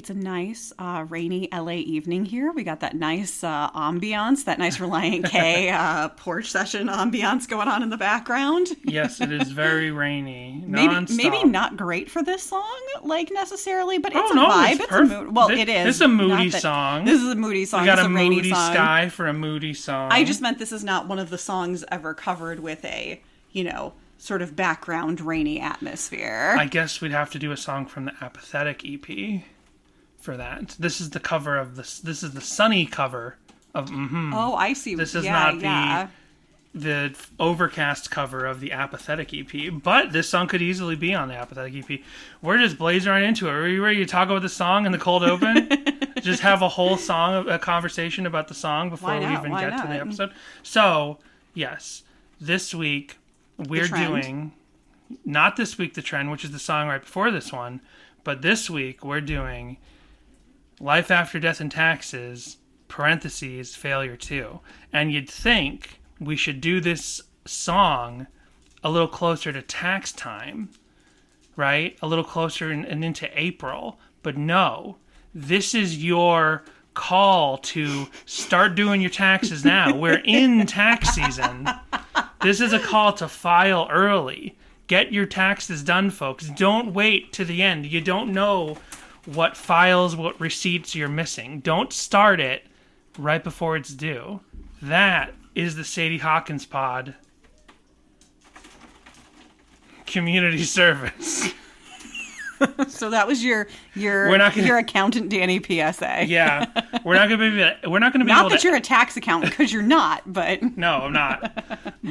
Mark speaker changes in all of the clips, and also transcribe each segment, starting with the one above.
Speaker 1: It's a nice rainy LA evening here. We got that nice ambiance, that nice Relient K porch session ambiance going on in the background.
Speaker 2: Yes, it is very rainy.
Speaker 1: Maybe not great for this song, like necessarily, but it's
Speaker 2: oh,
Speaker 1: a
Speaker 2: no,
Speaker 1: vibe.
Speaker 2: it's
Speaker 1: It's
Speaker 2: perfect.
Speaker 1: a mood. Well, it is.
Speaker 2: This is a moody song.
Speaker 1: This is a moody song.
Speaker 2: We got
Speaker 1: it's
Speaker 2: a
Speaker 1: rainy
Speaker 2: moody
Speaker 1: song.
Speaker 2: sky for a moody song.
Speaker 1: I just meant this is not one of the songs ever covered with a, sort of background rainy atmosphere.
Speaker 2: I guess we'd have to do a song from the Apathetic EP for that. This is the cover of this. This is the sunny cover of Mmhmm.
Speaker 1: Oh, I see.
Speaker 2: This is not the overcast cover of the Apathetic EP, but this song could easily be on the Apathetic EP. We're just blazing right into it. Are you ready to talk about the song in the cold open? Just have a whole song, a conversation about the song before we even get to the episode. So, yes, this week we're doing, not this week the trend, which is the song right before this one, but this week we're doing Life After Death and Taxes, parentheses, Failure 2. And you'd think we should do this song a little closer to tax time, right? A little closer and into April. But no, this is your call to start doing your taxes now. We're in tax season. This is a call to file early. Get your taxes done, folks. Don't wait to the end. You don't know what files, what receipts you're missing. Don't start it right before it's due. That is the Sadie Hawkins Pod community service.
Speaker 1: So that was your accountant Danny PSA.
Speaker 2: Yeah, we're not gonna be
Speaker 1: not that you're a tax accountant, because you're not. But
Speaker 2: no, I'm not.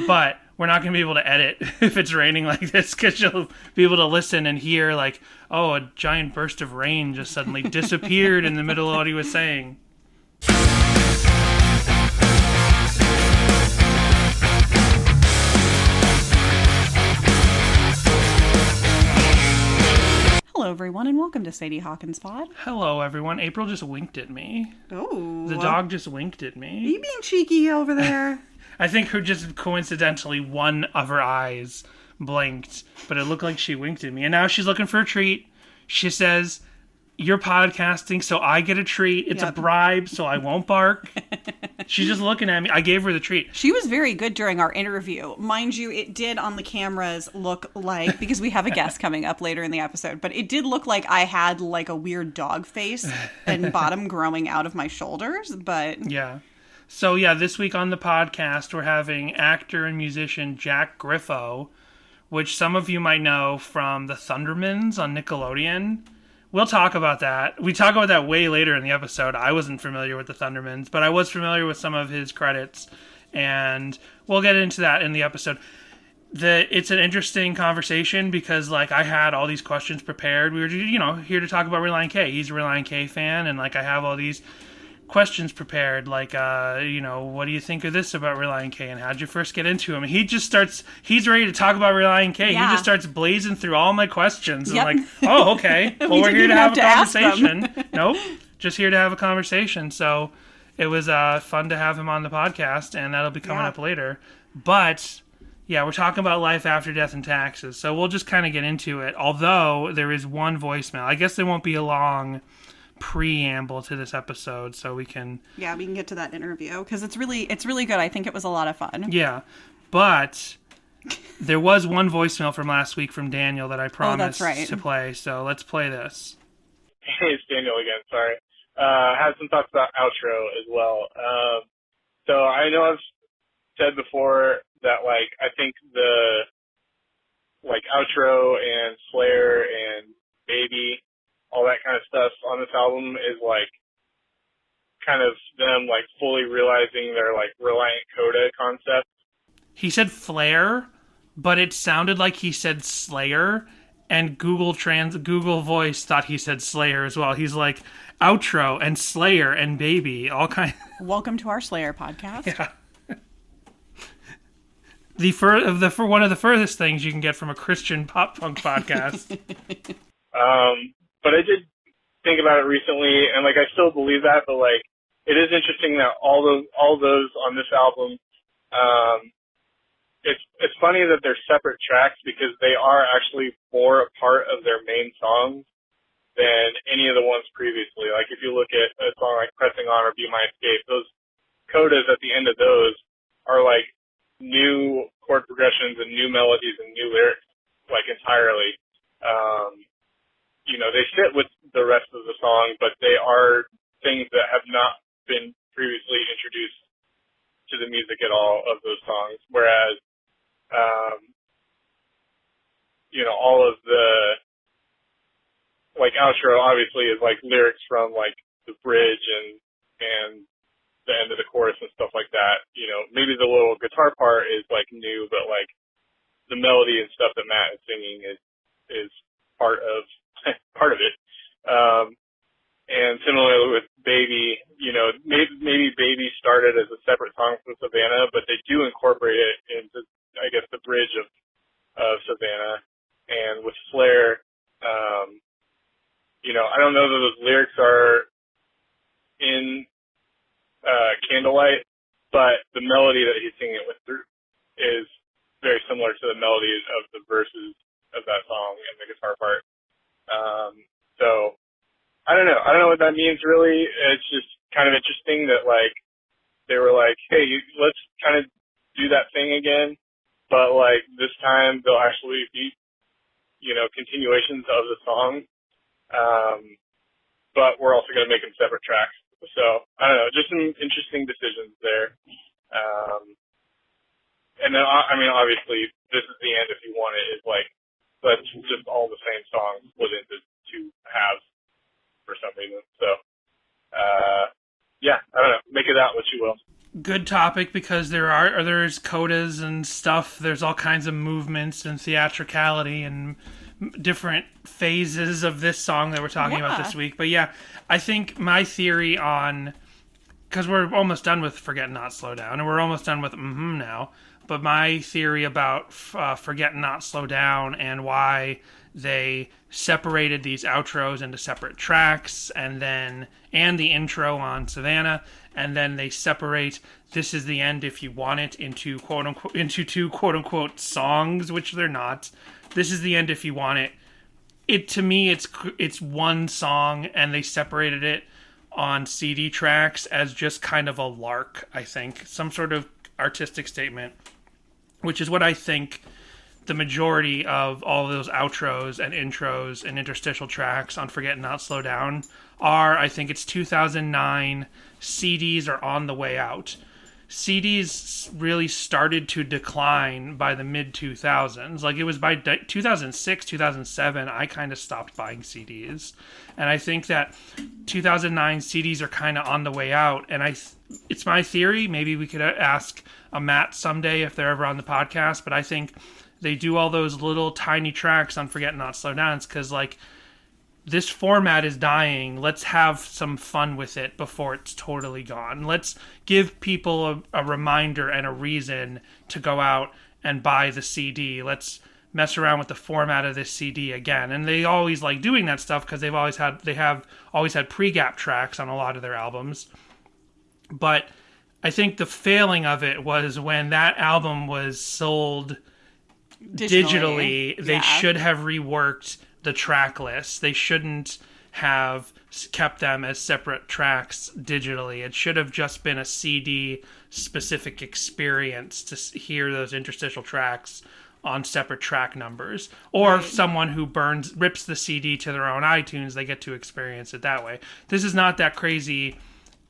Speaker 2: But we're not gonna be able to edit if it's raining like this, because you'll be able to listen and hear like, oh, a giant burst of rain just suddenly disappeared in the middle of what he was saying.
Speaker 1: Hello, everyone, and welcome to Sadie Hawkins Pod.
Speaker 2: Hello, everyone. April just winked at me.
Speaker 1: Oh.
Speaker 2: The dog just winked at me.
Speaker 1: Are you being cheeky over there?
Speaker 2: I think her just coincidentally one of her eyes blinked, but it looked like she winked at me. And now she's looking for a treat. She says, you're podcasting, so I get a treat. It's a bribe, so I won't bark. She's just looking at me. I gave her the treat.
Speaker 1: She was very good during our interview. Mind you, it did on the cameras look like, because we have a guest coming up later in the episode, but it did look like I had like a weird dog face and bottom growing out of my shoulders, but...
Speaker 2: Yeah. So yeah, this week on the podcast, we're having actor and musician Jack Griffo, which some of you might know from the Thundermans on Nickelodeon. We'll talk about that. We talk about that way later in the episode. I wasn't familiar with the Thundermans, but I was familiar with some of his credits, and we'll get into that in the episode. It's an interesting conversation because, like, I had all these questions prepared. We were, here to talk about Relient K. He's a Relient K fan, and, like, I have all these questions prepared, like, what do you think of this about Relient K, and how'd you first get into him? And he's ready to talk about Relient K. Yeah. He just starts blazing through all my questions.
Speaker 1: Yep.
Speaker 2: I'm like, oh, okay. Well, we're here to have a conversation. Nope. Just here to have a conversation. So it was fun to have him on the podcast, and that'll be coming up later. But yeah, we're talking about life after death and taxes. So we'll just kind of get into it. Although there is one voicemail. I guess there won't be a long preamble to this episode, so we can
Speaker 1: get to that interview because it's really good. I think it was a lot of fun.
Speaker 2: Yeah, but there was one voicemail from last week from Daniel that I promised to play, so let's play this.
Speaker 3: Hey, it's Daniel again. Sorry. I had some thoughts about outro as well. So I know I've said before that, like, I think the, like, outro and Slayer and Baby, all that kind of stuff on this album is, like, kind of them, like, fully realizing their, like, Reliant Coda concept.
Speaker 2: He said flare, but it sounded like he said Slayer, and Google Voice thought he said Slayer as well. He's like, outro and Slayer and Baby, all kind.
Speaker 1: Welcome to our Slayer podcast.
Speaker 2: Yeah. For one of the furthest things you can get from a Christian pop punk podcast.
Speaker 3: But I did think about it recently, and, like, I still believe that, but, like, it is interesting that all those on this album, it's funny that they're separate tracks because they are actually more a part of their main songs. than any of the ones previously. Like if you look at a song like Pressing On or Be My Escape, those codas at the end of those are like new chord progressions and new melodies and new lyrics, like entirely. They fit with the rest of the song, but they are things that have not been previously introduced to the music at all of those songs. Whereas, all of the, like, outro obviously is like lyrics from like the bridge and the end of the chorus and stuff like that. Maybe the little guitar part is like new, but like the melody and stuff that Matt is singing is part of it. And similarly with Baby, maybe Baby started as a separate song from Savannah, but they do incorporate it into, I guess, the bridge of Savannah. And with Flare, I don't know that those lyrics are in Candlelight, but the melody that he's singing it with is very similar to the melody of the verses of that song and the guitar part. So I don't know. I don't know what that means really. It's just kind of interesting that like they were like, hey, let's kind of do that thing again, but like this time they'll actually be, continuations of the song. But we're also going to make them separate tracks. So I don't know, just some interesting decisions there. And then obviously this is the end if you want it. Is like let's just all the same songs split into two halves for some reason. So I don't know. Make it out what you will.
Speaker 2: Good topic, because there's codas and stuff. There's all kinds of movements and theatricality and different phases of this song that we're talking about this week. But yeah, I think my theory on, because we're almost done with Forget Not Slow Down and we're almost done with Mmhmm now, but my theory about Forget Not Slow Down and why they separated these outros into separate tracks and the intro on Savannah, and then they separate This Is the End If You Want It into two quote unquote songs, which they're not. This Is the End If You Want It. To me, it's one song, and they separated it on CD tracks as just kind of a lark, I think. Some sort of artistic statement, which is what I think the majority of all of those outros and intros and interstitial tracks on Forget Not Slow Down are. I think it's 2009. CDs are on the way out. CDs really started to decline by the mid-2000s. Like, it was by 2006, 2007, I kind of stopped buying CDs. And I think that 2009 CDs are kind of on the way out. And it's my theory. Maybe we could ask Matt someday if they're ever on the podcast. But I think they do all those little tiny tracks on Forget Not Slow Down because, like, this format is dying. Let's have some fun with it before it's totally gone. Let's give people a reminder and a reason to go out and buy the CD. Let's mess around with the format of this CD again. And they always like doing that stuff because they have always had pre-gap tracks on a lot of their albums. But I think the failing of it was when that album was sold digitally, they should have reworked the track list. They shouldn't have kept them as separate tracks digitally. It should have just been a CD specific experience to hear those interstitial tracks on separate track numbers. Or if someone who rips the CD to their own iTunes, they get to experience it that way. This is not that crazy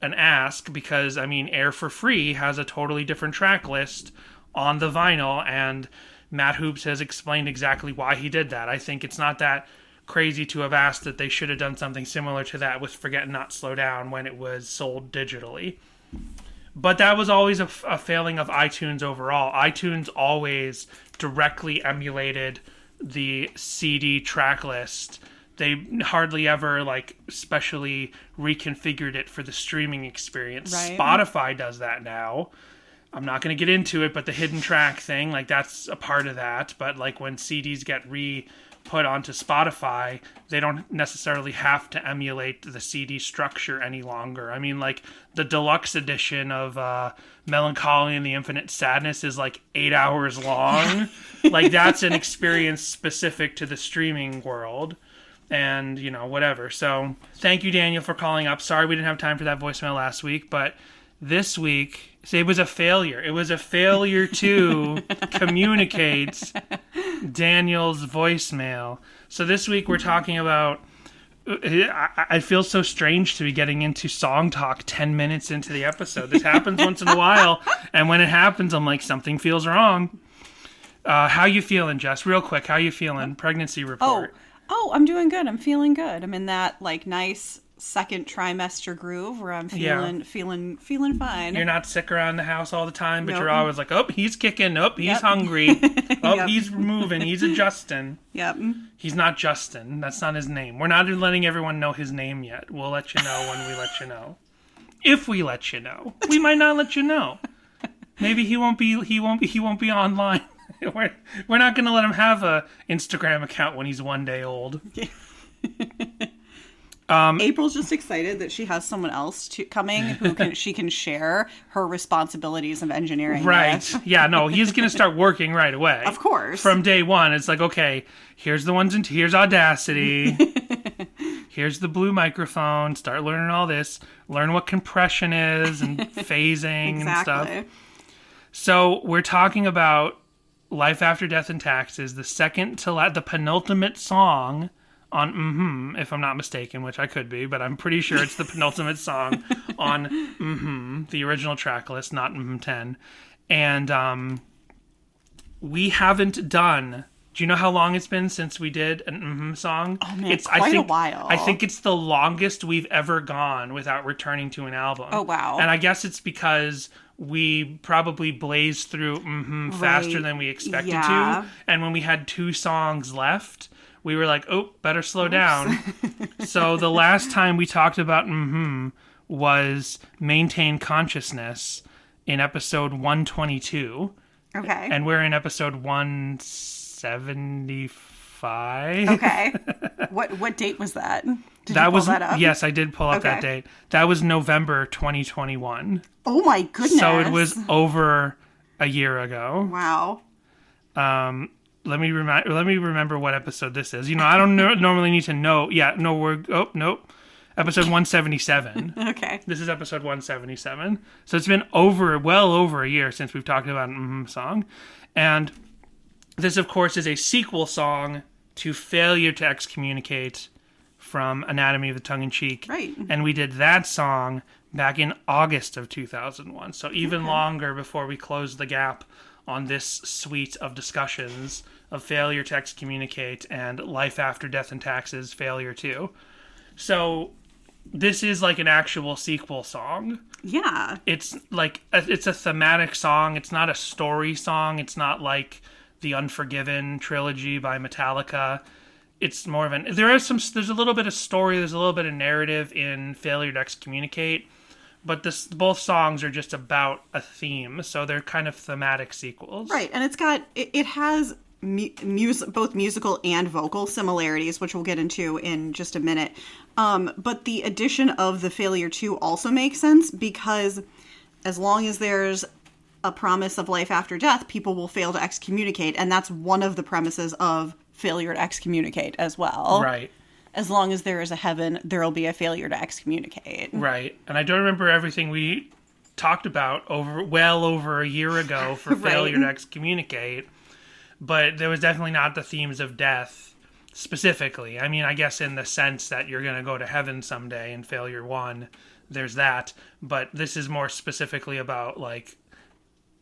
Speaker 2: an ask because, Air for Free has a totally different track list on the vinyl, and Matt Hoops has explained exactly why he did that. I think it's not that crazy to have asked that they should have done something similar to that with Forget Not Slow Down when it was sold digitally. But that was always a failing of iTunes overall. iTunes always directly emulated the CD track list. They hardly ever, specially reconfigured it for the streaming experience. Right. Spotify does that now. I'm not going to get into it, but the hidden track thing, that's a part of that. But, when CDs get put onto Spotify, they don't necessarily have to emulate the CD structure any longer. The deluxe edition of Melancholy and the Infinite Sadness is 8 hours long. That's an experience specific to the streaming world. and, whatever. So thank you, Daniel, for calling up. Sorry we didn't have time for that voicemail last week, but this week, it was a failure. It was a failure to communicate Daniel's voicemail. So this week we're talking about... I feel so strange to be getting into song talk 10 minutes into the episode. This happens once in a while, and when it happens, I'm like, something feels wrong. How you feeling, Jess? Real quick, how you feeling? Pregnancy report.
Speaker 1: Oh, I'm doing good. I'm feeling good. I'm in that nice second trimester groove where I'm feeling fine.
Speaker 2: You're not sick around the house all the time, but
Speaker 1: Nope.
Speaker 2: You're always like, oh, he's kicking, oh, he's hungry, oh, he's moving, he's adjusting.
Speaker 1: Yep.
Speaker 2: He's not Justin. That's not his name. We're not letting everyone know his name yet. We'll let you know when we let you know. If we let you know, we might not let you know. Maybe he won't be online. We're not going to let him have a Instagram account when he's 1 day old.
Speaker 1: April's just excited that she has someone else coming who she can share her responsibilities of engineering.
Speaker 2: Right.
Speaker 1: with.
Speaker 2: Yeah, no, he's going to start working right away.
Speaker 1: Of course.
Speaker 2: From day one, it's like, okay, here's the ones here's Audacity. Here's the blue microphone. Start learning all this. Learn what compression is and phasing and stuff. So we're talking about Life After Death and Taxes, the penultimate song on Mmhmm, if I'm not mistaken, which I could be, but I'm pretty sure it's the penultimate song on Mmhmm, the original track list, not Mmhmm 10. And we haven't done... Do you know how long it's been since we did an Mmhmm song?
Speaker 1: Oh, man, quite a while.
Speaker 2: I think it's the longest we've ever gone without returning to an album.
Speaker 1: Oh, wow.
Speaker 2: And I guess it's because we probably blazed through Mmhmm faster than we expected to. And when we had 2 songs left... we were like, oh, better slow down. So the last time we talked about Mmhmm was Maintain Consciousness in episode 122.
Speaker 1: Okay.
Speaker 2: And we're in episode 175.
Speaker 1: Okay. What date was that? Did
Speaker 2: that
Speaker 1: you pull
Speaker 2: was
Speaker 1: that up?
Speaker 2: Yes, I did pull up that date. That was November 2021.
Speaker 1: Oh my goodness.
Speaker 2: So it was over a year ago.
Speaker 1: Wow.
Speaker 2: Let me remember what episode this is. I don't normally need to know. Yeah, no, nope. Episode 177.
Speaker 1: Okay.
Speaker 2: This is episode 177. So it's been well over a year since we've talked about an Mmhmm song. And this, of course, is a sequel song to Failure to Excommunicate from Anatomy of the Tongue-in-Cheek.
Speaker 1: Right.
Speaker 2: And we did that song back in August of 2001. So even longer before we closed the gap on this suite of discussions of Failure to Excommunicate and Life After Death and Taxes, Failure 2. So this is like an actual sequel song.
Speaker 1: Yeah.
Speaker 2: It's like, it's a thematic song. It's not a story song. It's not like the Unforgiven trilogy by Metallica. It's more of there's a little bit of story, there's a little bit of narrative in Failure to Excommunicate. But both songs are just about a theme, so they're kind of thematic sequels.
Speaker 1: Right, and it has both musical and vocal similarities, which we'll get into in just a minute. But the addition of the Failure 2 also makes sense, because as long as there's a promise of life after death, people will fail to excommunicate, and that's one of the premises of Failure to Excommunicate as well.
Speaker 2: Right.
Speaker 1: As long as there is a heaven, there will be a failure to excommunicate.
Speaker 2: Right. And I don't remember everything we talked about well over a year ago for Failure to Excommunicate, but there was definitely not the themes of death specifically. I mean, I guess in the sense that you're going to go to heaven someday in Failure 1, there's that, but this is more specifically about like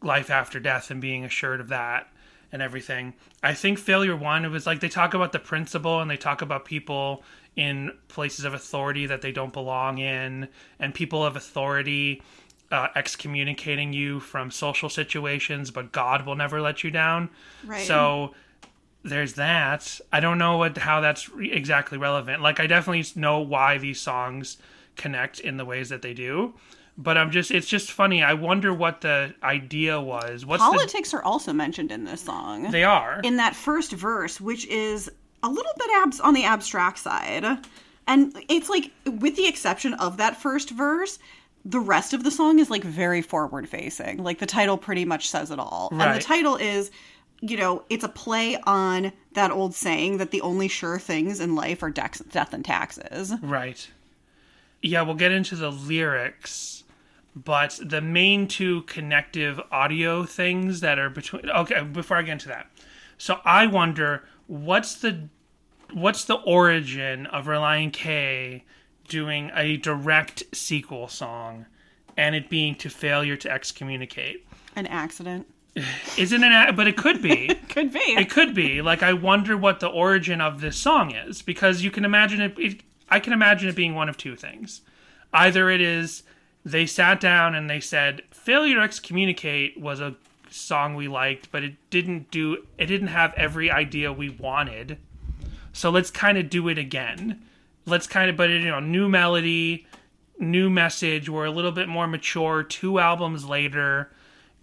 Speaker 2: life after death and being assured of that and everything. I think Failure 1, it was like they talk about the principle and they talk about people in places of authority that they don't belong in, and people of authority excommunicating you from social situations, but God will never let you down.
Speaker 1: Right. So
Speaker 2: there's that. I don't know how that's exactly relevant. Like, I definitely know why these songs connect in the ways that they do. But it's just funny. I wonder what the idea was.
Speaker 1: Politics are also mentioned in this song.
Speaker 2: They are.
Speaker 1: In that first verse, which is a little bit on the abstract side. And it's like, with the exception of that first verse, the rest of the song is like very forward facing. Like, the title pretty much says it all.
Speaker 2: Right.
Speaker 1: And the title is it's a play on that old saying that the only sure things in life are death and taxes.
Speaker 2: Right. Yeah, we'll get into the lyrics, but the main two connective audio things that are between... Okay, before I get into that. So I wonder, what's the origin of Relient K doing a direct sequel song and it being To Failure to Excommunicate?
Speaker 1: An accident.
Speaker 2: Isn't but it could be.
Speaker 1: Could be.
Speaker 2: It could be. Like, I wonder what the origin of this song is, because you can imagine I can imagine it being one of two things. Either it is they sat down and they said, Failure to Excommunicate was a song we liked, but it didn't have every idea we wanted. So let's kind of do it again. New melody, new message. We're a little bit more mature 2 albums later.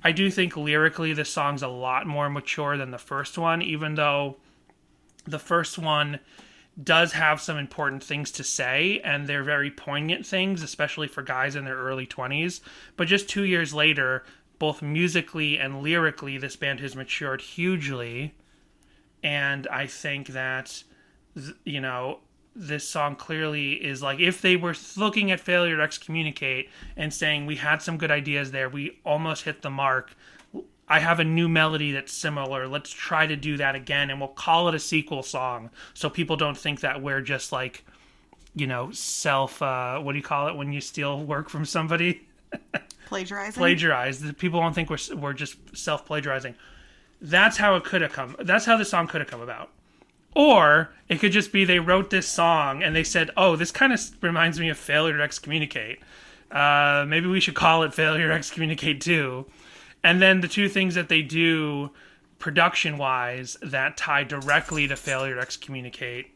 Speaker 2: I do think lyrically this song's a lot more mature than the first one, even though the first one does have some important things to say, and they're very poignant things, especially for guys in their early 20s. But just 2 years later, both musically and lyrically, this band has matured hugely. And I think that, this song clearly is like, if they were looking at Failure to Excommunicate and saying, we had some good ideas there, we almost hit the mark, I have a new melody that's similar, let's try to do that again, and we'll call it a sequel song, so people don't think that we're just like, what do you call it when you steal work from somebody?
Speaker 1: Plagiarizing.
Speaker 2: People won't think we're just self-plagiarizing. That's how the song could have come about. Or it could just be they wrote this song and they said, oh, this kind of reminds me of Failure to Excommunicate. Maybe we should call it Failure to Excommunicate 2. And then the two things that they do production-wise that tie directly to Failure to Excommunicate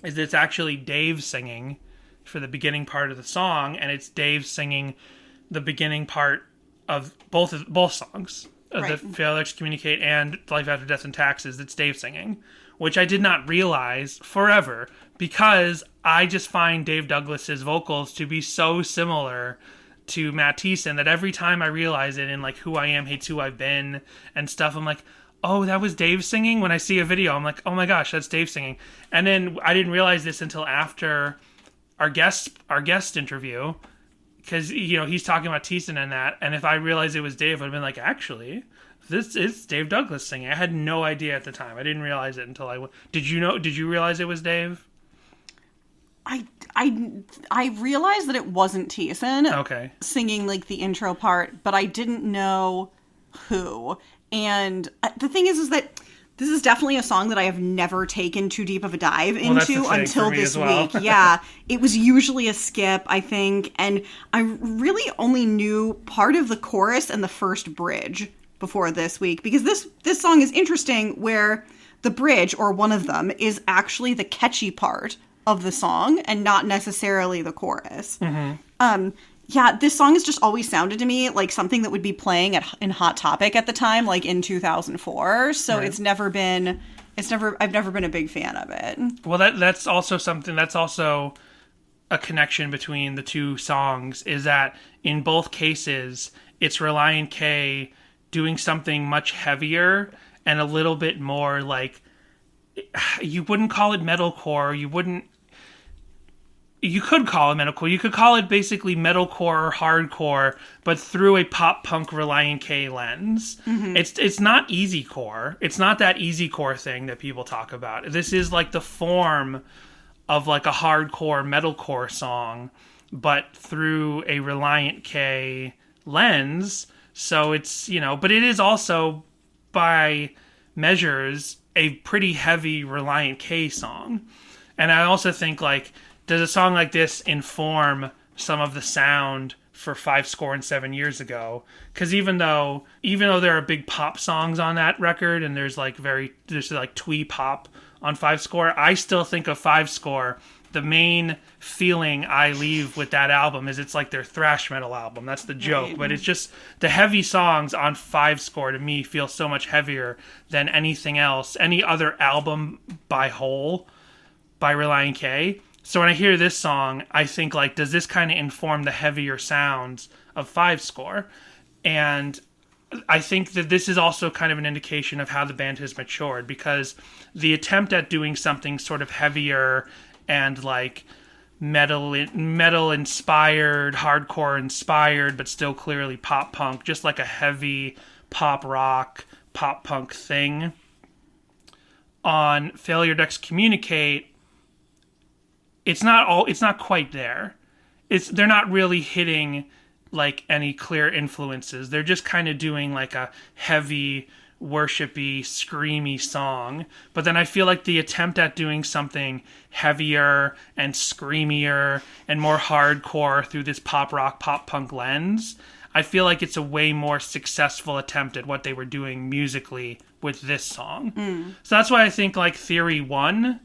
Speaker 2: is it's actually Dave singing for the beginning part of the song, and it's Dave singing the beginning part of both songs. Right. The Failure to Excommunicate and Life After Death and Taxes, it's Dave singing. Which I did not realize forever, because I just find Dave Douglas's vocals to be so similar to Matt Thiessen that every time I realize it in like Who I Am Hates Who I've Been and stuff, I'm like, oh, that was Dave singing? When I see a video, I'm like, oh my gosh, that's Dave singing. And then I didn't realize this until after our guest interview, because, he's talking about Thiessen and that, and if I realized it was Dave, I'd have been like, actually... This is Dave Douglas singing. I had no idea at the time. I didn't realize it until Did you realize it was Dave?
Speaker 1: I realized that it wasn't Thiessen singing like the intro part, but I didn't know who. And the thing is that this is definitely a song that I have never taken too deep of a dive into until this week. Yeah, it was usually a skip, I think, and I really only knew part of the chorus and the first bridge before this week, because this song is interesting where the bridge, or one of them, is actually the catchy part of the song and not necessarily the chorus. Mm-hmm. This song has just always sounded to me like something that would be playing in Hot Topic at the time, like in 2004. So right. I've never been a big fan of it. Well,
Speaker 2: that's also something, that's also a connection between the two songs, is that in both cases, it's Relient K doing something much heavier and a little bit more like, you wouldn't call it metalcore, you could call it metalcore, you could call it basically metalcore or hardcore, but through a pop punk Relient K lens. Mm-hmm. It's not easy core. It's not that easy core thing that people talk about. This is like the form of like a hardcore metalcore song, but through a Relient K lens. So it's, but it is also, by measures, a pretty heavy Relient K song. And I also think, like, does a song like this inform some of the sound for 57 years ago? Because even though there are big pop songs on that record, and there's like twee pop on 5 Score, I still think of 5 Score. The main feeling I leave with that album is it's like their thrash metal album. That's the joke. Right. But it's just the heavy songs on 5 Score to me feel so much heavier than anything else, any other album by Relient K. So when I hear this song, I think, like, does this kind of inform the heavier sounds of 5 Score? And I think that this is also kind of an indication of how the band has matured, because the attempt at doing something sort of heavier and like metal inspired, hardcore inspired, but still clearly pop punk, just like a heavy pop rock, pop punk thing. On Failure to Excommunicate, it's not quite there. They're not really hitting like any clear influences. They're just kind of doing like a heavy, worshipy, screamy song. But then I feel like the attempt at doing something heavier and screamier and more hardcore through this pop rock, pop punk lens, I feel like it's a way more successful attempt at what they were doing musically with this song. So that's why I think like theory one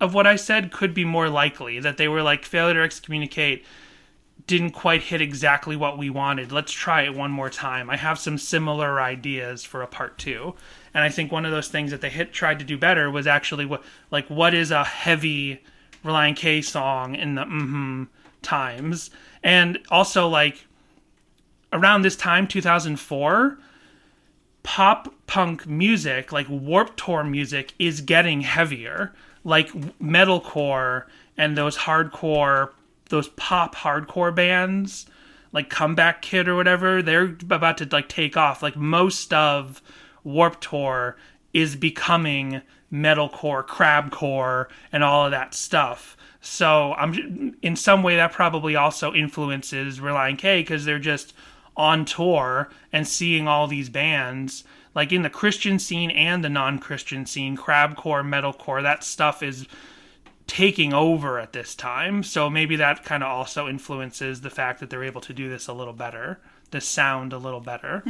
Speaker 2: of what I said could be more likely, that they were like, Failure to Excommunicate didn't quite hit exactly what we wanted. Let's try it one more time. I have some similar ideas for a part two. And I think one of those things that they tried to do better was actually what is a heavy Relient K song in the Mmhmm times. And also like around this time, 2004, pop punk music, like Warped Tour music, is getting heavier. Like metalcore and those hardcore, those pop hardcore bands, like Comeback Kid or whatever, they're about to like take off. Like most of Warped Tour is becoming metalcore, crabcore, and all of that stuff. So in some way that probably also influences Relient K, because they're just on tour and seeing all these bands like in the Christian scene and the non-Christian scene, crabcore, metalcore, that stuff is taking over at this time. So maybe that kind of also influences the fact that they're able to do this a little better, the sound a little better.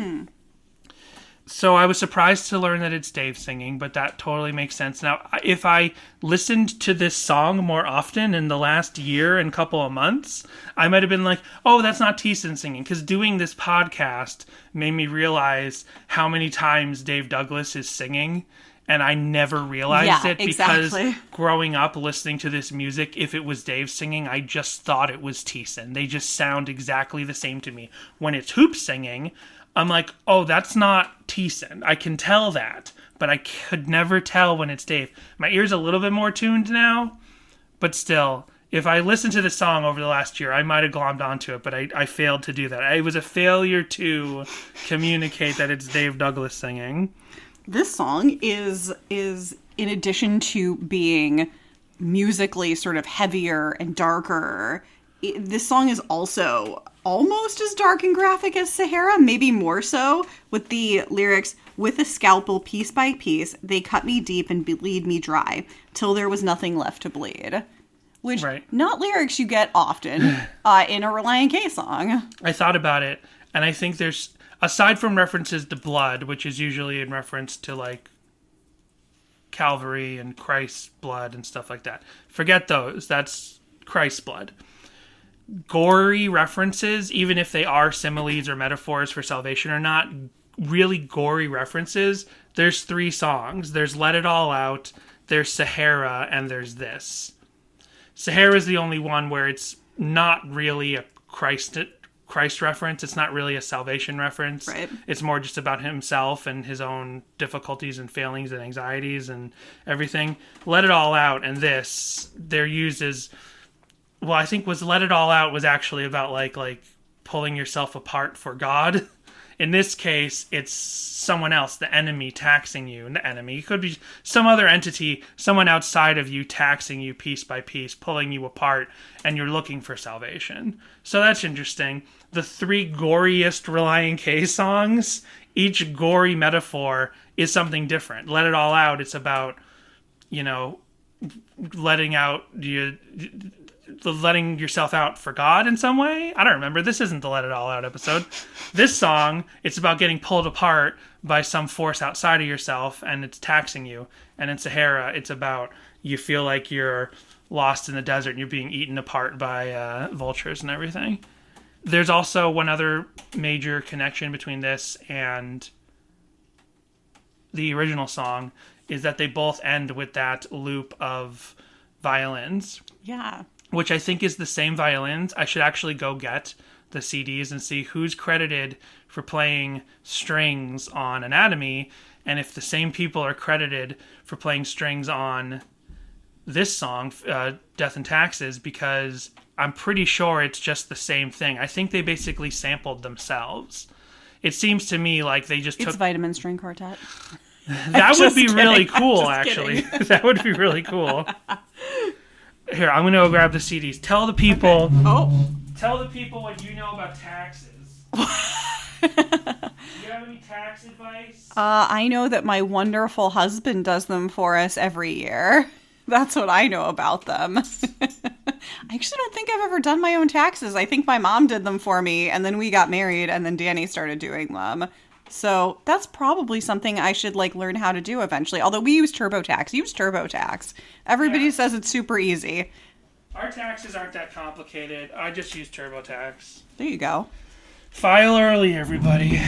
Speaker 2: So I was surprised to learn that it's Dave singing, but that totally makes sense. Now, if I listened to this song more often in the last year and couple of months, I might have been like, oh, that's not Thiessen singing. Because doing this podcast made me realize how many times Dave Douglas is singing, and I never realized it because growing up listening to this music, if it was Dave singing, I just thought it was Thiessen. They just sound exactly the same to me. When it's Hoop singing, I'm like, oh, that's not Thiessen. I can tell that, but I could never tell when it's Dave. My ear's a little bit more tuned now, but still, if I listened to the song over the last year, I might have glommed onto it, but I failed to do that. It was a failure to communicate that it's Dave Douglas singing.
Speaker 1: This song is in addition to being musically sort of heavier and darker, this song is also almost as dark and graphic as Sahara, maybe more so, with the lyrics, "With a scalpel, piece by piece, they cut me deep and bleed me dry, till there was nothing left to bleed." Which, not lyrics you get often in a Relient K song.
Speaker 2: I thought about it, and I think there's, aside from references to blood, which is usually in reference to, like, Calvary and Christ's blood and stuff like that. Forget those. That's Christ's blood. Gory references, even if they are similes or metaphors for salvation or not, really gory references, there's 3 songs. There's Let It All Out, there's Sahara, and there's this. Sahara is the only one where it's not really a Christ reference. It's not really a salvation reference.
Speaker 1: Right.
Speaker 2: It's more just about himself and his own difficulties and failings and anxieties and everything. Let It All Out and this, they're used as... Well, I think Let It All Out was actually about like pulling yourself apart for God. In this case, it's someone else, the enemy, taxing you. The enemy. It could be some other entity, someone outside of you taxing you piece by piece, pulling you apart, and you're looking for salvation. So that's interesting. The 3 goriest Relient K songs, each gory metaphor is something different. Let It All Out, it's about, letting yourself out for God in some way. I don't remember. This isn't the Let It All Out episode. This song, it's about getting pulled apart by some force outside of yourself, and it's taxing you. And in Sahara, it's about you feel like you're lost in the desert and you're being eaten apart by vultures and everything. There's also one other major connection between this and the original song, is that they both end with that loop of violins.
Speaker 1: Yeah.
Speaker 2: Which I think is the same violins. I should actually go get the CDs and see who's credited for playing strings on Anatomy, and if the same people are credited for playing strings on this song, Death and Taxes, because I'm pretty sure it's just the same thing. I think they basically sampled themselves. It seems to me like they just took...
Speaker 1: It's Vitamin String Quartet.
Speaker 2: That would be really cool,
Speaker 1: I'm just
Speaker 2: actually. That would be really cool. Here, I'm going to go grab the CDs. Tell the people...
Speaker 1: Okay. Oh.
Speaker 2: Tell the people what you know about taxes. Do you have any tax advice?
Speaker 1: I know that my wonderful husband does them for us every year. That's what I know about them. I actually don't think I've ever done my own taxes. I think my mom did them for me, and then we got married, and then Danny started doing them. So that's probably something I should learn how to do eventually. Although we use TurboTax. Use TurboTax. Everybody says it's super easy.
Speaker 2: Our taxes aren't that complicated. I just use TurboTax.
Speaker 1: There you go.
Speaker 2: File early, everybody.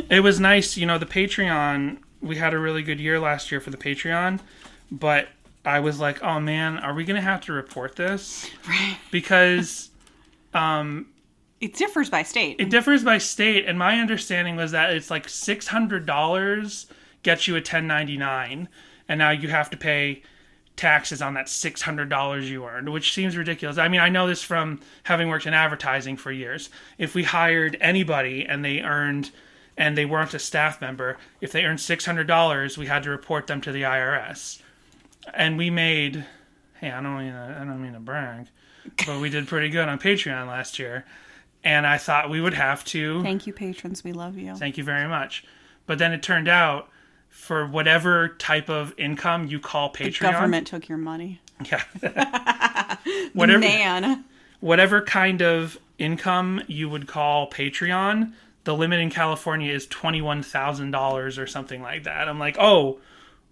Speaker 2: It was nice. The Patreon, we had a really good year last year for the Patreon, but I was like, oh man, are we going to have to report this?
Speaker 1: Right.
Speaker 2: Because...
Speaker 1: it differs by state.
Speaker 2: It differs by state, and my understanding was that it's like $600 gets you a 1099, and now you have to pay taxes on that $600 you earned, which seems ridiculous. I mean, I know this from having worked in advertising for years. If we hired anybody and they weren't a staff member, if they earned $600, we had to report them to the IRS. And we made, hey, I don't mean to brag, but we did pretty good on Patreon last year. And I thought we would have to.
Speaker 1: Thank you, patrons. We love you.
Speaker 2: Thank you very much. But then it turned out, for whatever type of income you call Patreon...
Speaker 1: The government took your money.
Speaker 2: Yeah. Whatever kind of income you would call Patreon, the limit in California is $21,000 or something like that. I'm like, oh,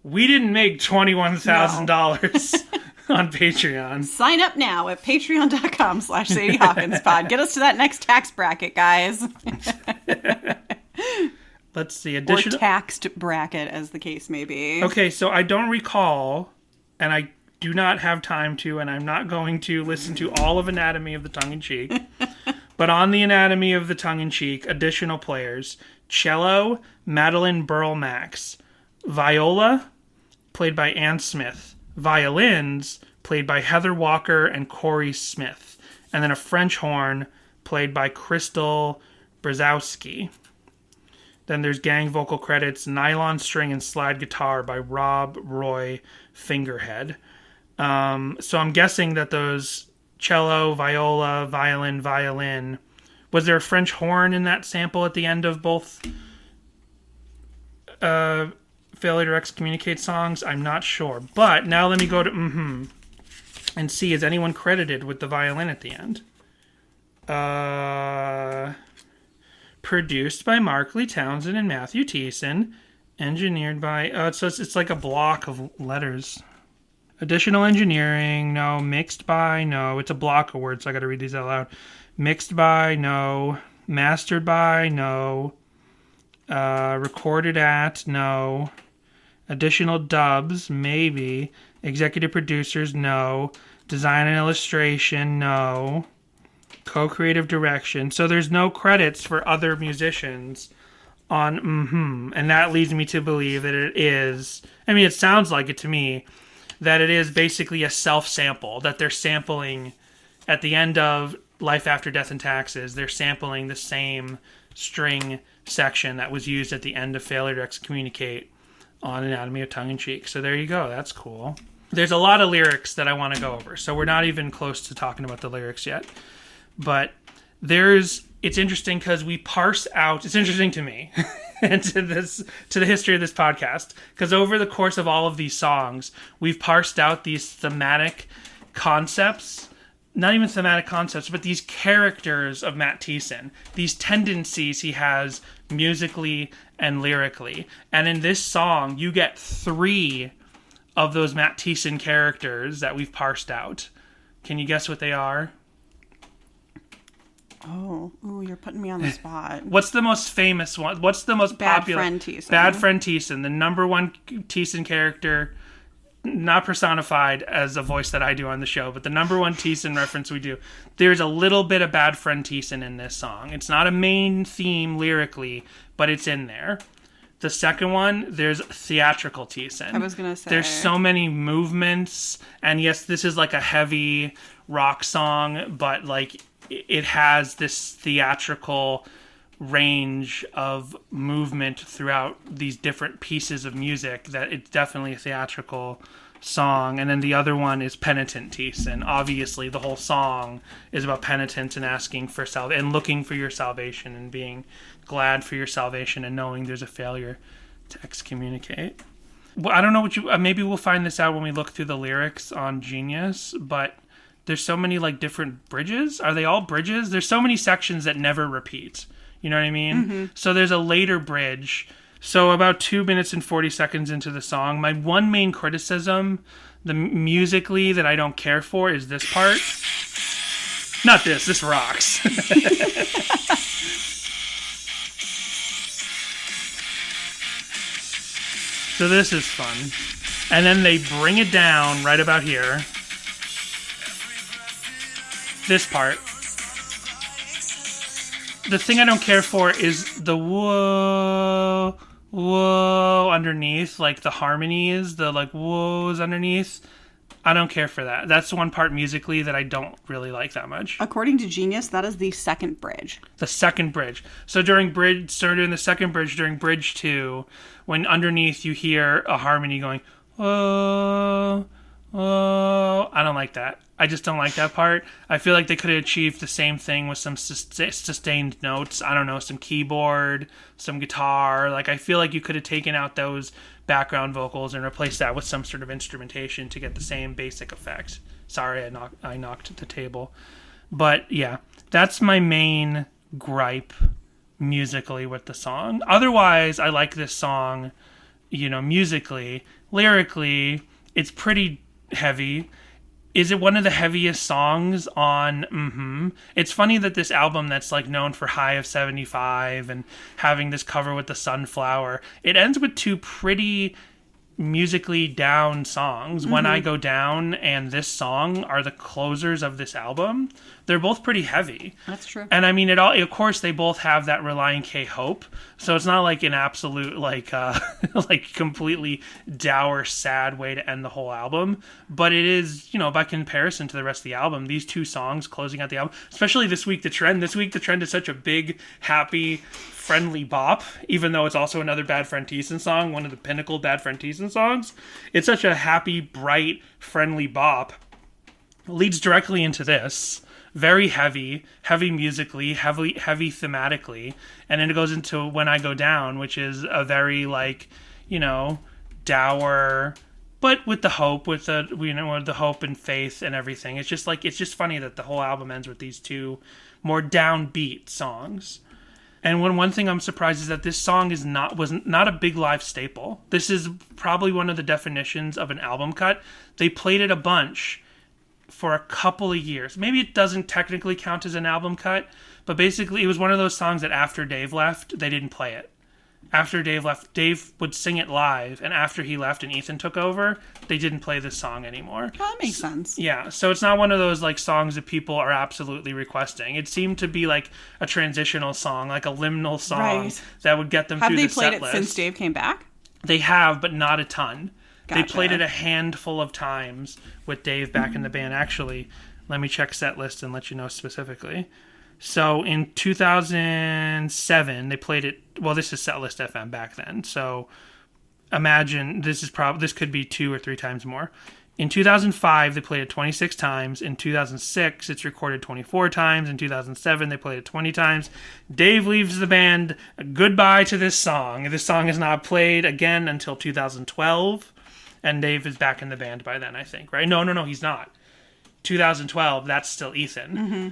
Speaker 2: we didn't make $21,000 on Patreon.
Speaker 1: Sign up now at patreon.com/Sadie Hawkins Pod. Get us to that next tax bracket, guys.
Speaker 2: Let's see.
Speaker 1: Or taxed bracket, as the case may be.
Speaker 2: Okay, so I don't recall, and I do not have time to, and I'm not going to listen to all of Anatomy of the Tongue-in-Cheek. But on the Anatomy of the Tongue-in-Cheek, additional players: cello, Madeline Burl-Max; viola, played by Ann Smith; violins, played by Heather Walker and Corey Smith; and then a French horn, played by Crystal Brzezowski. Then there's gang vocal credits, nylon string and slide guitar by Rob Roy Fingerhead. So I'm guessing that those cello, viola, violin. Was there a French horn in that sample at the end of both Failure to Excommunicate songs? I'm not sure. But now let me go to Mmhmm and see, is anyone credited with the violin at the end? Produced by Mark Lee Townsend and Matthew Thiessen. Engineered by... so it's like a block of letters. Additional engineering, no. Mixed by, no. It's a block of words, so I gotta read these out loud. Mixed by, no. Mastered by, no. Recorded at, no. Additional dubs, maybe. Executive producers, no. Design and illustration, no. Co-creative direction. So there's no credits for other musicians on Mmhmm. And that leads me to believe that it is... I mean, it sounds like it to me, that it is basically a self-sample. That they're sampling at the end of Life After Death and Taxes. They're sampling the same string section that was used at the end of Failure to Excommunicate on Anatomy of Tongue-in-Cheek. So there you go. That's cool. There's a lot of lyrics that I want to go over. So we're not even close to talking about the lyrics yet. But it's interesting because we parse out, it's interesting to me, and to the history of this podcast, because over the course of all of these songs, we've parsed out these thematic concepts, not even thematic concepts, but these characters of Matt Thiessen, these tendencies he has musically and lyrically. And in this song, you get 3 of those Matt Thiessen characters that we've parsed out. Can you guess what they are?
Speaker 1: Oh, you're putting me on the spot.
Speaker 2: What's the most famous one? What's the most popular?
Speaker 1: Bad Friend Thiessen.
Speaker 2: Bad Friend Thiessen, the number one Thiessen character not personified as a voice that I do on the show, but the number one Thiessen reference we do, there's a little bit of Bad Friend Thiessen in this song. It's not a main theme lyrically, but it's in there. The second one, there's theatrical Thiessen.
Speaker 1: I was going to say.
Speaker 2: There's so many movements, and yes, this is like a heavy rock song, but like it has this theatrical range of movement throughout these different pieces of music that it's definitely a theatrical song. And then the other one is Penitent Thiessen. Obviously the whole song is about penitence and asking for salvation and looking for your salvation and being glad for your salvation and knowing there's a failure to excommunicate. Well, I don't know what you maybe we'll find this out when we look through the lyrics on Genius, but there's so many like different bridges. Are they all bridges? There's so many sections that never repeat. You know what I mean? Mm-hmm. So there's a later bridge. So about 2 minutes and 40 seconds into the song, my one main criticism, musically that I don't care for, is this part. Not this. This rocks. So this is fun. And then they bring it down right about here. This part. The thing I don't care for is the whoa, whoa underneath, like the harmonies, the like whoas underneath. I don't care for that. That's the one part musically that I don't really like that much.
Speaker 1: According to Genius, that is the second bridge.
Speaker 2: The second bridge. So during the second bridge, during bridge 2, when underneath you hear a harmony going, whoa, whoa, I don't like that. I just don't like that part. I feel like they could have achieved the same thing with some sustained notes. I don't know, some keyboard, some guitar. Like, I feel like you could have taken out those background vocals and replaced that with some sort of instrumentation to get the same basic effect. Sorry, I knocked the table. But, yeah, that's my main gripe musically with the song. Otherwise, I like this song, musically. Lyrically, it's pretty heavy. Is it one of the heaviest songs on Mmhmm? It's funny that this album that's like known for High of 75 and having this cover with the sunflower, it ends with two pretty musically down songs. When I Go Down and this song are the closers of this album. They're both pretty heavy.
Speaker 1: That's true.
Speaker 2: And I mean, of course they both have that Relient K hope. So it's not like an absolute like completely dour, sad way to end the whole album. But it is, by comparison to the rest of the album, these two songs closing out the album, especially This Week the Trend. This Week the Trend is such a big, happy, friendly bop, even though it's also another Bad Friend Thiessen song, one of the pinnacle Bad Friend Thiessen songs. It's such a happy, bright, friendly bop. It leads directly into this. Very heavy musically, heavy thematically, and then it goes into When I Go Down, which is a very dour, but with the hope, with the hope and faith and everything. It's just funny that the whole album ends with these two more downbeat songs. And one thing I'm surprised is that this song was not a big live staple. This is probably one of the definitions of an album cut. They played it a bunch for a couple of years. Maybe it doesn't technically count as an album cut, but basically it was one of those songs that after Dave left, they didn't play it. After Dave left, Dave would sing it live, and after he left and Ethan took over, they didn't play this song anymore.
Speaker 1: Well, that makes sense.
Speaker 2: Yeah, so it's not one of those like songs that people are absolutely requesting. It seemed to be like a transitional song, like a liminal song that would get them through the set list. Have they played it
Speaker 1: since Dave came back?
Speaker 2: They have, but not a ton.
Speaker 1: Gotcha.
Speaker 2: They played it a handful of times with Dave back in the band. Actually, let me check set list and let you know specifically. So in 2007, they played it. Well, this is Setlist FM back then. So imagine this could be 2 or 3 times more. In 2005, they played it 26 times. In 2006, it's recorded 24 times. In 2007, they played it 20 times. Dave leaves the band. Goodbye to this song. This song is not played again until 2012. And Dave is back in the band by then, I think, right? No, he's not. 2012, that's still Ethan. Mm-hmm.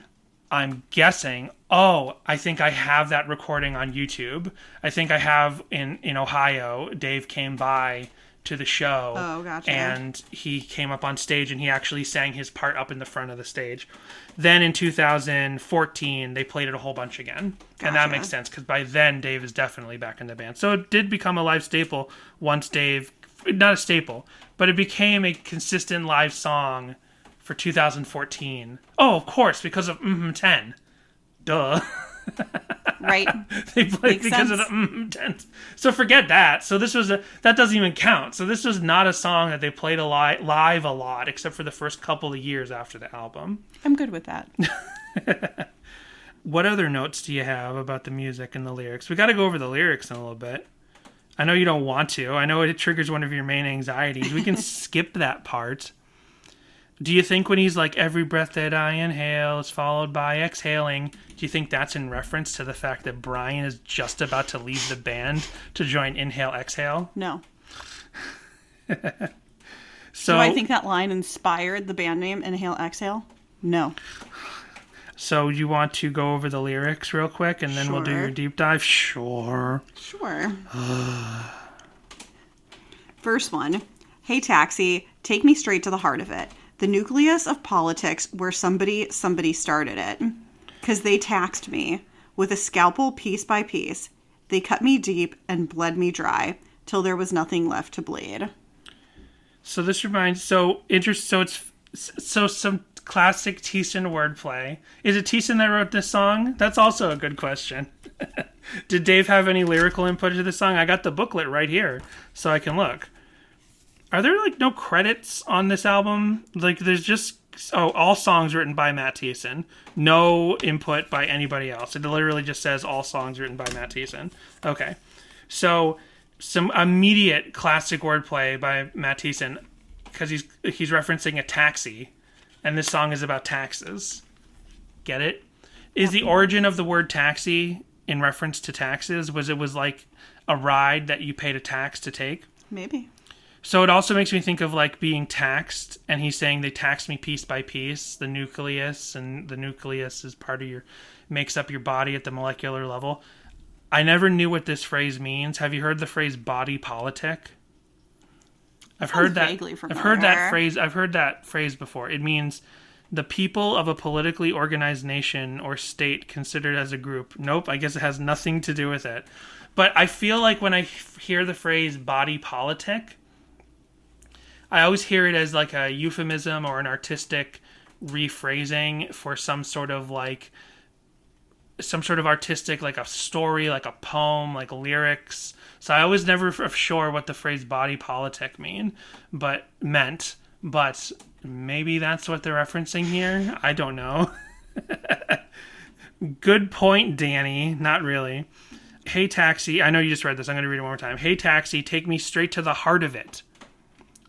Speaker 2: I'm guessing, I think I have that recording on YouTube. I think I have in Ohio, Dave came by to the show.
Speaker 1: Oh, gotcha.
Speaker 2: And he came up on stage and he actually sang his part up in the front of the stage. Then in 2014, they played it a whole bunch again. Gotcha. And that makes sense because by then, Dave is definitely back in the band. So it did become a live staple once Dave not a staple, but it became a consistent live song for 2014. Oh, of course, because of Mmhmm 10. Duh.
Speaker 1: Right.
Speaker 2: They played
Speaker 1: Makes
Speaker 2: because
Speaker 1: sense.
Speaker 2: of the Mmhmm 10. So forget that. So this was that doesn't even count. So this was not a song that they played live a lot, except for the first couple of years after the album.
Speaker 1: I'm good with that.
Speaker 2: What other notes do you have about the music and the lyrics? We got to go over the lyrics in a little bit. I know you don't want to. I know it triggers one of your main anxieties. We can skip that part. Do you think when he's like, every breath that I inhale is followed by exhaling, do you think that's in reference to the fact that Brian is just about to leave the band to join Inhale Exhale?
Speaker 1: No.
Speaker 2: So,
Speaker 1: Do I think that line inspired the band name Inhale Exhale? No.
Speaker 2: So you want to go over the lyrics real quick and then we'll do
Speaker 1: Sure.
Speaker 2: your deep dive? Sure.
Speaker 1: Sure. First one. Hey, taxi, take me straight to the heart of it. The nucleus of politics where somebody started it. Because they taxed me with a scalpel piece by piece. They cut me deep and bled me dry till there was nothing left to bleed.
Speaker 2: So this reminds, so some classic Thiessen wordplay. Is it Thiessen that wrote this song? That's also a good question. Did Dave have any lyrical input to this song? I got the booklet right here, so I can look. Are there like no credits on this album? Like there's just all songs written by Matt Thiessen, no input by anybody else. It literally just says all songs written by Matt Thiessen. Okay, so some immediate classic wordplay by Matt Thiessen because he's referencing a taxi, and this song is about taxes. Get it? Is the origin of the word taxi in reference to taxes? Was it like a ride that you paid a tax to take?
Speaker 1: Maybe.
Speaker 2: So it also makes me think of like being taxed, and he's saying they taxed me piece by piece, the nucleus, and the nucleus is part of makes up your body at the molecular level. I never knew what this phrase means. Have you heard the phrase body politic? I've heard that. I've heard that phrase before. It means the people of a politically organized nation or state considered as a group. Nope, I guess it has nothing to do with it. But I feel like when I hear the phrase body politic, I always hear it as like a euphemism or an artistic rephrasing for some sort of artistic, like a story, like a poem, like lyrics. So I was never sure what the phrase body politic meant, but maybe that's what they're referencing here. I don't know. Good point, Danny. Not really. Hey, taxi. I know you just read this. I'm going to read it one more time. Hey, taxi, take me straight to the heart of it.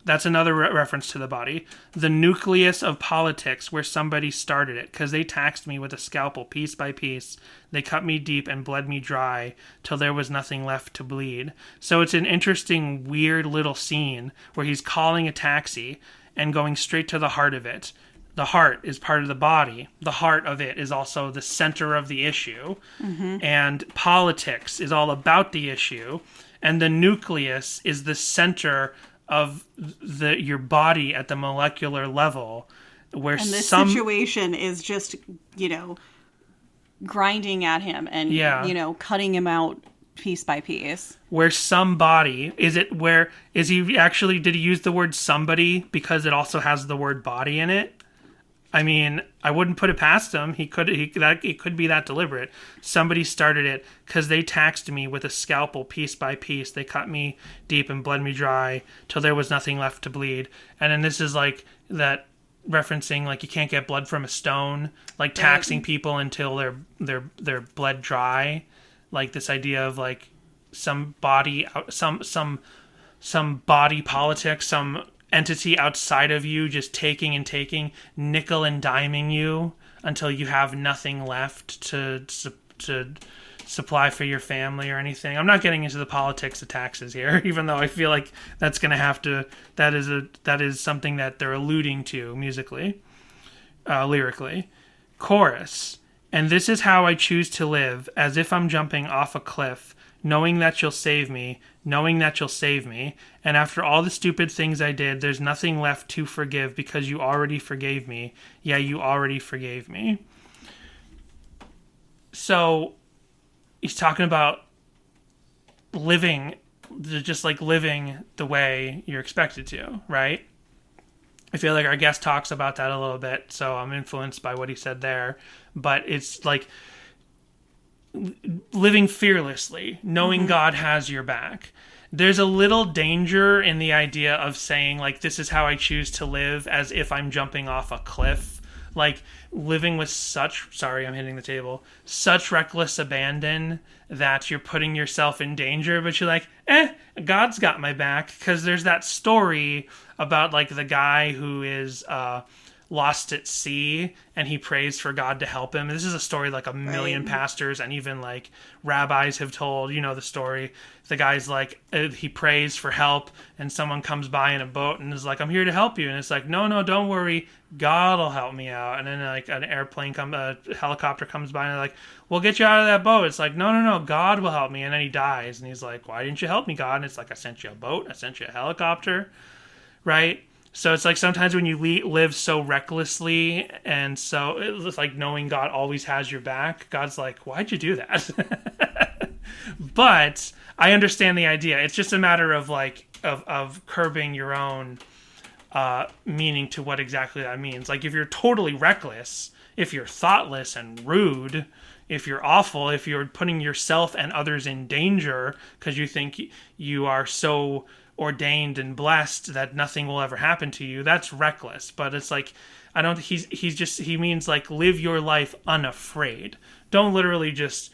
Speaker 2: That's another reference to the body. The nucleus of politics where somebody started it, because they taxed me with a scalpel piece by piece. They cut me deep and bled me dry till there was nothing left to bleed. So it's an interesting, weird little scene where he's calling a taxi and going straight to the heart of it. The heart is part of the body. The heart of it is also the center of the issue. Mm-hmm. And politics is all about the issue. And the nucleus is the center of your body at the molecular level, where
Speaker 1: and this situation is just, grinding at him and, cutting him out piece by piece.
Speaker 2: Where somebody, did he use the word somebody because it also has the word body in it? I mean, I wouldn't put it past him. It could be that deliberate. Somebody started it because they taxed me with a scalpel piece by piece. They cut me deep and bled me dry till there was nothing left to bleed. And then this is like that referencing like you can't get blood from a stone, like taxing people until they're bled dry. Like this idea of like some body politic, some entity outside of you just taking and taking, nickel and diming you until you have nothing left to supply for your family or anything. I'm not getting into the politics of taxes here, even though I feel like that's going to have to. That is something that they're alluding to musically, lyrically. Chorus. And this is how I choose to live, as if I'm jumping off a cliff, knowing that you'll save me, knowing that you'll save me, and after all the stupid things I did, there's nothing left to forgive because you already forgave me. Yeah, you already forgave me. So, he's talking about living just like living the way you're expected to, right? I feel like our guest talks about that a little bit, so I'm influenced by what he said there. But it's like living fearlessly, knowing God has your back. There's a little danger in the idea of saying, like, this is how I choose to live, as if I'm jumping off a cliff. Like, living with such reckless abandon that you're putting yourself in danger, but you're like, God's got my back. Because there's that story about, like, the guy who is lost at sea, and he prays for God to help him. And this is a story like a million pastors and even, like, rabbis have told. You know the story. The guy's like, he prays for help, and someone comes by in a boat and is like, I'm here to help you. And it's like, no, don't worry. God will help me out. And then, like, a helicopter comes by and they're like, we'll get you out of that boat. It's like, no, God will help me. And then he dies. And he's like, why didn't you help me, God? And it's like, I sent you a boat. I sent you a helicopter. Right? So it's like sometimes when you live so recklessly, and so it's like knowing God always has your back, God's like, why'd you do that? But I understand the idea. It's just a matter of like of curbing your own meaning to what exactly that means. Like, if you're totally reckless, if you're thoughtless and rude, if you're awful, if you're putting yourself and others in danger because you think you are so ordained and blessed that nothing will ever happen to you, that's reckless. But it's like, he means like live your life unafraid. Don't literally just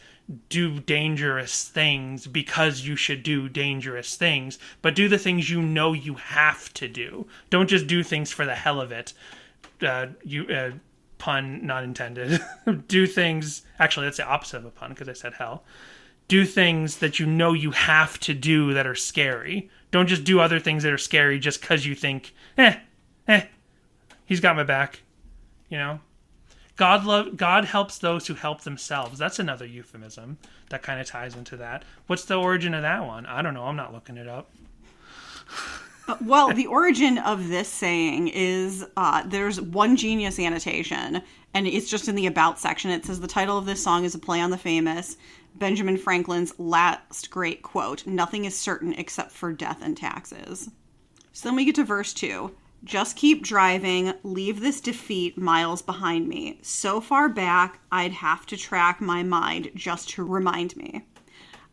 Speaker 2: do dangerous things because you should do dangerous things, but do the things you know you have to do. Don't just do things for the hell of it. Pun not intended. Do things, actually that's the opposite of a pun because I said hell. Do things that you know you have to do that are scary. Don't just do other things that are scary just because you think, he's got my back. You know? God helps those who help themselves. That's another euphemism that kind of ties into that. What's the origin of that one? I don't know. I'm not looking it up.
Speaker 1: Well, the origin of this saying is there's one Genius annotation, and it's just in the About section. It says the title of this song is a play on the famous Benjamin Franklin's last great quote, "Nothing is certain except for death and taxes." So then we get to verse 2. Just keep driving, leave this defeat miles behind me. So far back, I'd have to track my mind just to remind me.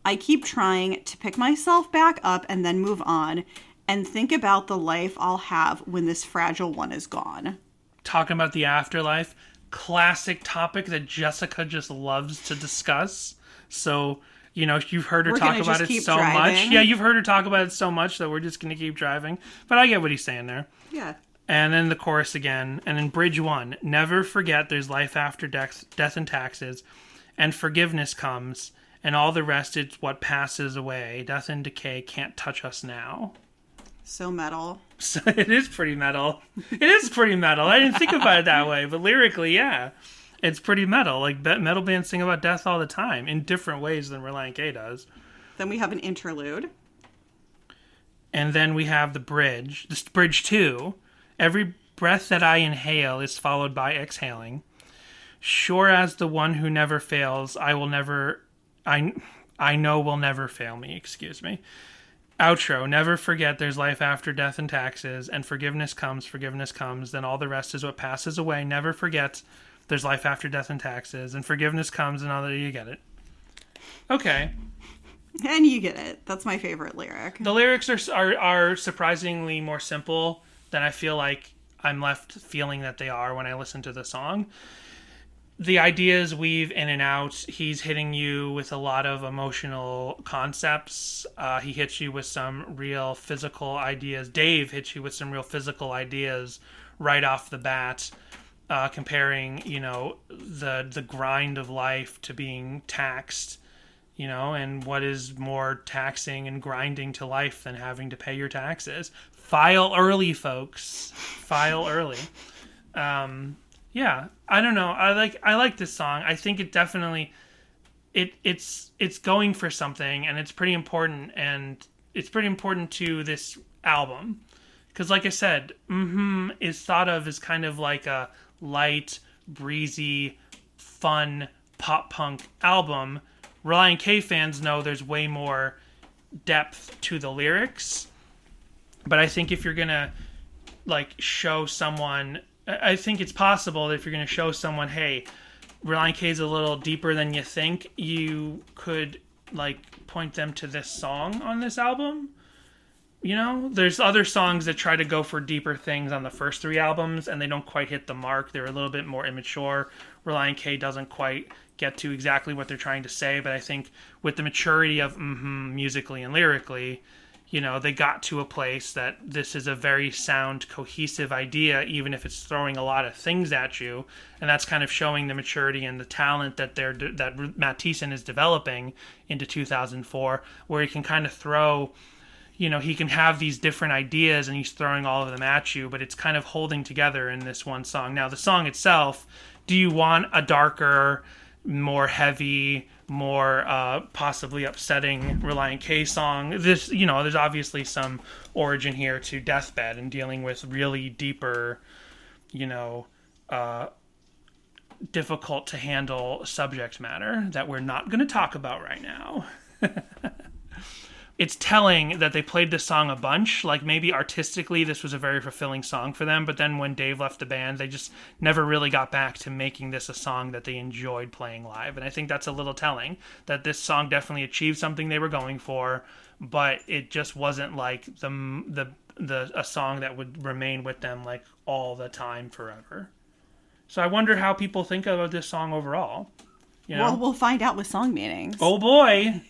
Speaker 1: I keep trying to pick myself back up and then move on and think about the life I'll have when this fragile one is gone.
Speaker 2: Talking about the afterlife, classic topic that Jessica just loves to discuss. So, you know, you've heard her talk about it so much. Yeah, you've heard her talk about it so much that we're just going to keep driving. But I get what he's saying there.
Speaker 1: Yeah.
Speaker 2: And then the chorus again. And in bridge 1, never forget there's life after death and taxes, and forgiveness comes, and all the rest is what passes away. Death and decay can't touch us now.
Speaker 1: So metal.
Speaker 2: So it is pretty metal. It is pretty metal. I didn't think about it that way, but lyrically, yeah. It's pretty metal. Like, metal bands sing about death all the time in different ways than Relient K does.
Speaker 1: Then we have an interlude.
Speaker 2: And then we have the bridge. This bridge 2. Every breath that I inhale is followed by exhaling. Sure as the one who never fails, I know will never fail me. Excuse me. Outro. Never forget there's life after death and taxes, and forgiveness comes, then all the rest is what passes away. Never forget there's life after death and taxes, and forgiveness comes, and all that. You get it. Okay.
Speaker 1: And you get it. That's my favorite lyric.
Speaker 2: The lyrics are surprisingly more simple than I feel like I'm left feeling that they are when I listen to the song. The ideas weave in and out. He's hitting you with a lot of emotional concepts. He hits you with some real physical ideas. Dave hits you with some real physical ideas right off the bat. Comparing, you know, the grind of life to being taxed, you know, and what is more taxing and grinding to life than having to pay your taxes. File early, folks. File early. Yeah, I don't know. I like this song. I think it definitely it's going for something, and it's pretty important, and it's pretty important to this album. Because like I said, Mmhmm is thought of as kind of like a light, breezy, fun pop punk album. Relient K fans know there's way more depth to the lyrics. But I think if you're going to, like, show someone... I think it's possible that if you're going to show someone, hey, Relient K is a little deeper than you think, you could, like, point them to this song on this album. You know, there's other songs that try to go for deeper things on the first 3 albums, and they don't quite hit the mark. They're a little bit more immature. Relient K doesn't quite get to exactly what they're trying to say, but I think with the maturity of Mmhmm musically and lyrically, you know, they got to a place that this is a very sound, cohesive idea, even if it's throwing a lot of things at you, and that's kind of showing the maturity and the talent that Matt Thiessen is developing into 2004, where he can kind of throw... You know, he can have these different ideas and he's throwing all of them at you, but it's kind of holding together in this one song. Now, the song itself, do you want a darker, more heavy, more possibly upsetting Relient K song? This, you know, there's obviously some origin here to Deathbed and dealing with really deeper, you know, difficult to handle subject matter that we're not going to talk about right now. It's telling that they played this song a bunch. Like, maybe artistically this was a very fulfilling song for them, but then when Dave left the band, they just never really got back to making this a song that they enjoyed playing live. And I think that's a little telling, that this song definitely achieved something they were going for, but it just wasn't like a song that would remain with them like all the time forever. So I wonder how people think about this song overall. You know?
Speaker 1: Well, we'll find out with song meanings.
Speaker 2: Oh boy!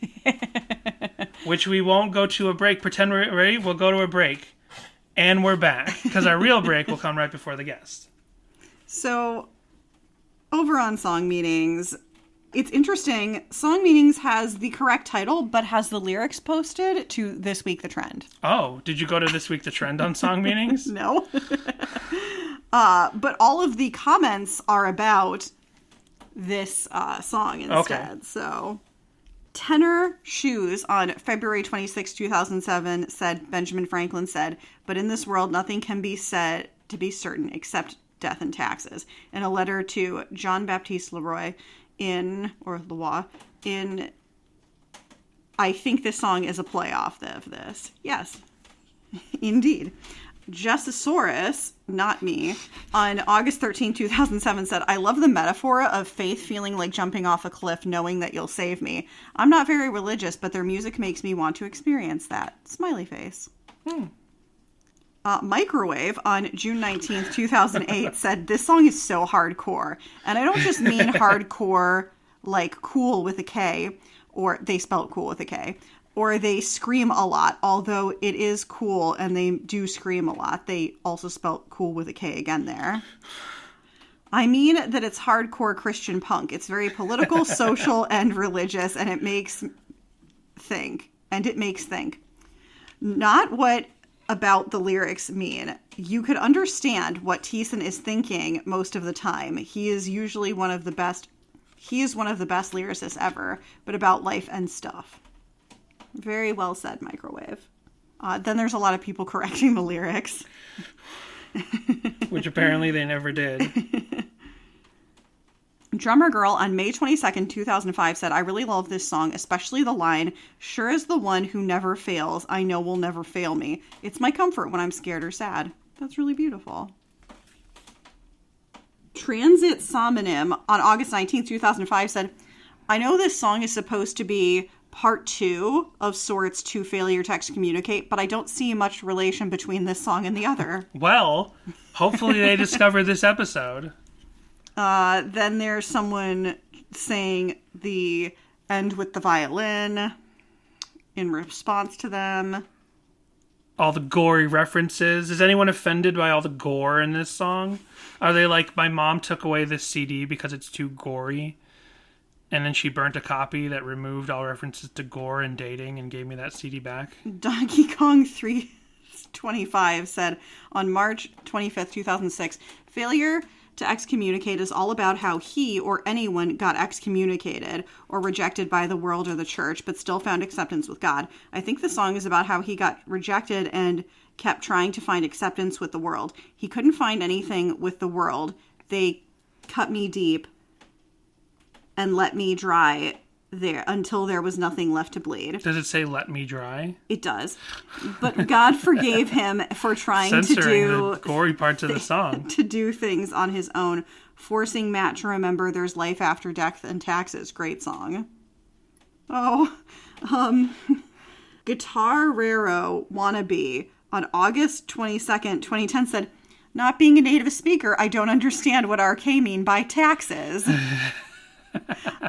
Speaker 2: Which we won't go to a break. Pretend we're ready. We'll go to a break. And we're back. Because our real break will come right before the guest.
Speaker 1: So, over on Song Meanings, it's interesting. Song Meanings has the correct title, but has the lyrics posted to This Week the Trend.
Speaker 2: Oh, did you go to This Week the Trend on Song Meanings?
Speaker 1: No. But all of the comments are about this song instead. Okay. So, Tenor Shoes on February 26, 2007 said, Benjamin Franklin said, but in this world nothing can be said to be certain except death and taxes. In a letter to John Baptiste Leroy Leroy in I think this song is a play off of this. Yes, indeed. Justisaurus, not me, on August 13, 2007 said, I love the metaphor of faith feeling like jumping off a cliff knowing that you'll save me. I'm not very religious, but their music makes me want to experience that. Smiley face. Microwave on June 19th, 2008 said, this song is so hardcore. And I don't just mean hardcore like cool with a K, or they spelled cool with a K, or they scream a lot, although it is cool and they do scream a lot. They also spelt cool with a K again there. I mean that it's hardcore Christian punk. It's very political, social, and religious, and it makes think. Not what about the lyrics mean. You could understand what Thiessen is thinking most of the time. He is one of the best lyricists ever, but about life and stuff. Very well said, Microwave. Then there's a lot of people correcting the lyrics.
Speaker 2: Which apparently they never did.
Speaker 1: Drummer Girl on May 22nd, 2005 said, I really love this song, especially the line, sure as the one who never fails, I know will never fail me. It's my comfort when I'm scared or sad. That's really beautiful. Transit Somonym on August 19th, 2005 said, I know this song is supposed to be part 2 of sorts to Failure to Excommunicate, but I don't see much relation between this song and the other.
Speaker 2: Well, hopefully they discover this episode.
Speaker 1: Then there's someone saying the end with the violin in response to them.
Speaker 2: All the gory references. Is anyone offended by all the gore in this song? Are they like, my mom took away this CD because it's too gory? And then she burnt a copy that removed all references to gore and dating and gave me that CD back.
Speaker 1: Donkey Kong 325 said on March 25th, 2006, Failure to Excommunicate is all about how he or anyone got excommunicated or rejected by the world or the church, but still found acceptance with God. I think the song is about how he got rejected and kept trying to find acceptance with the world. He couldn't find anything with the world. They cut me deep and let me dry there until there was nothing left to bleed.
Speaker 2: Does it say "Let me dry"?
Speaker 1: It does. But God forgave him for trying
Speaker 2: Censoring
Speaker 1: to do
Speaker 2: the gory parts of the song.
Speaker 1: to do things on his own, forcing Matt to remember there's life after death and taxes. Great song. Oh, Guitarrero Wannabe on August 22nd, 2010 said, "Not being a native speaker, I don't understand what RK mean by taxes.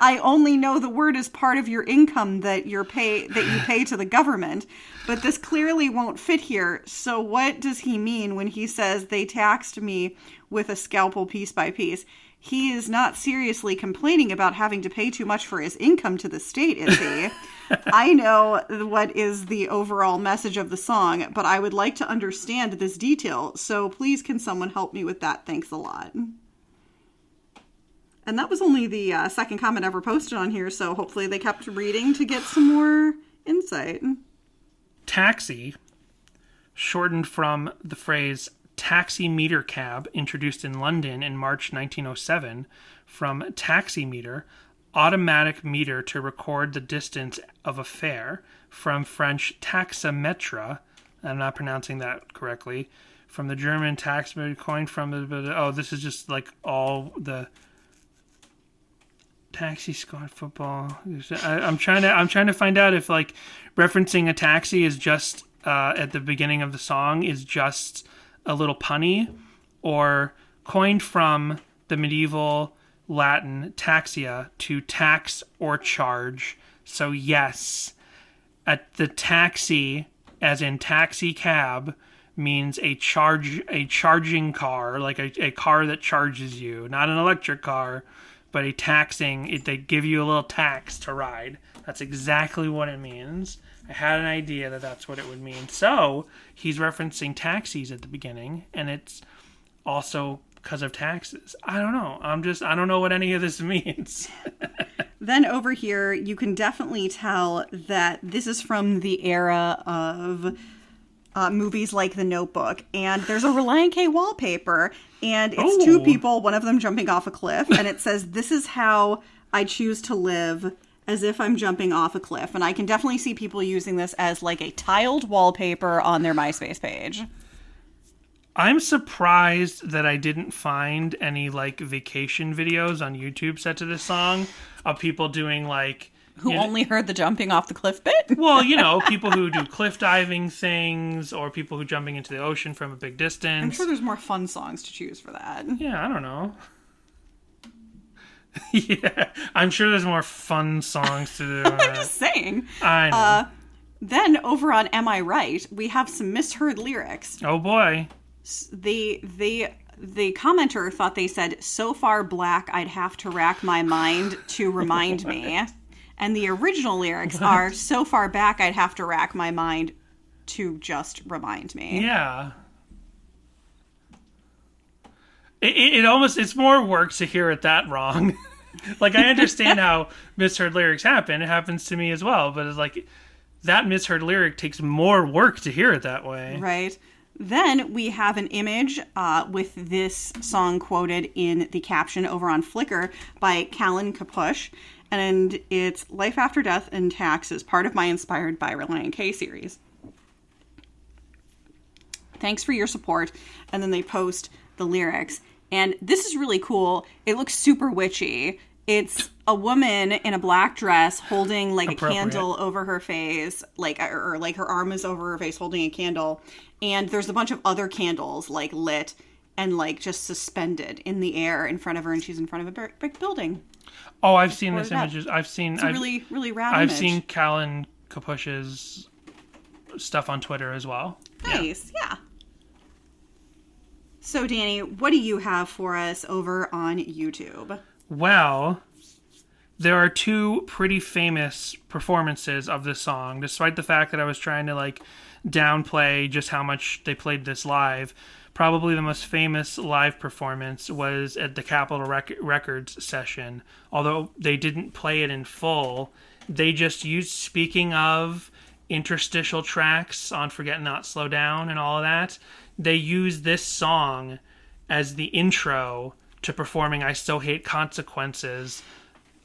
Speaker 1: I only know the word is part of your income that you pay to the government, but this clearly won't fit here. So what does he mean when he says they taxed me with a scalpel piece by piece? He is not seriously complaining about having to pay too much for his income to the state, is he? I know what is the overall message of the song, but I would like to understand this detail. So please can someone help me with that? Thanks a lot." And that was only the second comment ever posted on here, so hopefully they kept reading to get some more insight.
Speaker 2: Taxi, shortened from the phrase taxi meter cab, introduced in London in March 1907, from taximeter, automatic meter to record the distance of a fare, from French taxametre, I'm not pronouncing that correctly, from the German taxameter, coined from the, this is just like all the taxi squad football. I'm trying to find out if like referencing a taxi is just at the beginning of the song is just a little punny, or coined from the medieval Latin taxia to tax or charge. So yes, at the taxi, as in taxi cab, means a charging car, like a car that charges you, not an electric car, but a taxing, they give you a little tax to ride. That's exactly what it means. I had an idea that that's what it would mean. So he's referencing taxis at the beginning, and it's also because of taxes. I don't know. I don't know what any of this means.
Speaker 1: Then over here, you can definitely tell that this is from the era of movies like The Notebook, and there's a Relient K wallpaper, and it's two people, one of them jumping off a cliff, and it says, "This is how I choose to live, as if I'm jumping off a cliff." And I can definitely see people using this as like a tiled wallpaper on their MySpace page.
Speaker 2: I'm surprised that I didn't find any like vacation videos on YouTube set to this song of people doing like
Speaker 1: who only heard the jumping off the cliff bit?
Speaker 2: Well, people who do cliff diving things, or people who jumping into the ocean from a big distance.
Speaker 1: I'm sure there's more fun songs to choose for that.
Speaker 2: Yeah, I don't know. Yeah, I'm sure there's more fun songs to do.
Speaker 1: I'm just saying.
Speaker 2: I know.
Speaker 1: Then over on Am I Right, we have some misheard lyrics.
Speaker 2: Oh boy.
Speaker 1: The commenter thought they said, "So far black, I'd have to rack my mind to remind me." And the original lyrics are, "So far back, I'd have to rack my mind to just remind me."
Speaker 2: Yeah. It almost, it's more work to hear it that wrong. Like, I understand how misheard lyrics happen. It happens to me as well. But it's like, that misheard lyric takes more work to hear it that way.
Speaker 1: Right. Then we have an image with this song quoted in the caption over on Flickr by Callan Kapush. And it's Life After Death and Taxes, part of my Inspired by Relient K series. Thanks for your support. And then they post the lyrics. And this is really cool. It looks super witchy. It's a woman in a black dress holding like a candle over her face, or like her arm is over her face holding a candle. And there's a bunch of other candles like lit and like just suspended in the air in front of her, and she's in front of a brick building.
Speaker 2: Oh, I've seen this images.
Speaker 1: It's a really, really rad image.
Speaker 2: I've seen Callan Kapush's stuff on Twitter as well.
Speaker 1: Nice, yeah. So, Danny, what do you have for us over on YouTube?
Speaker 2: Well, there are two pretty famous performances of this song, despite the fact that I was trying to downplay just how much they played this live. Probably the most famous live performance was at the Capitol Records session. Although they didn't play it in full, they just used, speaking of interstitial tracks on Forget Not Slow Down and all of that, they used this song as the intro to performing I Still Hate Consequences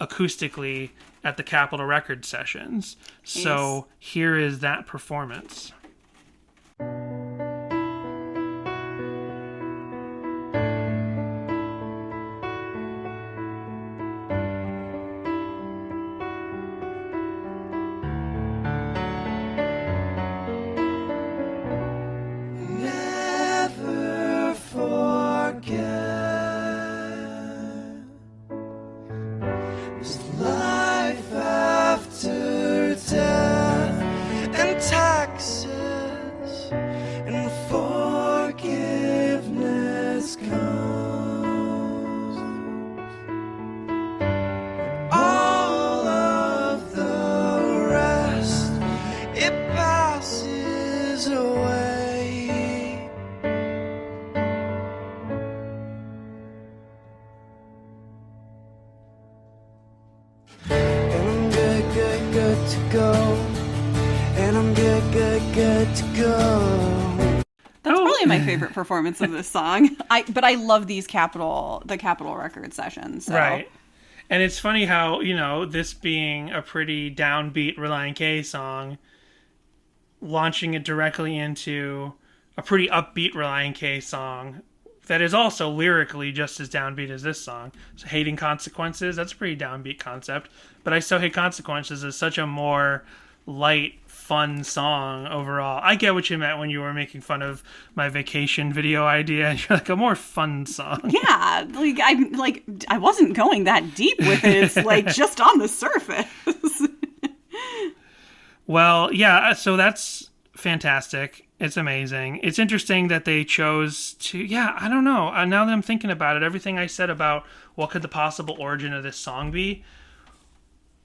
Speaker 2: acoustically at the Capitol Records sessions. So here is that performance.
Speaker 1: My favorite performance of this song. But I love these the Capitol Records sessions. So.
Speaker 2: Right. And it's funny how, this being a pretty downbeat Relient K song, launching it directly into a pretty upbeat Relient K song that is also lyrically just as downbeat as this song. So Hating Consequences, that's a pretty downbeat concept. But I Still Hate Consequences is such a more light, fun song overall. I get what you meant when you were making fun of my vacation video idea. You're like, a more fun song.
Speaker 1: Yeah, I wasn't going that deep with it. It's just on the surface.
Speaker 2: Well, yeah, so that's fantastic. It's amazing. It's interesting that they chose to, I don't know. Now that I'm thinking about it, everything I said about what could the possible origin of this song be,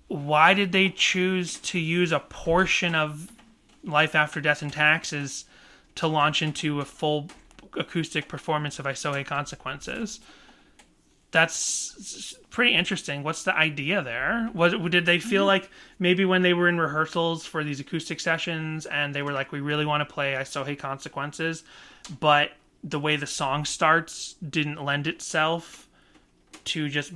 Speaker 2: why did they choose to use a portion of Life After Death and Taxes to launch into a full acoustic performance of I So Hate Consequences? That's pretty interesting. What's the idea there? Did they feel like maybe when they were in rehearsals for these acoustic sessions and they were like, we really want to play I So Hate Consequences, but the way the song starts didn't lend itself to just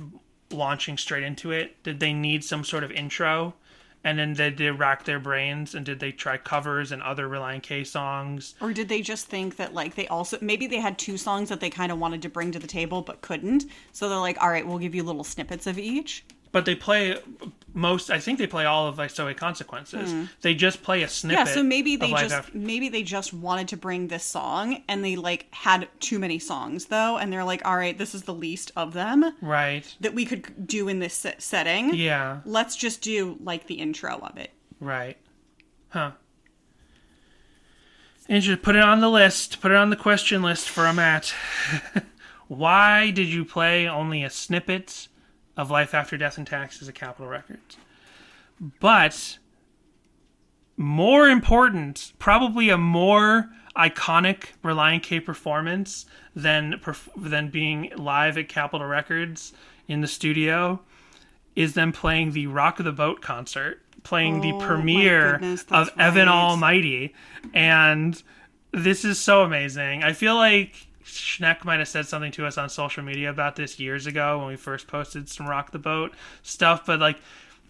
Speaker 2: launching straight into it? Did they need some sort of intro? And then did they rack their brains and did they try covers and other Relient K songs?
Speaker 1: Or did they just think that they also, maybe they had two songs that they kind of wanted to bring to the table but couldn't, so they're like, all right, we'll give you little snippets of each?
Speaker 2: But they play I think they play all of I So Hate Consequences. They just play a snippet.
Speaker 1: Yeah, so maybe they just wanted to bring this song and they had too many songs though, and they're like, all right, this is the least of them.
Speaker 2: Right.
Speaker 1: That we could do in this setting.
Speaker 2: Yeah.
Speaker 1: Let's just do the intro of it.
Speaker 2: Right. Huh. And just put it on the list. Put it on the question list for a Matt. Why did you play only a snippet of Life After Death and Taxes at Capitol Records? But more important, probably a more iconic Relient K performance than being live at Capitol Records in the studio is them playing the Rock the Boat concert, playing the premiere of Evan Almighty. And this is so amazing. I feel like Schneck might have said something to us on social media about this years ago when we first posted some Rock the Boat stuff, but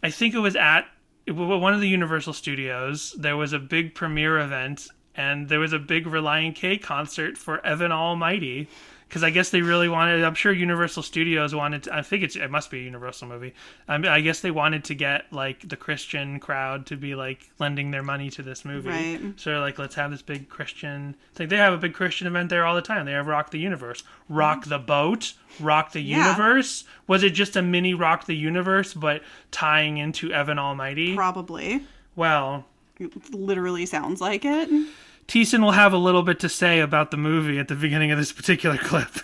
Speaker 2: I think it was at one of the Universal Studios. There was a big premiere event and there was a big Relient K concert for Evan Almighty, because I guess they really wanted, I'm sure Universal Studios wanted to, I think it must be a Universal movie. I guess they wanted to get the Christian crowd to be lending their money to this movie.
Speaker 1: Right.
Speaker 2: So they're let's have this big Christian, they have a big Christian event there all the time. They have Rock the Universe, Rock the Boat, Rock the Universe. Was it just a mini Rock the Universe, but tying into Evan Almighty?
Speaker 1: Probably.
Speaker 2: Well,
Speaker 1: it literally sounds like it.
Speaker 2: Thiessen will have a little bit to say about the movie at the beginning of this particular clip.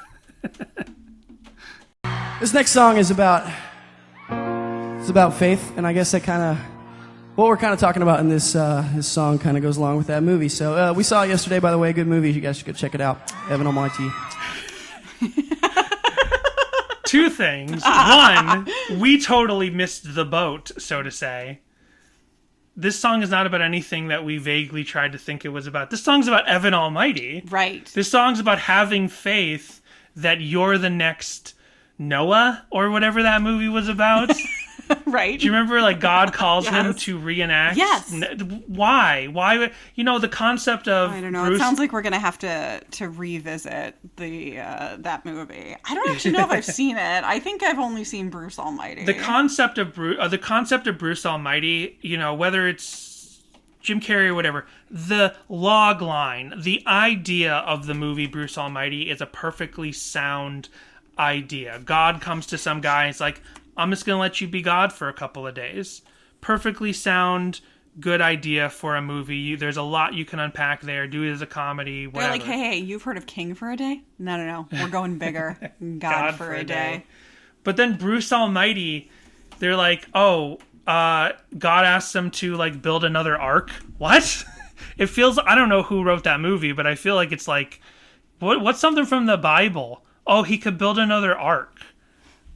Speaker 4: This next song is about faith, and I guess that kind of what we're kind of talking about in this song kind of goes along with that movie. So we saw it yesterday, by the way, good movie. You guys should go check it out. Evan Almighty.
Speaker 2: Two things. One, we totally missed the boat, so to say. This song is not about anything that we vaguely tried to think it was about. This song's about Evan Almighty.
Speaker 1: Right.
Speaker 2: This song's about having faith that you're the next Noah, or whatever that movie was about.
Speaker 1: Right.
Speaker 2: Do you remember, like, God calls him
Speaker 1: Yes.
Speaker 2: to reenact?
Speaker 1: Yes.
Speaker 2: Why? Why? The concept of
Speaker 1: I don't know. It sounds like we're gonna have to revisit that movie. I don't actually know if I've seen it. I think I've only seen Bruce Almighty.
Speaker 2: The concept of Bruce Almighty, whether it's Jim Carrey or whatever, the log line, the idea of the movie Bruce Almighty is a perfectly sound idea. God comes to some guy and it's like, I'm just going to let you be God for a couple of days. Perfectly sound, good idea for a movie. There's a lot you can unpack there. Do it as a comedy, whatever.
Speaker 1: They're like, hey, you've heard of King for a day? No. We're going bigger. God for a day.
Speaker 2: But then Bruce Almighty, they're like, God asked them to, like, build another ark. What? It feels, I don't know who wrote that movie, but I feel like it's like, what's something from the Bible? Oh, he could build another ark.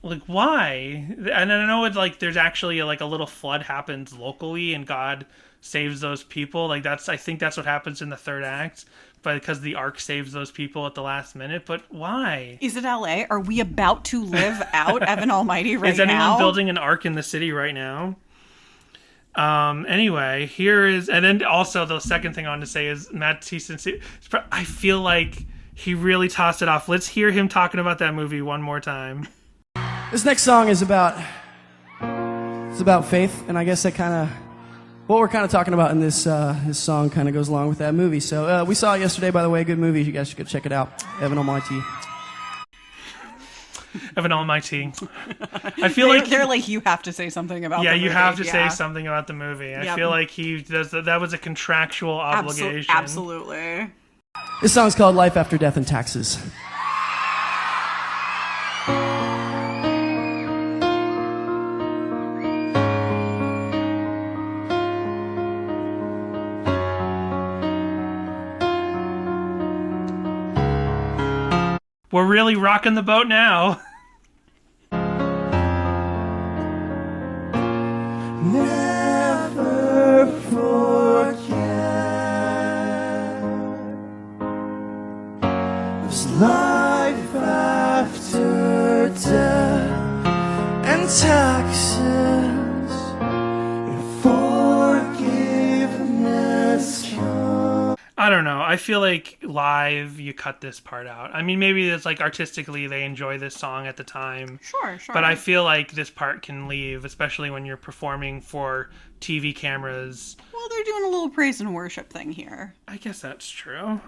Speaker 2: Like, why? And I know it's like there's actually like a little flood happens locally and God saves those people. Like, I think that's what happens in the third act, but because the ark saves those people at the last minute. But why?
Speaker 1: Is it LA? Are we about to live out Evan Almighty right now?
Speaker 2: Is anyone building an ark in the city right now? Anyway, and then also the second thing I want to say is Matt Thiessen, I feel like he really tossed it off. Let's hear him talking about that movie one more time.
Speaker 4: This next song is about faith, and I guess that kind of what we're kind of talking about in this song kind of goes along with that movie. So we saw it yesterday, by the way. Good movie. You guys should go check it out. Evan Almighty.
Speaker 2: Evan Almighty. I feel like
Speaker 1: they're like, you have to say something about.
Speaker 2: Yeah,
Speaker 1: the movie.
Speaker 2: you have to say something about the movie. I feel like he does that was a contractual obligation.
Speaker 1: Absolutely.
Speaker 4: This song's called "Life After Death and Taxes."
Speaker 2: We're really rocking the boat now.
Speaker 4: Never forget there's life after death and taxes and forgiveness.
Speaker 2: I don't know. I feel like live, you cut this part out. I mean, maybe it's like artistically they enjoy this song at the time.
Speaker 1: Sure.
Speaker 2: But I feel like this part can leave, especially when you're performing for TV cameras.
Speaker 1: Well, they're doing a little praise and worship thing here.
Speaker 2: I guess that's true.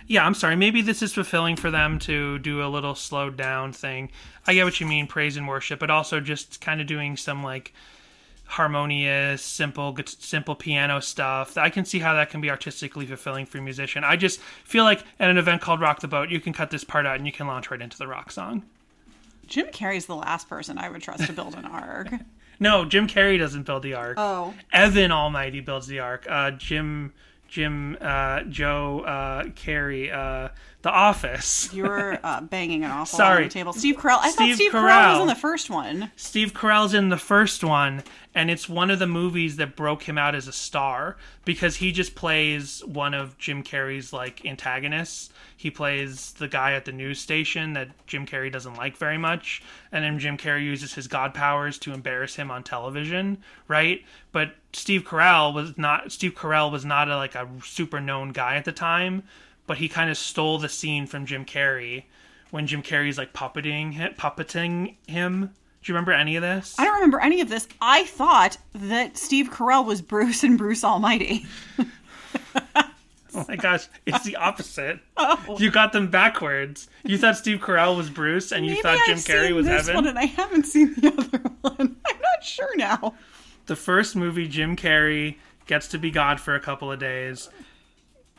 Speaker 2: Yeah, I'm sorry. Maybe this is fulfilling for them to do a little slowed down thing. I get what you mean, praise and worship, but also just kind of doing some like harmonious, simple piano stuff. I can see how that can be artistically fulfilling for a musician. I just feel like at an event called Rock the Boat, you can cut this part out and you can launch right into the rock song.
Speaker 1: Jim Carrey's the last person I would trust to build an ark.
Speaker 2: No, Jim Carrey doesn't build the ark.
Speaker 1: Oh.
Speaker 2: Evan Almighty builds the ark. Joe Carey, The Office.
Speaker 1: You were banging an awful
Speaker 2: Sorry.
Speaker 1: lot on the table. Steve Carell. I thought
Speaker 2: Steve
Speaker 1: Steve Carell
Speaker 2: Carell.
Speaker 1: was in the first one.
Speaker 2: Steve Carell's in the first one, and it's one of the movies that broke him out as a star because he just plays one of Jim Carrey's like antagonists. He plays the guy at the news station that Jim Carrey doesn't like very much, and then Jim Carrey uses his god powers to embarrass him on television, right? But Steve Carell was not a super known guy at the time, but he kind of stole the scene from Jim Carrey when Jim Carrey's like puppeting him. Do you remember any of this?
Speaker 1: I don't remember any of this. I thought that Steve Carell was Bruce and Bruce Almighty.
Speaker 2: Oh my gosh, it's the opposite.
Speaker 1: Oh.
Speaker 2: You got them backwards. You thought Steve Carell was Bruce, and you thought Jim Carrey was
Speaker 1: this
Speaker 2: Evan.
Speaker 1: One and I haven't seen the other one. I'm not sure now.
Speaker 2: The first movie, Jim Carrey gets to be God for a couple of days.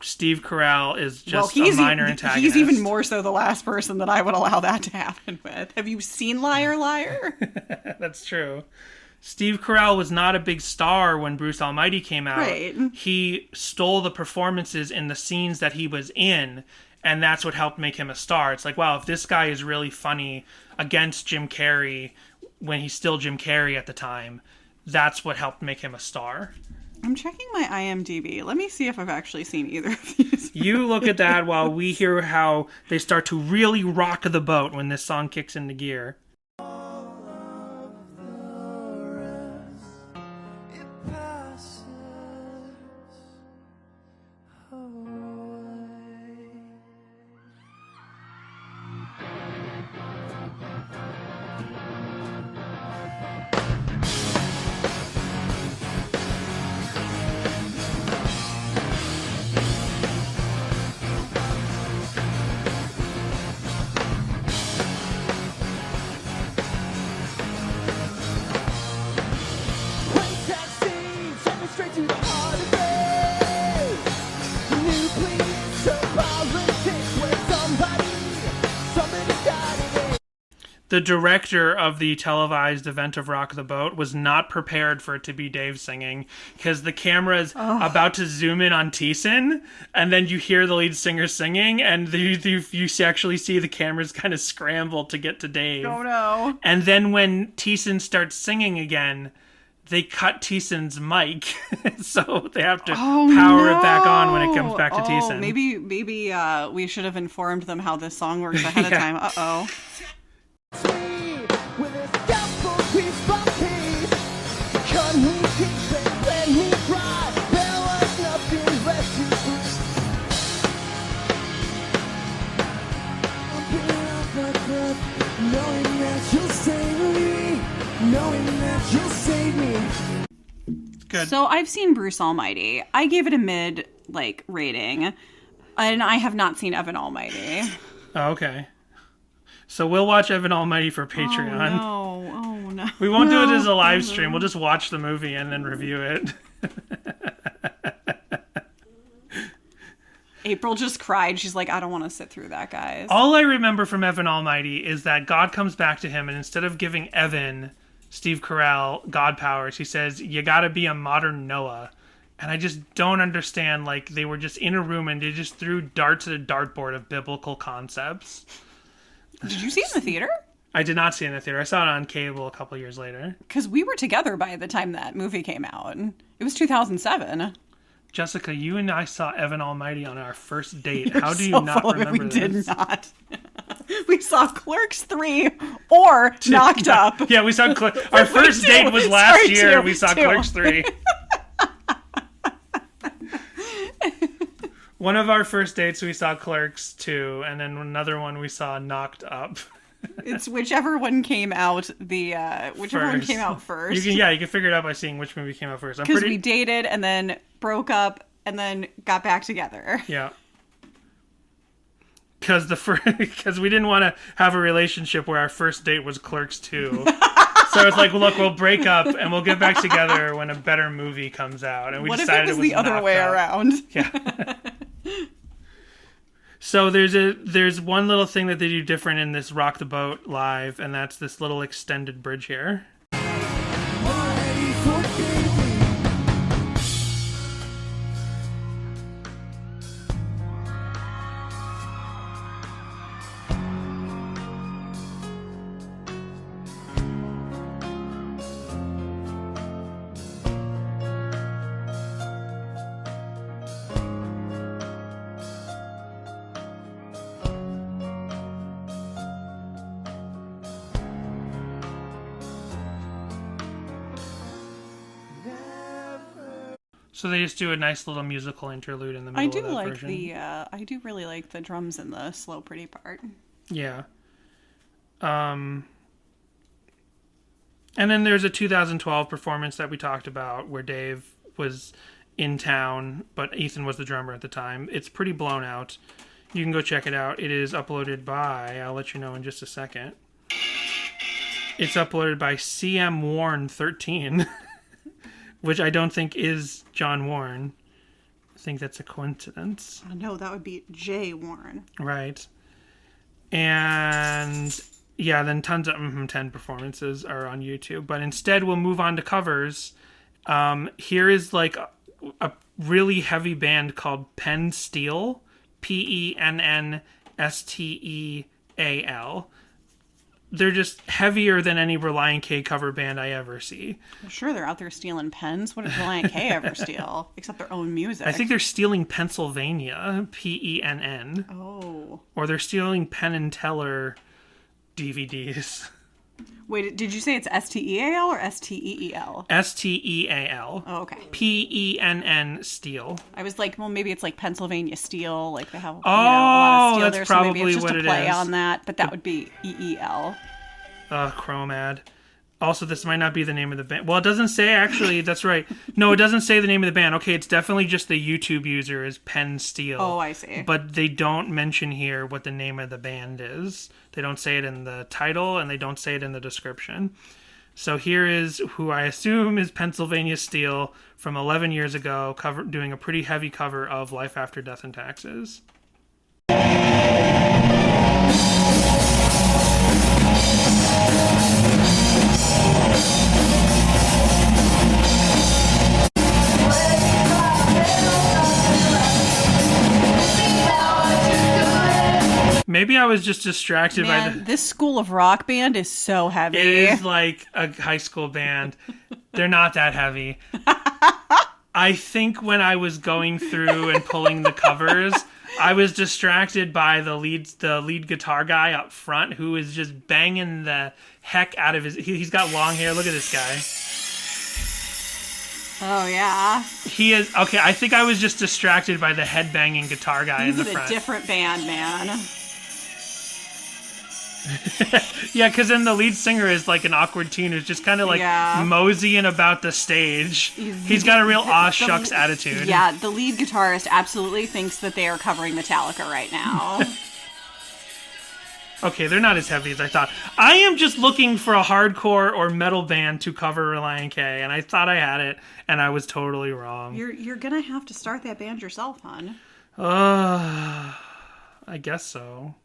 Speaker 2: Steve Carell is just a minor antagonist.
Speaker 1: He's even more so the last person that I would allow that to happen with. Have you seen Liar Liar?
Speaker 2: That's true. Steve Carell was not a big star when Bruce Almighty came out.
Speaker 1: Right.
Speaker 2: He stole the performances in the scenes that he was in, and that's what helped make him a star. It's like, wow, if this guy is really funny against Jim Carrey when he's still Jim Carrey at the time, that's what helped make him a star.
Speaker 1: I'm checking my IMDb. Let me see if I've actually seen either of these.
Speaker 2: You look at that while we hear how they start to really rock the boat when this song kicks into gear. The director of the televised event of Rock the Boat was not prepared for it to be Dave singing, because the camera's about to zoom in on Thiessen, and then you hear the lead singer singing, and you actually see the cameras kind of scramble to get to Dave.
Speaker 1: Oh no.
Speaker 2: And then when Thiessen starts singing again, they cut Thiessen's mic, so they have to power it back on when it comes back to Thiessen.
Speaker 1: Maybe we should have informed them how this song works ahead of time. Uh-oh.
Speaker 2: Good.
Speaker 1: So I've seen Bruce Almighty. I gave it a mid rating, and I have not seen Evan Almighty.
Speaker 2: Oh, okay. So we'll watch Evan Almighty for Patreon.
Speaker 1: Oh no.
Speaker 2: We won't do it as a live stream. We'll just watch the movie and then review it.
Speaker 1: April just cried. She's like, I don't want to sit through that, guys.
Speaker 2: All I remember from Evan Almighty is that God comes back to him, and instead of giving Evan, Steve Carell, God powers, he says, you gotta be a modern Noah. And I just don't understand, they were just in a room and they just threw darts at a dartboard of biblical concepts.
Speaker 1: Did you see it in the theater?
Speaker 2: I did not see it in the theater. I saw it on cable a couple years later.
Speaker 1: Because we were together by the time that movie came out. It was 2007.
Speaker 2: Jessica, you and I saw Evan Almighty on our first date. How do you not remember this?
Speaker 1: We did not. We saw Clerks 3 or Knocked Up.
Speaker 2: Yeah, we saw our first date was last year. We saw Clerks 3. One of our first dates we saw Clerks 2, and then another one we saw Knocked Up.
Speaker 1: It's whichever one came out one came out first.
Speaker 2: You can figure it out by seeing which movie came out first.
Speaker 1: Because we dated and then broke up and then got back together.
Speaker 2: Yeah. Because we didn't want to have a relationship where our first date was Clerks 2. So it's like, look, we'll break up and we'll get back together when a better movie comes out. And we decided it was
Speaker 1: the other way around?
Speaker 2: Yeah. So there's one little thing that they do different in this Rock the Boat live, and that's this little extended bridge here. So they just do a nice little musical interlude in the middle of that version.
Speaker 1: I do really like the drums in the slow pretty part.
Speaker 2: Yeah. And then there's a 2012 performance that we talked about where Dave was in town, but Ethan was the drummer at the time. It's pretty blown out. You can go check it out. It is uploaded by, I'll let you know in just a second. It's uploaded by CM Warren 13. Which I don't think is John Warren. I think that's a coincidence.
Speaker 1: No, that would be Jay Warren.
Speaker 2: Right. And yeah, then tons of Mmhmm 10 performances are on YouTube. But instead, we'll move on to covers. Here is a really heavy band called Penn Steel. Pennnsteal. they're just heavier than any Relient K cover band I ever see.
Speaker 1: I'm sure they're out there stealing pens. What did Relient K ever steal? Except their own music.
Speaker 2: I think they're stealing Pennsylvania, Penn.
Speaker 1: Oh.
Speaker 2: Or they're stealing Penn and Teller DVDs.
Speaker 1: Wait, did you say it's Steal or Steel?
Speaker 2: Steal.
Speaker 1: Oh, okay.
Speaker 2: Penn Steel.
Speaker 1: I was like, well, maybe it's like Pennsylvania Steel, like they have a lot of steel
Speaker 2: that's
Speaker 1: there,
Speaker 2: probably
Speaker 1: so maybe it's just
Speaker 2: what
Speaker 1: a
Speaker 2: it
Speaker 1: play
Speaker 2: is.
Speaker 1: on that, but that would be EEL.
Speaker 2: Chromad. Also, this might not be the name of the band. Well, it doesn't say, actually. That's right. No, it doesn't say the name of the band. Okay, it's definitely just the YouTube user is Penn Steel.
Speaker 1: Oh, I see.
Speaker 2: But they don't mention here what the name of the band is. They don't say it in the title, and they don't say it in the description. So here is who I assume is Pennsylvania Steel from 11 years ago, doing a pretty heavy cover of Life After Death and Taxes. Maybe I was just distracted by
Speaker 1: this School of Rock band is so heavy.
Speaker 2: It is like a high school band. They're not that heavy. I think when I was going through and pulling the covers, I was distracted by the lead guitar guy up front who is just banging the heck out of he's got long hair. Look at this guy.
Speaker 1: Oh, yeah.
Speaker 2: He is... Okay, I think I was just distracted by the headbanging guitar guy in the front.
Speaker 1: He's in a different band, man.
Speaker 2: Yeah, because then the lead singer is like an awkward teen who's just kind of like moseying about the stage. He's got a real aw shucks attitude.
Speaker 1: Yeah, the lead guitarist absolutely thinks that they are covering Metallica right now.
Speaker 2: Okay, they're not as heavy as I thought. I am just looking for a hardcore or metal band to cover Relient K, and I thought I had it, and I was totally wrong.
Speaker 1: You're gonna have to start that band yourself, hon.
Speaker 2: I guess so.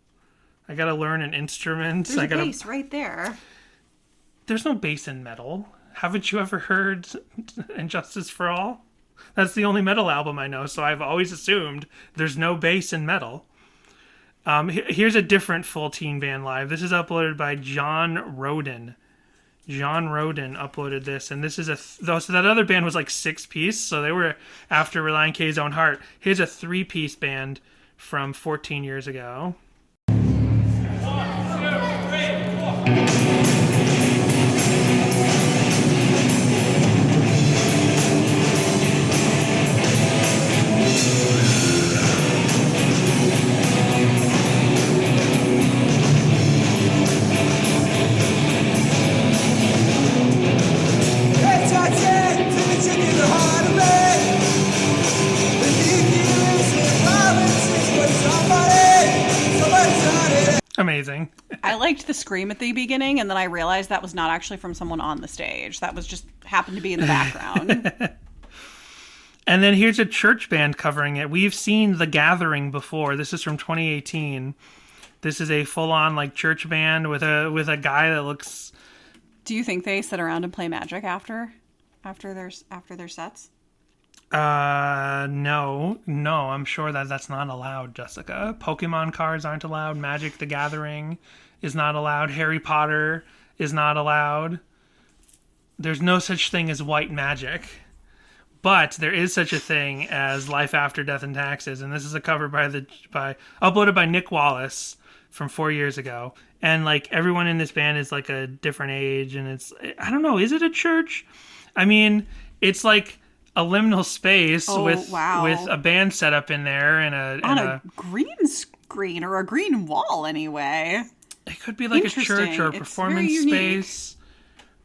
Speaker 2: I gotta learn an instrument.
Speaker 1: There's a bass right there.
Speaker 2: There's no bass in metal. Haven't you ever heard Injustice for All? That's the only metal album I know, so I've always assumed there's no bass in metal. Here's a different full teen band live. This is uploaded by John Roden. John Roden uploaded this, and this is so that other band was like 6-piece, so they were after Relient K's own heart. Here's a 3-piece band from 14 years ago. Amazing.
Speaker 1: I liked the scream at the beginning, and then I realized that was not actually from someone on the stage. That was just happened to be in the background.
Speaker 2: And then here's a church band covering it. We've seen The Gathering before. This is from 2018. This is a full-on like church band with a guy that looks.
Speaker 1: Do you think they sit around and play Magic after their sets?
Speaker 2: No, I'm sure that's not allowed, Jessica. Pokemon cards aren't allowed. Magic the Gathering is not allowed. Harry Potter is not allowed. There's no such thing as white magic. But there is such a thing as Life After Death and Taxes, and this is a cover uploaded by Nick Wallace from 4 years ago. And like everyone in this band is like a different age, and I don't know, is it a church? I mean, it's like a liminal space with a band set up in there and a green
Speaker 1: screen or a green wall anyway.
Speaker 2: It could be like a church or a performance space.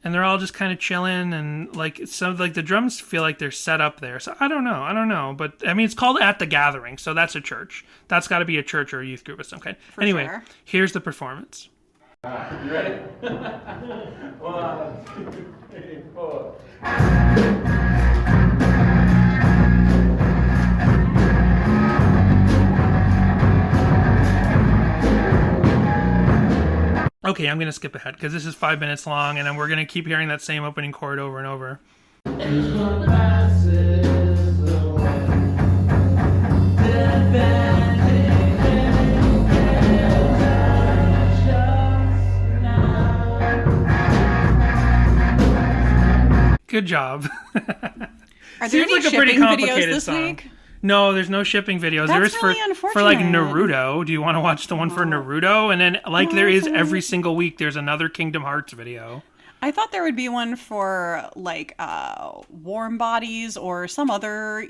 Speaker 2: And they're all just kind of chilling, and like some like the drums feel like they're set up there. So I don't know, but I mean it's called At the Gathering, so that's a church. That's got to be a church or a youth group of some kind. Anyway, here's the performance.
Speaker 5: You ready? 1, 2, 3, 4.
Speaker 2: Okay, I'm going to skip ahead because this is 5 minutes long, and then we're going to keep hearing that same opening chord over and over. Good job.
Speaker 1: Are there any shipping videos this week?
Speaker 2: No, there's no shipping videos.
Speaker 1: That's
Speaker 2: There is
Speaker 1: really
Speaker 2: for like
Speaker 1: unfortunate.
Speaker 2: Naruto. Do you want to watch the one for Naruto? And then there is every single week, there's another Kingdom Hearts video.
Speaker 1: I thought there would be one for like Warm Bodies or some other,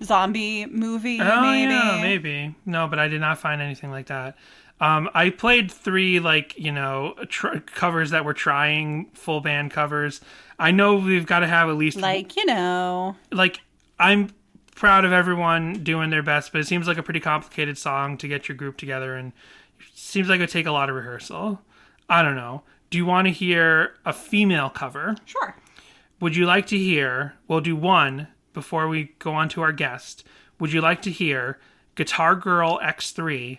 Speaker 1: zombie movie.
Speaker 2: Oh,
Speaker 1: maybe.
Speaker 2: yeah, maybe. No, but I did not find anything like that. I played 3 covers that were trying full band covers. I know we've got to have at least I'm proud of everyone doing their best, but it seems like a pretty complicated song to get your group together, and it seems like it would take a lot of rehearsal. I don't know. Do you want to hear a female cover?
Speaker 1: Sure.
Speaker 2: Would you like to hear, we'll do one before we go on to our guest. Would you like to hear Guitar Girl X3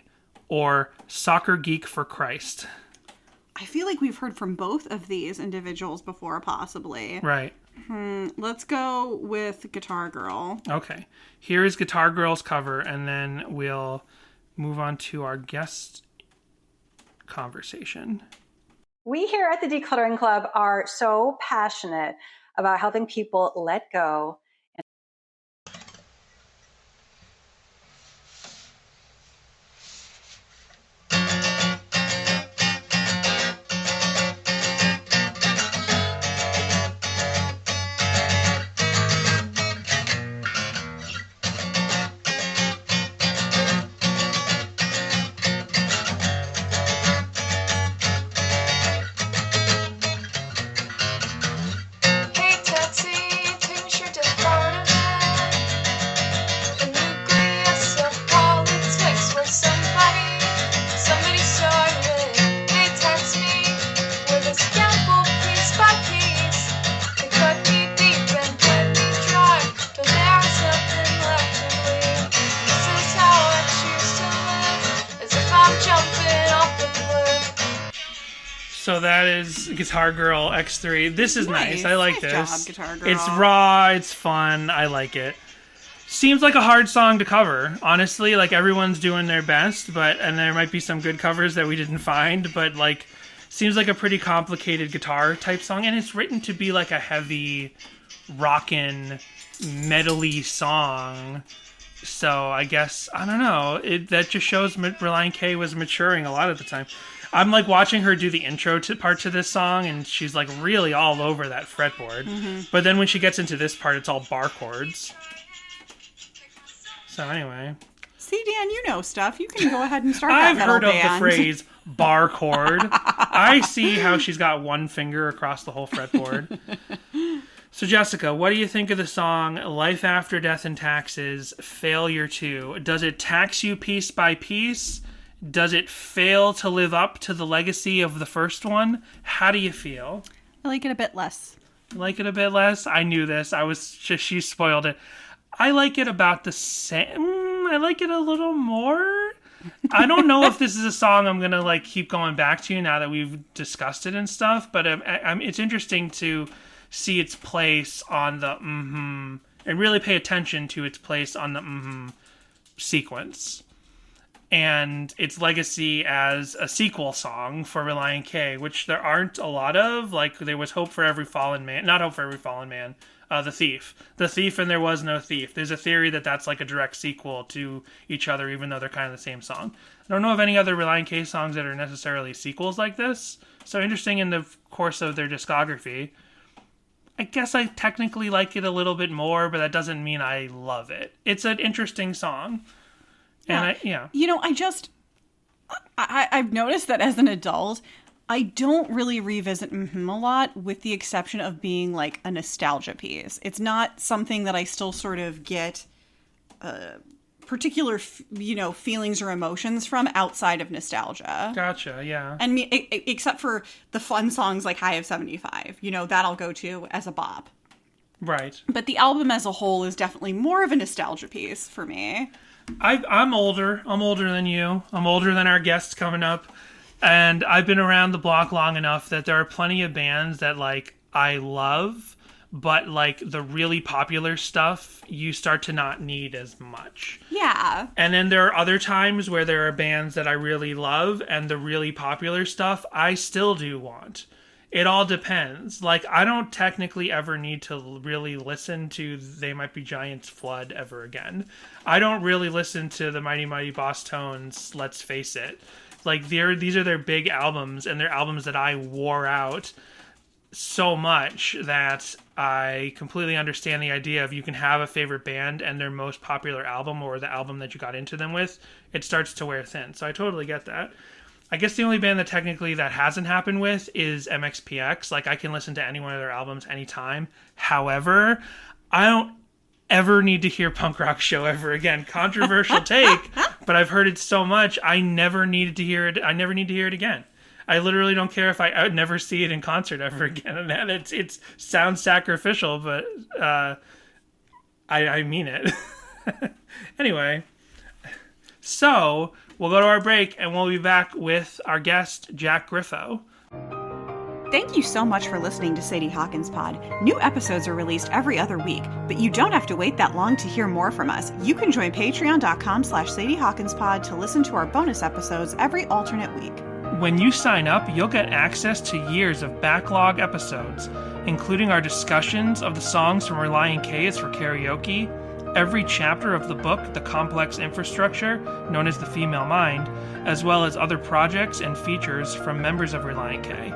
Speaker 2: or Soccer Geek for Christ?
Speaker 1: I feel like we've heard from both of these individuals before, possibly.
Speaker 2: Right.
Speaker 1: Let's go with Guitar Girl.
Speaker 2: Okay. Here is Guitar Girl's cover, and then we'll move on to our guest conversation.
Speaker 6: We here at the Decluttering Club are so passionate about helping people let go.
Speaker 2: So that is Guitar Girl X3. This is nice. I like this.
Speaker 1: Nice job, Guitar Girl.
Speaker 2: It's raw. It's fun. I like it. Seems like a hard song to cover. Honestly, like everyone's doing their best, and there might be some good covers that we didn't find, but like seems like a pretty complicated guitar type song, and it's written to be like a heavy, rockin', metal-y song. So I guess, I don't know. That just shows Relient K was maturing a lot at the time. I'm like watching her do the intro part to this song, and she's like really all over that fretboard. Mm-hmm. But then when she gets into this part, it's all bar chords. So anyway.
Speaker 1: See, Dan, you know stuff. You can go ahead and start that metal
Speaker 2: I've heard
Speaker 1: band.
Speaker 2: of the phrase bar chord. I see how she's got one finger across the whole fretboard. So Jessica, what do you think of the song Life After Death and Taxes, Failure 2? Does it tax you piece by piece? Does it fail to live up to the legacy of the first one? How do you feel?
Speaker 1: I like it a bit less.
Speaker 2: Like it a bit less? I knew this. She spoiled it. I like it about the same. I like it a little more. I don't know if this is a song I'm going to like keep going back to now that we've discussed it and stuff, but it's interesting to see its place on the Mmhmm and really pay attention to its place on the Mmhmm sequence. And its legacy as a sequel song for Relient K, which there aren't a lot of. Like, there was Hope for Every Fallen Man. Not Hope for Every Fallen Man. The Thief. The Thief and There Was No Thief. There's a theory that that's like a direct sequel to each other, even though they're kind of the same song. I don't know of any other Relient K songs that are necessarily sequels like this. So interesting in the course of their discography. I guess I technically like it a little bit more, but that doesn't mean I love it. It's an interesting song. And
Speaker 1: I've noticed that as an adult, I don't really revisit Mmhmm a lot, with the exception of being like a nostalgia piece. It's not something that I still sort of get particular, feelings or emotions from outside of nostalgia.
Speaker 2: Gotcha, yeah.
Speaker 1: And except for the fun songs like High of 75, that I'll go to as a bop.
Speaker 2: Right.
Speaker 1: But the album as a whole is definitely more of a nostalgia piece for me.
Speaker 2: I'm older. I'm older than you. I'm older than our guests coming up. And I've been around the block long enough that there are plenty of bands that, like, I love, but, like, the really popular stuff, you start to not need as much.
Speaker 1: Yeah.
Speaker 2: And then there are other times where there are bands that I really love, and the really popular stuff I still do want. It all depends. Like, I don't technically ever need to really listen to They Might Be Giants Flood ever again. I don't really listen to the Mighty Mighty Boss Tones, Let's Face It. Like, these are their big albums, and they're albums that I wore out so much that I completely understand the idea of you can have a favorite band and their most popular album, or the album that you got into them with, it starts to wear thin. So I totally get that. I guess the only band that technically that hasn't happened with is MXPX. Like, I can listen to any one of their albums anytime. However, I don't ever need to hear Punk Rock Show ever again. Controversial take, but I've heard it so much, I never needed to hear it. I never need to hear it again. I literally don't care if I would never see it in concert ever again. And it sounds sacrificial, but I mean it. Anyway, so we'll go to our break, and we'll be back with our guest, Jack Griffo.
Speaker 1: Thank you so much for listening to Sadie Hawkins Pod. New episodes are released every other week, but you don't have to wait that long to hear more from us. You can join patreon.com/Sadie Hawkins Pod to listen to our bonus episodes every alternate week.
Speaker 2: When you sign up, you'll get access to years of backlog episodes, including our discussions of the songs from Relient K is for Karaoke, every chapter of the book, The Complex Infrastructure, known as The Female Mind, as well as other projects and features from members of Relient K.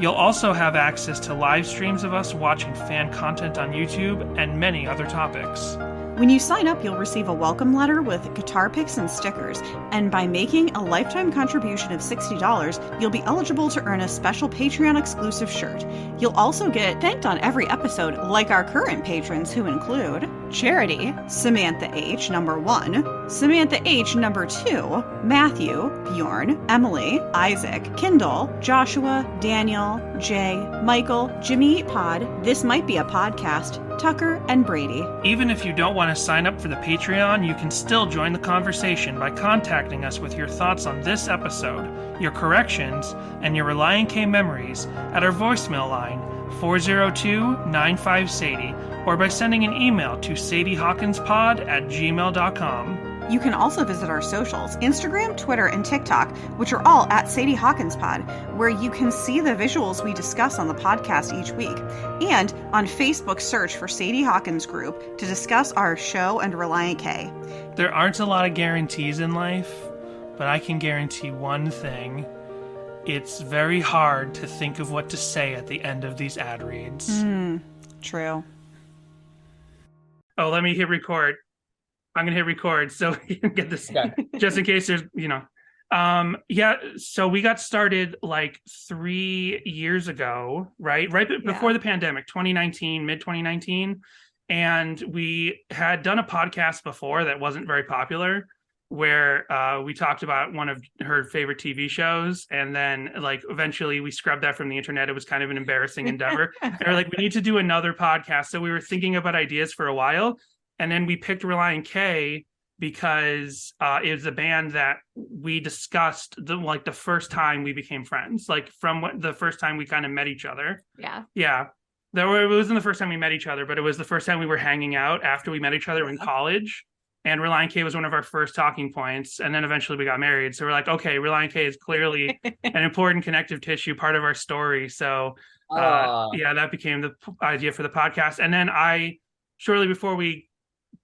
Speaker 2: You'll also have access to live streams of us watching fan content on YouTube and many other topics.
Speaker 1: When you sign up, you'll receive a welcome letter with guitar picks and stickers, and by making a lifetime contribution of $60, you'll be eligible to earn a special Patreon-exclusive shirt. You'll also get thanked on every episode, like our current patrons, who include Charity, Samantha H. number 1, Samantha H. number 2, Matthew, Bjorn, Emily, Isaac, Kindle, Joshua, Daniel, Jay, Michael, Jimmy Eat Pod, This Might Be a Podcast, Tucker, and Brady.
Speaker 2: Even if you don't want to sign up for the Patreon, you can still join the conversation by contacting us with your thoughts on this episode, your corrections, and your Relient K memories at our voicemail line 402-95-SADIE, or by sending an email to sadiehawkinspod@gmail.com.
Speaker 1: You can also visit our socials, Instagram, Twitter, and TikTok, which are all at Sadie Hawkins Pod, where you can see the visuals we discuss on the podcast each week. And on Facebook, search for Sadie Hawkins Group to discuss our show and Relient K.
Speaker 2: There aren't a lot of guarantees in life, but I can guarantee one thing. It's very hard to think of what to say at the end of these ad reads.
Speaker 1: True.
Speaker 2: Oh, let me hit record. I'm going to hit record so you can get this, just in case there's, so we got started like 3 years ago, right before the pandemic, 2019, mid 2019. And we had done a podcast before that wasn't very popular, where we talked about one of her favorite TV shows. And then like eventually we scrubbed that from the internet. It was kind of an embarrassing endeavor. And we're like, we need to do another podcast. So we were thinking about ideas for a while. And then we picked Relient K because it was a band that we discussed the first time we became friends, like the first time we kind of met each other.
Speaker 1: Yeah.
Speaker 2: Yeah. It wasn't the first time we met each other, but it was the first time we were hanging out after we met each other in college. And Relient K was one of our first talking points. And then eventually we got married. So we're like, okay, Relient K is clearly an important connective tissue, part of our story. So that became the idea for the podcast. And then shortly before we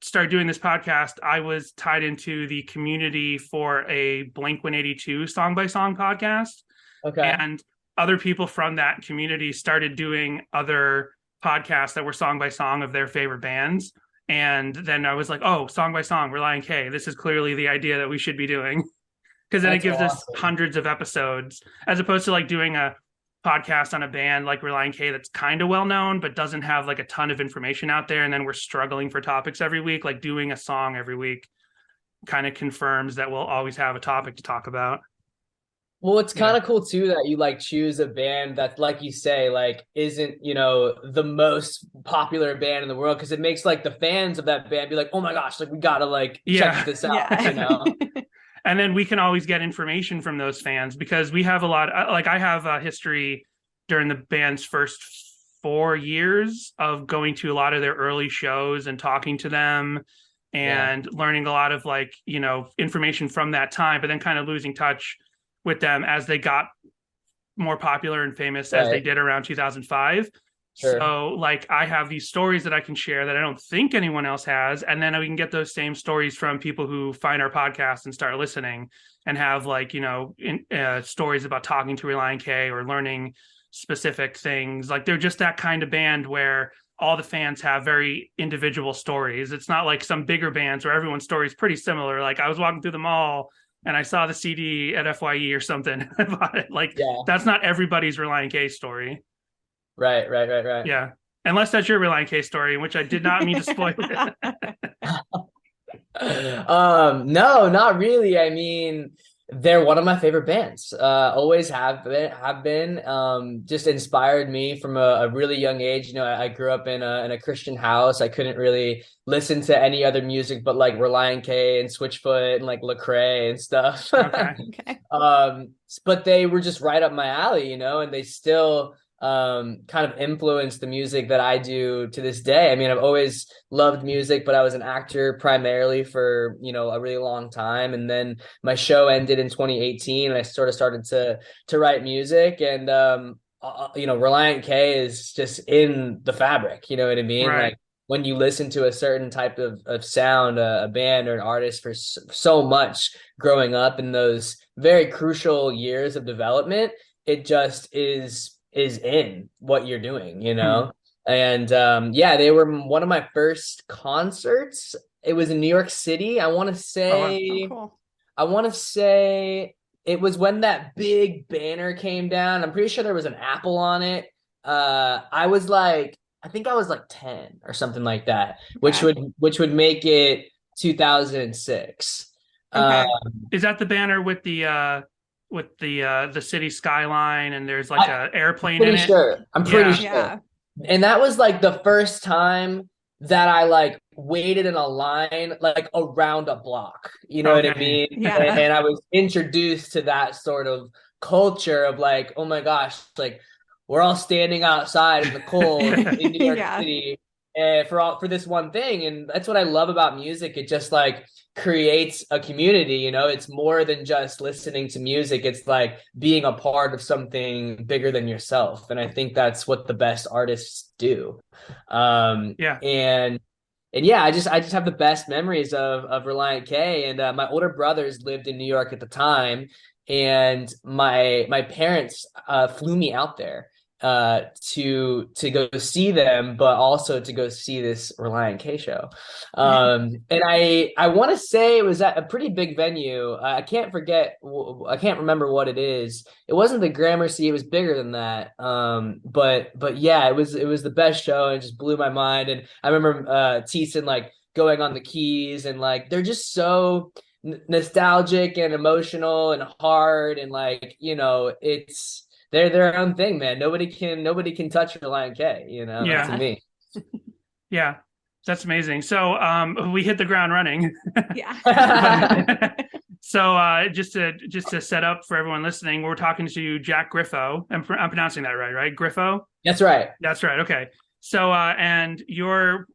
Speaker 2: started doing this podcast, I was tied into the community for a Blink-182 song by song podcast.
Speaker 7: Okay.
Speaker 2: And other people from that community started doing other podcasts that were song by song of their favorite bands. And then I was like, oh, song by song, Relient K. This is clearly the idea that we should be doing. Because then it gives us hundreds of episodes, as opposed to like doing a podcast on a band like Relient K that's kind of well known but doesn't have like a ton of information out there, and then we're struggling for topics every week. Like doing a song every week kind of confirms that we'll always have a topic to talk about.
Speaker 7: Well, it's kind of cool too that you like choose a band that, like you say, like isn't the most popular band in the world, because it makes like the fans of that band be like, oh my gosh, like we gotta like check this out.
Speaker 2: And then we can always get information from those fans, because we have a lot, like I have a history during the band's first 4 years of going to a lot of their early shows and talking to them and learning a lot of like, information from that time, but then kind of losing touch with them as they got more popular and famous as they did around 2005.
Speaker 7: Sure.
Speaker 2: So like I have these stories that I can share that I don't think anyone else has. And then we can get those same stories from people who find our podcast and start listening and have like, stories about talking to Relient K or learning specific things. Like they're just that kind of band where all the fans have very individual stories. It's not like some bigger bands where everyone's story is pretty similar. Like I was walking through the mall and I saw the CD at FYE or something about it. Like that's not everybody's Relient K story.
Speaker 7: Right.
Speaker 2: Yeah. Unless that's your Relient K story, in which I did not mean to spoil it.
Speaker 7: No, not really. I mean, they're one of my favorite bands. Always have been. Just inspired me from a really young age. I grew up in a Christian house. I couldn't really listen to any other music but like Relient K and Switchfoot and like Lecrae and stuff.
Speaker 1: Okay.
Speaker 7: But they were just right up my alley, and they still kind of influenced the music that I do to this day. I mean, I've always loved music, but I was an actor primarily for, a really long time. And then my show ended in 2018 and I sort of started to write music, and, Relient K is just in the fabric, you know what I mean?
Speaker 2: Right.
Speaker 7: Like when you listen to a certain type of sound, a band or an artist for so much growing up in those very crucial years of development, it just is in what you're doing, And they were one of my first concerts. It was in New York City. I want to say it was when that big banner came down. I'm pretty sure there was an apple on it. I think I was like 10 or something like that, which would make it 2006.
Speaker 2: Okay. Is that the banner with the city skyline and there's like an airplane in it?
Speaker 7: I'm pretty sure. And that was like the first time that I like waited in a line like around a block. You know what I mean?
Speaker 1: Yeah.
Speaker 7: And I was introduced to that sort of culture of like, oh my gosh, like we're all standing outside in the cold in New York City for this one thing. And that's what I love about music. It just like creates a community, it's more than just listening to music. It's like being a part of something bigger than yourself. And I think that's what the best artists do. And I just have the best memories of Relient K. And my older brothers lived in New York at the time, and my parents flew me out there to go see them, but also to go see this Relient K show. And I want to say it was at a pretty big venue. I can't remember what it is. It wasn't the Gramercy, it was bigger than that. But yeah, it was the best show, and it just blew my mind. And I remember Teason like going on the keys, and like they're just so nostalgic and emotional and hard, and like it's they're their own thing, man. Nobody can touch Relient K, to me.
Speaker 2: Yeah, that's amazing. So we hit the ground running.
Speaker 1: Yeah.
Speaker 2: So just to set up for everyone listening, we're talking to Jack Griffo. I'm pronouncing that right? Griffo?
Speaker 7: That's right.
Speaker 2: Okay. So and you're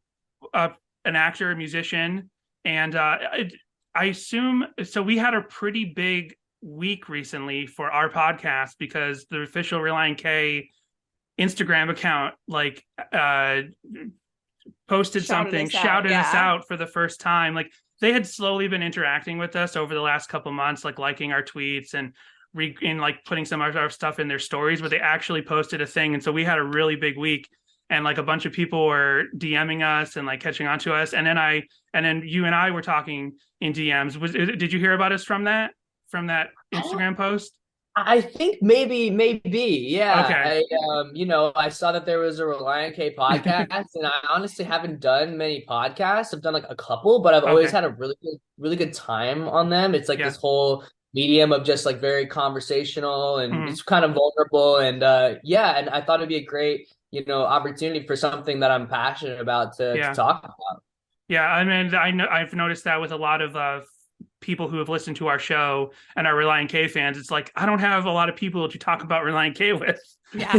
Speaker 2: an actor, a musician, and I assume so. We had a pretty big week recently for our podcast because the official Relient K Instagram account posted shouted us out for the first time. Like they had slowly been interacting with us over the last couple months, like liking our tweets and putting some of our stuff in their stories, but they actually posted a thing. And so we had a really big week, and like a bunch of people were DMing us and like catching on to us. And then you and I were talking in DMs. Did you hear about us from that Instagram post?
Speaker 7: I think maybe, yeah.
Speaker 2: Okay.
Speaker 7: I saw that there was a Relient K podcast, and I honestly haven't done many podcasts. I've done like a couple, but I've always had a really good time on them. It's like this whole medium of just like very conversational, and it's kind of vulnerable, and and I thought it'd be a great opportunity for something that I'm passionate about to talk about.
Speaker 2: Yeah, I mean, I've noticed that with a lot of people who have listened to our show and are Relient K fans. It's like I don't have a lot of people to talk about Relient K with.
Speaker 1: Yeah.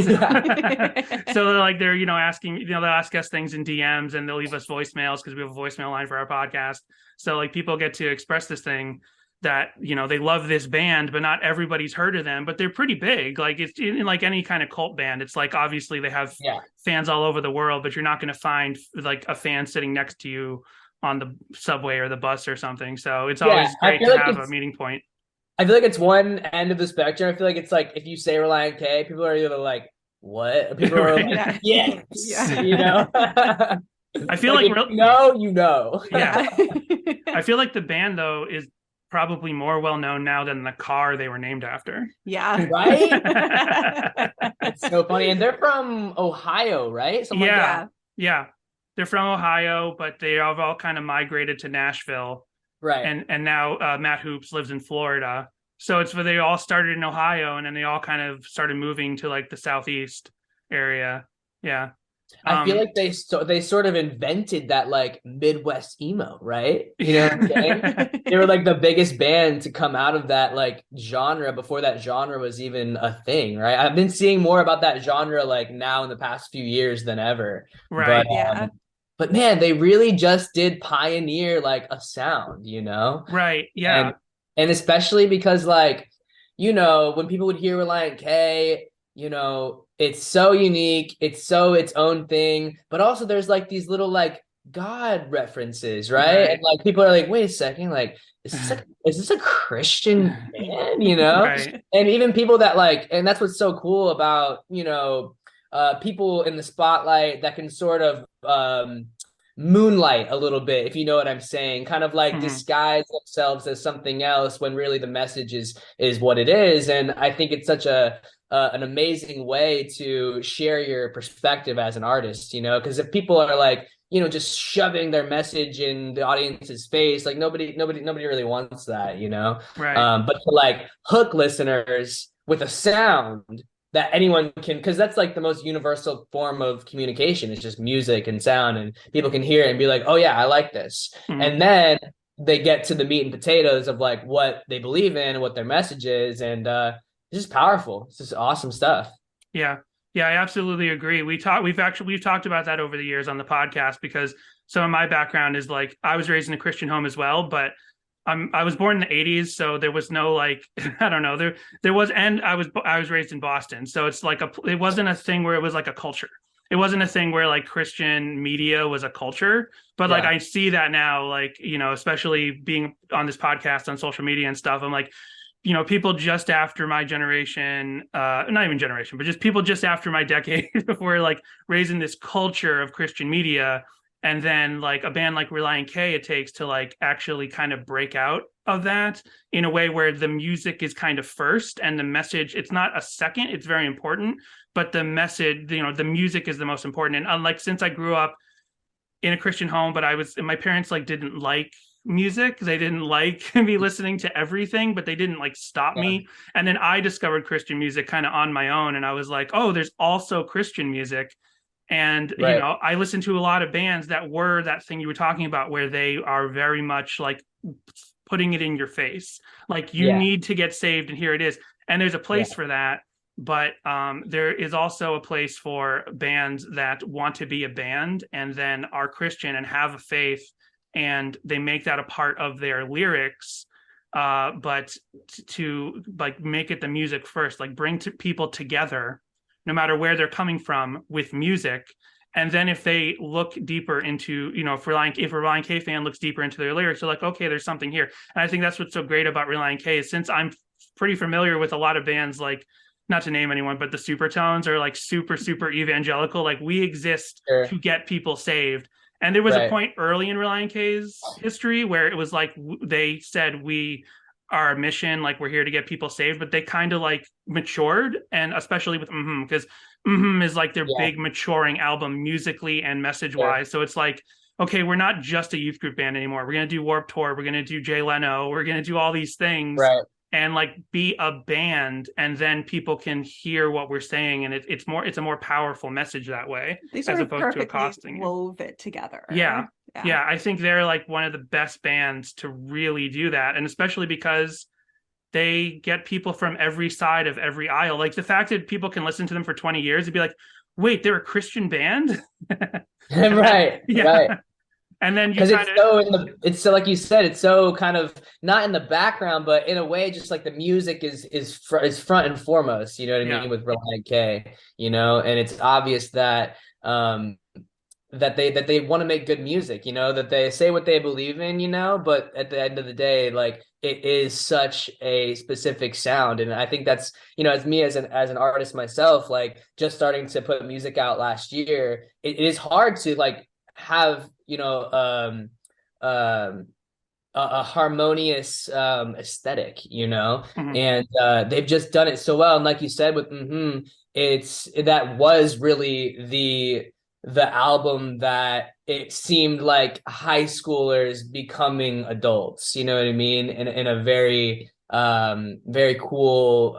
Speaker 2: So they're asking, they'll ask us things in DMs, and they'll leave us voicemails because we have a voicemail line for our podcast. So like people get to express this thing that, you know, they love this band, but not everybody's heard of them, but they're pretty big. Like it's in like any kind of cult band. It's like, obviously they have fans all over the world, but you're not going to find like a fan sitting next to you on the subway or the bus or something. So it's always great to have a meeting point.
Speaker 7: I feel like it's one end of the spectrum. I feel like it's like, if you say Relient K, people are either like, what? People are like, yes, you know?
Speaker 2: I feel like
Speaker 7: you know.
Speaker 2: Yeah. I feel like the band though is probably more well known now than the car they were named after.
Speaker 1: Yeah.
Speaker 7: Right? It's so funny. And they're from Ohio, right?
Speaker 1: Something like that.
Speaker 2: Yeah. They're from Ohio, but they have all kind of migrated to Nashville.
Speaker 7: Right.
Speaker 2: And now Matt Hoops lives in Florida. So it's where they all started in Ohio, and then they all kind of started moving to like the Southeast area. Yeah.
Speaker 7: I feel like they sort of invented that like Midwest emo, right? You know what I'm saying? They were like the biggest band to come out of that like genre before that genre was even a thing, right? I've been seeing more about that genre like now in the past few years than ever.
Speaker 2: Right.
Speaker 7: But man, they really just did pioneer like a sound, you know?
Speaker 2: Right. Yeah.
Speaker 7: And especially because like, you know, when people would hear Relient K, you know, it's so unique, it's so its own thing, but also there's like these little like God references, right? And like people are like, wait a second, like is this a Christian band, you know?
Speaker 2: Right.
Speaker 7: And even people that like, and that's what's so cool about, you know, people in the spotlight that can sort of moonlight a little bit, if you know what I'm saying, kind of like disguise themselves as something else when really the message is what it is. And I think it's such an amazing way to share your perspective as an artist, you know, because if people are like, you know, just shoving their message in the audience's face, like nobody really wants that, you know.
Speaker 2: Right.
Speaker 7: But to like hook listeners with a sound that anyone can, because that's like the most universal form of communication. It's just music and sound, and people can hear it and be like, oh yeah, I like this. And then they get to the meat and potatoes of like what they believe in and what their message is, and it's just powerful. It's just awesome stuff.
Speaker 2: Yeah, I absolutely agree. We've talked about that over the years on the podcast, because some of my background is like, I was raised in a Christian home as well, but I was born in the 80s, so there was no like, I don't know, there was, and I was raised in Boston, so it's like it wasn't a thing where it was like a culture. It wasn't a thing where like Christian media was a culture, but like I see that now, like, you know, especially being on this podcast on social media and stuff, I'm like, you know, people just after my generation, not even generation, but just people just after my decade were like raising this culture of Christian media. And then like a band like Relient K, it takes to like actually kind of break out of that in a way where the music is kind of first and the message, it's not a second, it's very important, but the message, you know, the music is the most important. And unlike, since I grew up in a Christian home, but my parents like didn't like music. They didn't like me listening to everything, but they didn't like stop me. And then I discovered Christian music kind of on my own. And I was like, oh, there's also Christian music. And, you know, I listened to a lot of bands that were that thing you were talking about, where they are very much like putting it in your face. Like you need to get saved, and here it is. And there's a place for that. But there is also a place for bands that want to be a band and then are Christian and have a faith, and they make that a part of their lyrics. But to like make it the music first, like bring people together, no matter where they're coming from with music. And then if they look deeper into, you know, if a Relient K fan looks deeper into their lyrics, they're like, okay, there's something here. And I think that's what's so great about Relient K is, since I'm pretty familiar with a lot of bands, like, not to name anyone, but the Supertones are like super, super evangelical. Like we exist to get people saved. And there was a point early in Relient K's history where it was like, they said, we our mission, like we're here to get people saved, but they kind of like matured, and especially with Mmhmm, because Mmhmm is like their big maturing album musically and message wise. So it's like, okay, we're not just a youth group band anymore. We're going to do Warped Tour. We're going to do Jay Leno. We're going to do all these things and like be a band, and then people can hear what we're saying. And it's a more powerful message that way, as opposed to accosting.
Speaker 1: Wove it together.
Speaker 2: Yeah. I think they're like one of the best bands to really do that. And especially because they get people from every side of every aisle. Like the fact that people can listen to them for 20 years and be like, wait, they're a Christian band?
Speaker 7: Right.
Speaker 2: And then you
Speaker 7: because
Speaker 2: kind
Speaker 7: it's so it's so, like you said, it's so kind of not in the background, but in a way, just like the music is front and foremost. You know what I mean, with Relient K. You know, and it's obvious that that they want to make good music. You know, that they say what they believe in. You know, but at the end of the day, like it is such a specific sound, and I think that's, you know, as me as an artist myself, like just starting to put music out last year, it is hard to like have, you know, a harmonious aesthetic, you know, and they've just done it so well. And like you said with that was really the album that it seemed like high schoolers becoming adults, you know what I mean, in a very very cool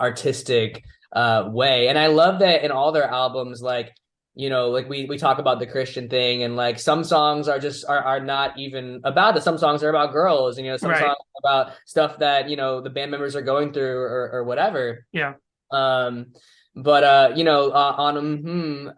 Speaker 7: artistic way. And I love that in all their albums, like, you know, like we talk about the Christian thing, and like some songs are just are not even about it. Some songs are about girls, and, you know, some songs are about stuff that, you know, the band members are going through or whatever.
Speaker 2: Yeah.
Speaker 7: But you know, on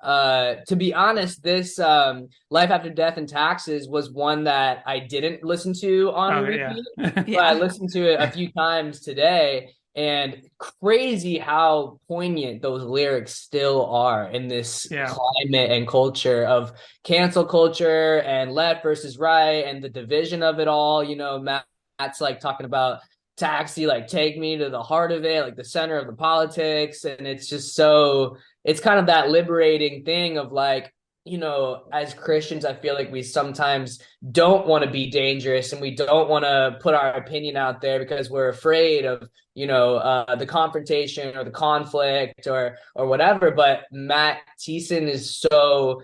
Speaker 7: to be honest, this Life After Death and Taxes was one that I didn't listen to on repeat. But I listened to it a few times today, and crazy how poignant those lyrics still are in this climate and culture of cancel culture and left versus right and the division of it all. You know, Matt's like talking about Taxi, like take me to the heart of it, like the center of the politics. And it's just so, it's kind of that liberating thing of like, you know, as Christians, I feel like we sometimes don't want to be dangerous, and we don't want to put our opinion out there because we're afraid of, you know, the confrontation or the conflict or whatever. But Matt Thiessen is so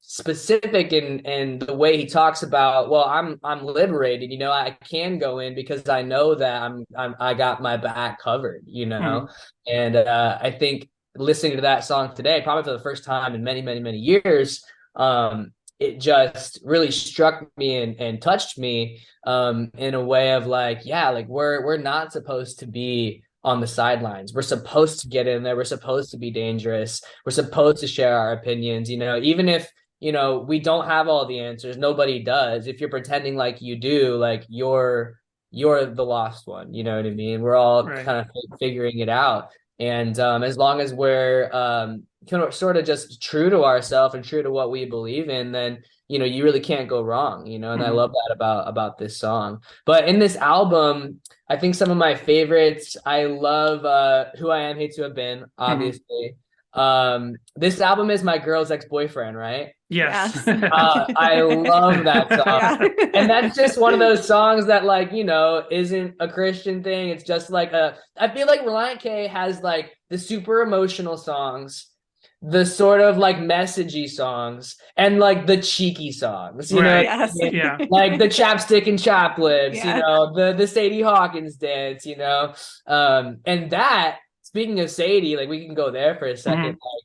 Speaker 7: specific in the way he talks about, well, I'm liberated, you know, I can go in because I know that I got my back covered, you know. And I think listening to that song today, probably for the first time in many years, it just really struck me and touched me in a way of like, yeah, like we're not supposed to be on the sidelines. We're supposed to get in there. We're supposed to be dangerous. We're supposed to share our opinions, you know, even if, you know, we don't have all the answers. Nobody does. If you're pretending like you do, like you're the lost one, you know what I mean? We're all kind of figuring it out. And as long as we're kind of sort of just true to ourselves and true to what we believe in, then, you know, you really can't go wrong, you know. And I love that about this song. But in this album, I think some of my favorites, I love Who I Am, Hate to Have Been, obviously. This album is my girl's ex-boyfriend, right?
Speaker 2: Yes.
Speaker 7: I love that song. And that's just one of those songs that, like, you know, isn't a Christian thing. It's just like I feel like Relient K has like the super emotional songs, the sort of like messagey songs, and like the cheeky songs, you know, like the chapstick and chap lips, you know, the Sadie Hawkins dance, you know, and that, speaking of Sadie, like we can go there for a second. Like,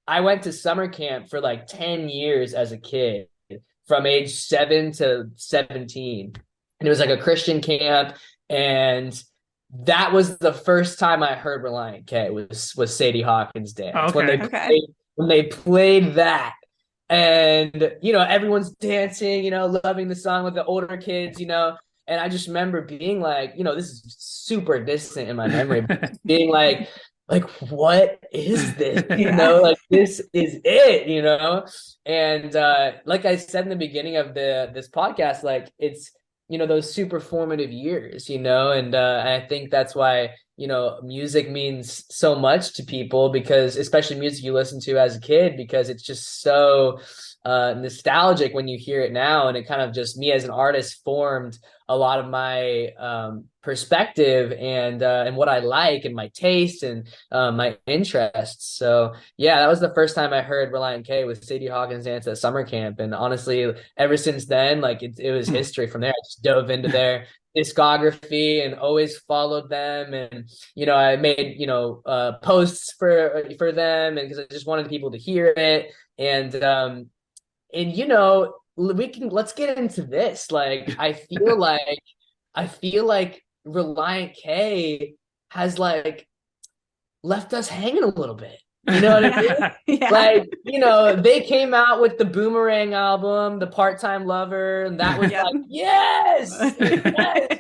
Speaker 7: I went to summer camp for like 10 years as a kid, from age 7 to 17. And it was like a Christian camp. And that was the first time I heard Relient K was Sadie Hawkins dance. When they played that, and, you know, everyone's dancing, you know, loving the song with the older kids, you know. And I just remember being like, you know, this is super distant in my memory, being like, what is this? You know, like this is it, you know? And like I said in the beginning of this podcast, like it's, you know, those super formative years, you know, and I think that's why, you know, music means so much to people, because especially music you listen to as a kid, because it's just so nostalgic when you hear it now. And it kind of just, me as an artist, formed a lot of my perspective and what I like and my taste and my interests. So yeah, that was the first time I heard Relient K with Sadie Hawkins dance at summer camp. And honestly, ever since then, like it was history from there. I just dove into their discography and always followed them. And, you know, I made, you know, posts for them, and because I just wanted people to hear it. And you know, let's get into this. Like, I feel like Relient K has like left us hanging a little bit. You know what I mean?
Speaker 1: Yeah.
Speaker 7: Like, you know, they came out with the Boomerang album, the Part-Time Lover, and that was
Speaker 1: Yep.
Speaker 7: like, yes, yes,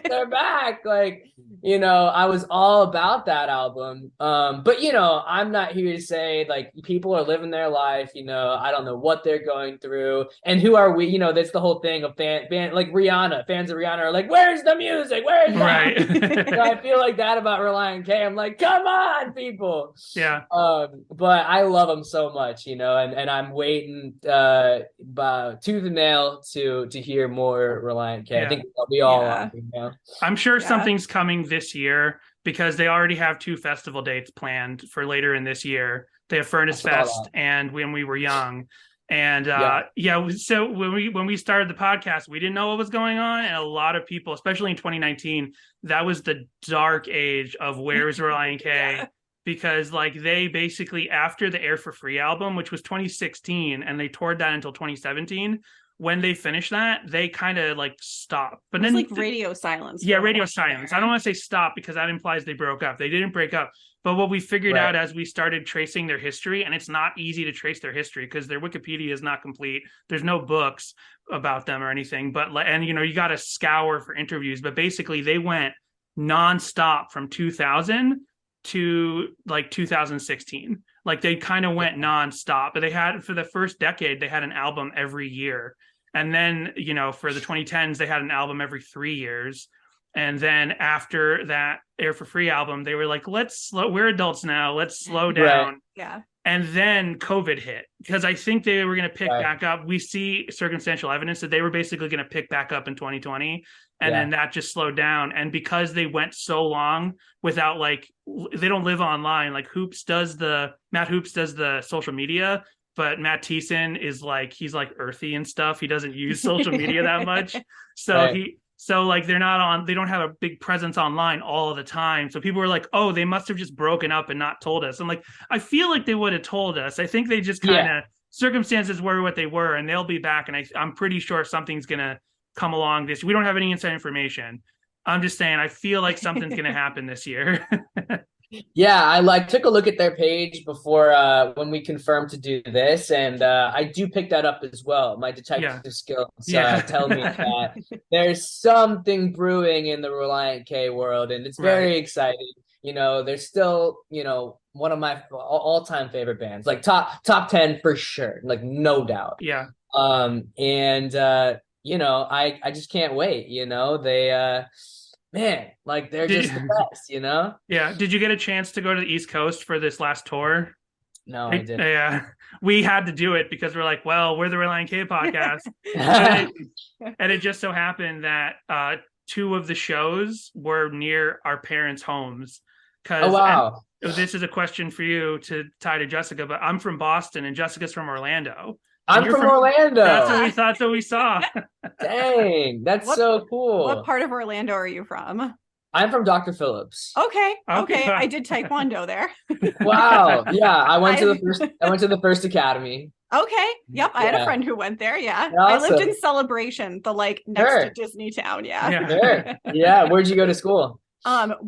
Speaker 7: they're back. Like, you know, I was all about that album. But you know, I'm not here to say like people are living their life, you know, I don't know what they're going through. And who are we? You know, that's the whole thing of band like Rihanna, fans of Rihanna are like, where's the music? Where's that?
Speaker 2: Right.
Speaker 7: So I feel like that about Relient K. I'm like, come on, people.
Speaker 2: Yeah.
Speaker 7: But I love them so much, you know, and I'm waiting tooth and nail to hear more Relient K.
Speaker 2: Yeah.
Speaker 7: I think we all
Speaker 1: Yeah.
Speaker 7: are, you know.
Speaker 2: I'm sure
Speaker 1: Yeah.
Speaker 2: something's coming this year because they already have 2 festival dates planned for later in this year. They have Furnace
Speaker 7: I saw
Speaker 2: Fest
Speaker 7: that.
Speaker 2: and When We Were Young. And
Speaker 7: Yeah.
Speaker 2: so when we started the podcast, we didn't know what was going on, and a lot of people, especially in 2019, that was the dark age of Where's Relient K?
Speaker 1: Yeah.
Speaker 2: Because like they basically, after the Air for Free album, which was 2016, and they toured that until 2017, when they finished that, they kind of like stopped. But
Speaker 1: It's
Speaker 2: then
Speaker 1: like radio silence.
Speaker 2: yeah,
Speaker 1: for a
Speaker 2: radio
Speaker 1: while
Speaker 2: silence.
Speaker 1: there.
Speaker 2: I don't want to say stop because that implies they broke up. They didn't break up. But what we figured
Speaker 7: Right.
Speaker 2: out as we started tracing their history, and it's not easy to trace their history because their Wikipedia is not complete. There's no books about them or anything. But and you know, you got to scour for interviews. But basically, they went nonstop from 2000 to like 2016. Like they kind of went nonstop. But they had, for the first decade, they had an album every year. And then, you know, for the 2010s, they had an album every 3 years. And then after that Air for Free album, they were like, we're adults now. Let's slow down.
Speaker 7: Right.
Speaker 1: Yeah.
Speaker 2: And then COVID hit because I think they were going to pick
Speaker 7: Right.
Speaker 2: back up. We see circumstantial evidence that they were basically going to pick back up in 2020. And
Speaker 7: Yeah.
Speaker 2: then that just slowed down. And because they went so long without like, they don't live online. Like Matt Hoops does the social media, but Matt Thiessen is like, he's like earthy and stuff. He doesn't use social media that much. So
Speaker 7: Right.
Speaker 2: So like they don't have a big presence online all the time. So people were like, oh, they must have just broken up and not told us. I'm like, I feel like they would have told us. I think they just kind of circumstances were what they were, and they'll be back. And I'm pretty sure something's going to come along this. We don't have any inside information. I'm just saying, I feel like something's going to happen this year.
Speaker 7: Yeah, I like took a look at their page before when we confirmed to do this, and I do pick that up as well. My detective skills tell me that there's something brewing in the Relient K world, and it's very exciting. You know, they're still, you know, one of my all-time favorite bands, like top 10 for sure, like no doubt.
Speaker 2: Yeah.
Speaker 7: And you know, I just can't wait. You know, they man, like they're just the best, you know?
Speaker 2: Yeah. Did you get a chance to go to the East Coast for this last tour?
Speaker 7: No, I didn't.
Speaker 2: Yeah. We had to do it because we're like, well, we're the Relient K podcast. and it just so happened that 2 of the shows were near our parents' homes.
Speaker 7: Oh, wow.
Speaker 2: This is a question for you to tie to Jessica, but I'm from Boston and Jessica's from Orlando.
Speaker 7: I'm from Orlando.
Speaker 2: That's what we saw.
Speaker 7: Dang, that's so cool.
Speaker 1: What part of Orlando are you from?
Speaker 7: I'm from Dr. Phillips.
Speaker 1: Okay. I did Taekwondo there.
Speaker 7: Wow. Yeah, I went to the first academy.
Speaker 1: Okay. Yep. I had a friend who went there. Yeah.
Speaker 7: Awesome.
Speaker 1: I lived in Celebration, the like next to Disney Town. Yeah.
Speaker 7: Sure. Yeah. Where'd you go to school?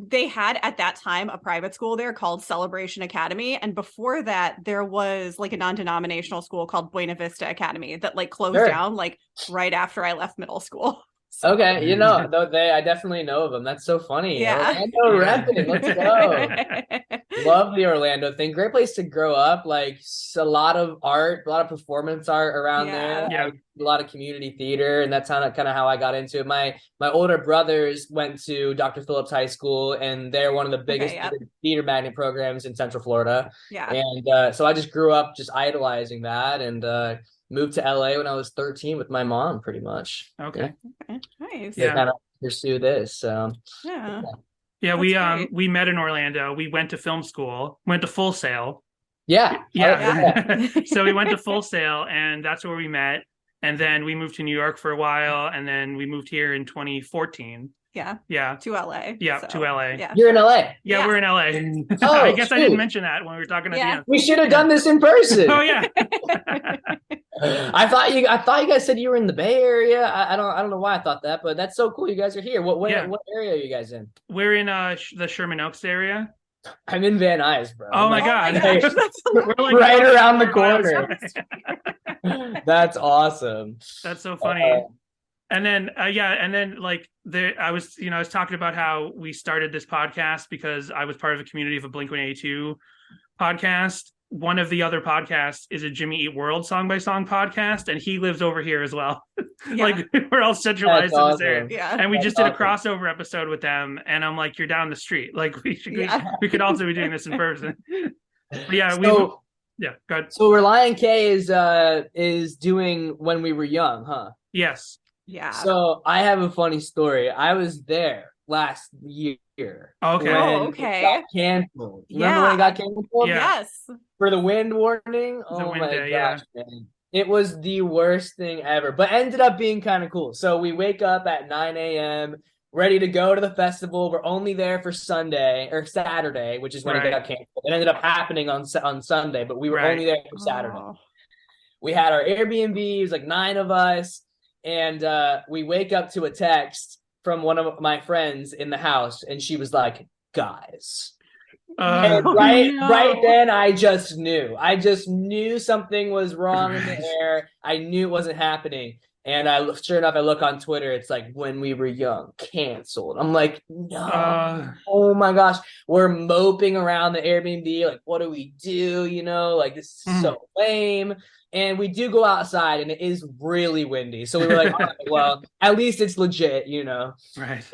Speaker 1: They had at that time a private school there called Celebration Academy, and before that there was like a non-denominational school called Buena Vista Academy that like closed down like right after I left middle school. So.
Speaker 7: Okay, you know, I definitely know of them. That's so funny.
Speaker 1: Yeah.
Speaker 7: Orlando repping. Let's go. Love the Orlando thing. Great place to grow up. Like a lot of art, a lot of performance art around there.
Speaker 2: Yeah.
Speaker 7: A lot of community theater, and that's kind of how I got into it. My older brothers went to Dr. Phillips High School, and they're one of the biggest theater magnet programs in Central Florida.
Speaker 1: Yeah.
Speaker 7: And so I just grew up just idolizing that, and moved to LA when I was 13 with my mom, pretty much.
Speaker 2: Okay.
Speaker 1: Nice.
Speaker 7: To kind of pursue this. So
Speaker 2: yeah, we met in Orlando. We went to film school, went to Full Sail.
Speaker 7: Yeah.
Speaker 2: So we went to Full Sail, and that's where we met. And then we moved to New York for a while, and then we moved here in 2014.
Speaker 1: Yeah.
Speaker 2: To
Speaker 1: LA.
Speaker 2: To LA.
Speaker 1: Yeah.
Speaker 7: You're in LA.
Speaker 2: Yeah, we're in LA.
Speaker 7: Oh,
Speaker 2: I guess I didn't mention that when we were talking at the end.
Speaker 7: We should have done this in person.
Speaker 2: Oh yeah.
Speaker 7: I thought you guys said you were in the Bay Area. I don't know why I thought that, but that's so cool. You guys are here. What area are you guys in?
Speaker 2: We're in the Sherman Oaks area.
Speaker 7: I'm in Van Nuys, bro.
Speaker 2: Oh my God.
Speaker 7: Like,
Speaker 2: We're like
Speaker 7: right around the
Speaker 2: 4 miles
Speaker 7: corner.
Speaker 2: away.
Speaker 7: That's awesome.
Speaker 2: That's so funny. And then like I was talking about how we started this podcast because I was part of a community of a Blink-182 podcast. One of the other podcasts is a Jimmy Eat World song by song podcast, and he lives over here as well.
Speaker 1: Yeah.
Speaker 2: Like we're all centralized in this area.
Speaker 1: Yeah.
Speaker 2: And we
Speaker 7: That's
Speaker 2: just did a
Speaker 7: awesome.
Speaker 2: crossover episode with them, and I'm like, you're down the street. Like we could also be doing this in person. But yeah, go ahead.
Speaker 7: So Relient K is doing When We Were Young, huh?
Speaker 2: Yes.
Speaker 1: Yeah.
Speaker 7: So I have a funny story. I was there last year.
Speaker 2: Okay.
Speaker 1: Oh,
Speaker 7: when
Speaker 1: okay.
Speaker 7: it got canceled. Remember
Speaker 1: Yeah.
Speaker 7: when it got canceled?
Speaker 2: Yeah.
Speaker 1: Yes.
Speaker 7: For the wind warning?
Speaker 2: The
Speaker 7: Oh
Speaker 2: wind
Speaker 7: my
Speaker 2: day,
Speaker 7: gosh, man. It was the worst thing ever, but ended up being kind of cool. So we wake up at 9 a.m., ready to go to the festival. We're only there for Sunday or Saturday, which is when it got canceled. It ended up happening on Sunday, but we were only there for Saturday.
Speaker 1: Oh.
Speaker 7: We had our Airbnb. It was like 9 of us. And we wake up to a text from one of my friends in the house. And she was like, guys. And right then, I just knew something was wrong in the air. I knew it wasn't happening. And sure enough, I look on Twitter. It's like When We Were Young, canceled. I'm like, no. Oh my gosh. We're moping around the Airbnb. Like, what do we do? Like this is so lame. And we do go outside, and it is really windy. So we were like, all right, well, at least it's legit,
Speaker 2: Right.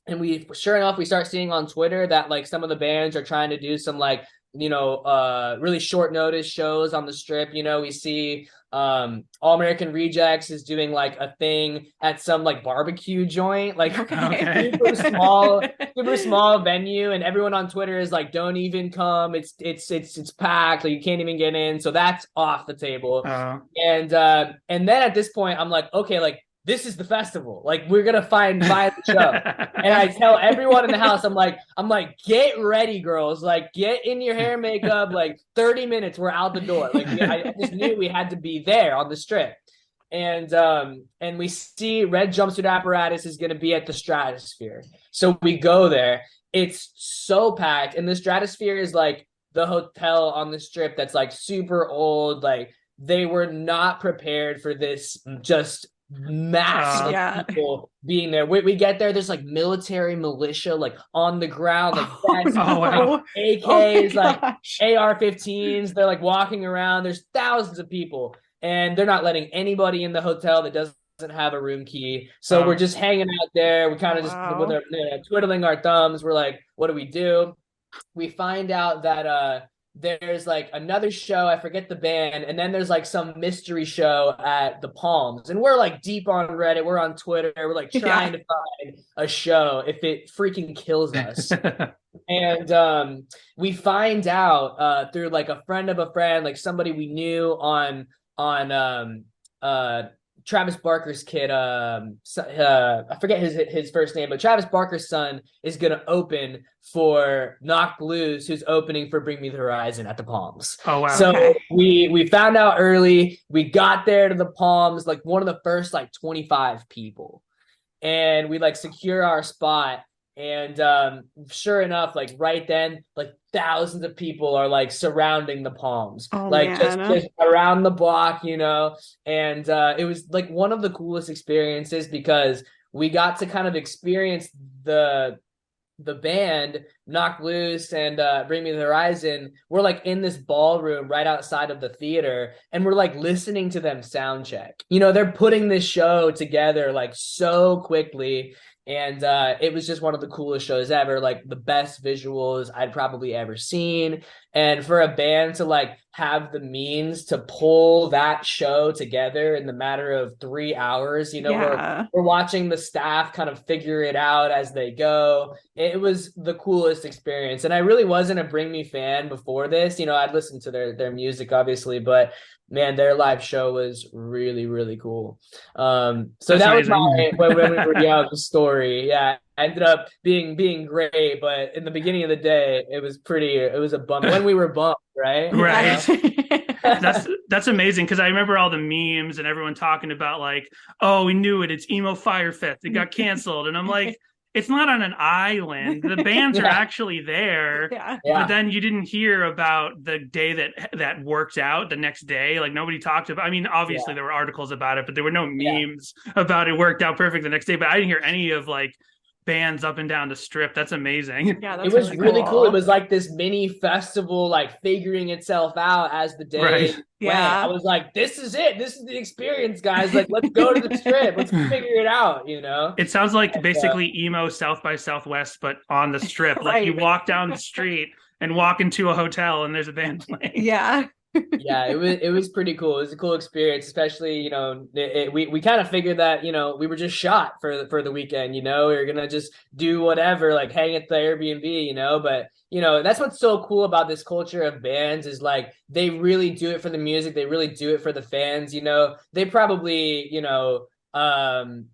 Speaker 7: And we, sure enough, we start seeing on Twitter that like some of the bands are trying to do some like, really short notice shows on the Strip. We see All American Rejects is doing like a thing at some like barbecue joint, like super small venue, and everyone on Twitter is like, don't even come. It's packed, like you can't even get in. So that's off the table. And then at this point, I'm like, okay, like this is the festival. Like we're gonna find the show. And I tell everyone in the house, I'm like, get ready, girls. Like get in your hair and makeup. Like 30 minutes, we're out the door. Like I just knew we had to be there on the Strip. And we see Red Jumpsuit Apparatus is gonna be at the Stratosphere. So we go there. It's so packed, and the Stratosphere is like the hotel on the Strip that's like super old. Like they were not prepared for this just mass of people being there. We get there, there's like military militia like on the ground, like AKs, like AR-15s. They're like walking around. There's thousands of people, and they're not letting anybody in the hotel that doesn't have a room key. So we're just hanging out there. We kind of just with our, twiddling our thumbs. We're like, what do we do? We find out that there's like another show, I forget the band, and then there's like some mystery show at the Palms. And we're like deep on Reddit, we're on Twitter, we're like trying to find a show if it freaking kills us. And we find out through like a friend of a friend, like somebody we knew on Travis Barker's kid, I forget his first name, but Travis Barker's son is going to open for Knocked Loose, who's opening for Bring Me the Horizon at the Palms.
Speaker 2: Oh, wow.
Speaker 7: So we found out early. We got there to the Palms, like one of the first like 25 people. And we like secure our spot. And sure enough, like right then, like thousands of people are like surrounding the Palms, just around the block, and it was like one of the coolest experiences because we got to kind of experience the band Knocked Loose and Bring Me the Horizon. We're like in this ballroom right outside of the theater, and we're like listening to them sound check. They're putting this show together like so quickly. And it was just one of the coolest shows ever, like the best visuals I'd probably ever seen. And for a band to like have the means to pull that show together in the matter of 3 hours, we're watching the staff kind of figure it out as they go. It was the coolest experience. And I really wasn't a Bring Me fan before this. I'd listened to their music, obviously, but man, their live show was really, really cool. So that's that amazing. Was my when we were young story. Yeah, ended up being great, but in the beginning of the day, it was a bump. When we were bummed, right?
Speaker 2: Right. That's amazing because I remember all the memes and everyone talking about like, oh, we knew it. It's emo Fire Fest. It got canceled, and I'm like, it's not on an island. The bands are actually there.
Speaker 1: Yeah.
Speaker 2: But then you didn't hear about the day that worked out the next day. Like nobody talked about. I mean, obviously there were articles about it, but there were no memes about it worked out perfect the next day. But I didn't hear any of like bands up and down the strip. That's amazing.
Speaker 1: Yeah, that's
Speaker 7: it was really cool. It was like this mini festival, like figuring itself out as the day went.
Speaker 1: Yeah.
Speaker 7: I was like, this is it. This is the experience, guys. Like, let's go to the strip. Let's figure it out, you know?
Speaker 2: It sounds like basically emo South by Southwest, but on the strip. Like you walk down the street and walk into a hotel and there's a band playing.
Speaker 1: Yeah.
Speaker 7: Yeah, it was pretty cool. It was a cool experience, especially, you know, we kind of figured that, you know, we were just shot for the weekend, you know, we were gonna just do whatever, like hang at the Airbnb, you know, but you know, that's what's so cool about this culture of bands is like they really do it for the music, they really do it for the fans, you know. They probably, didn't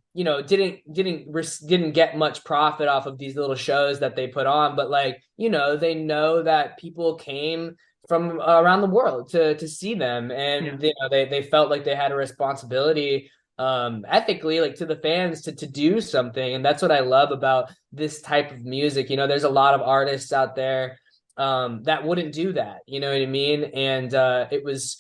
Speaker 7: get much profit off of these little shows that they put on, but like, you know, they know that people came from around the world to see them, and you know, they felt like they had a responsibility ethically, like to the fans, to do something. And that's what I love about this type of music. You know, there's a lot of artists out there that wouldn't do that, you know what I mean? And it was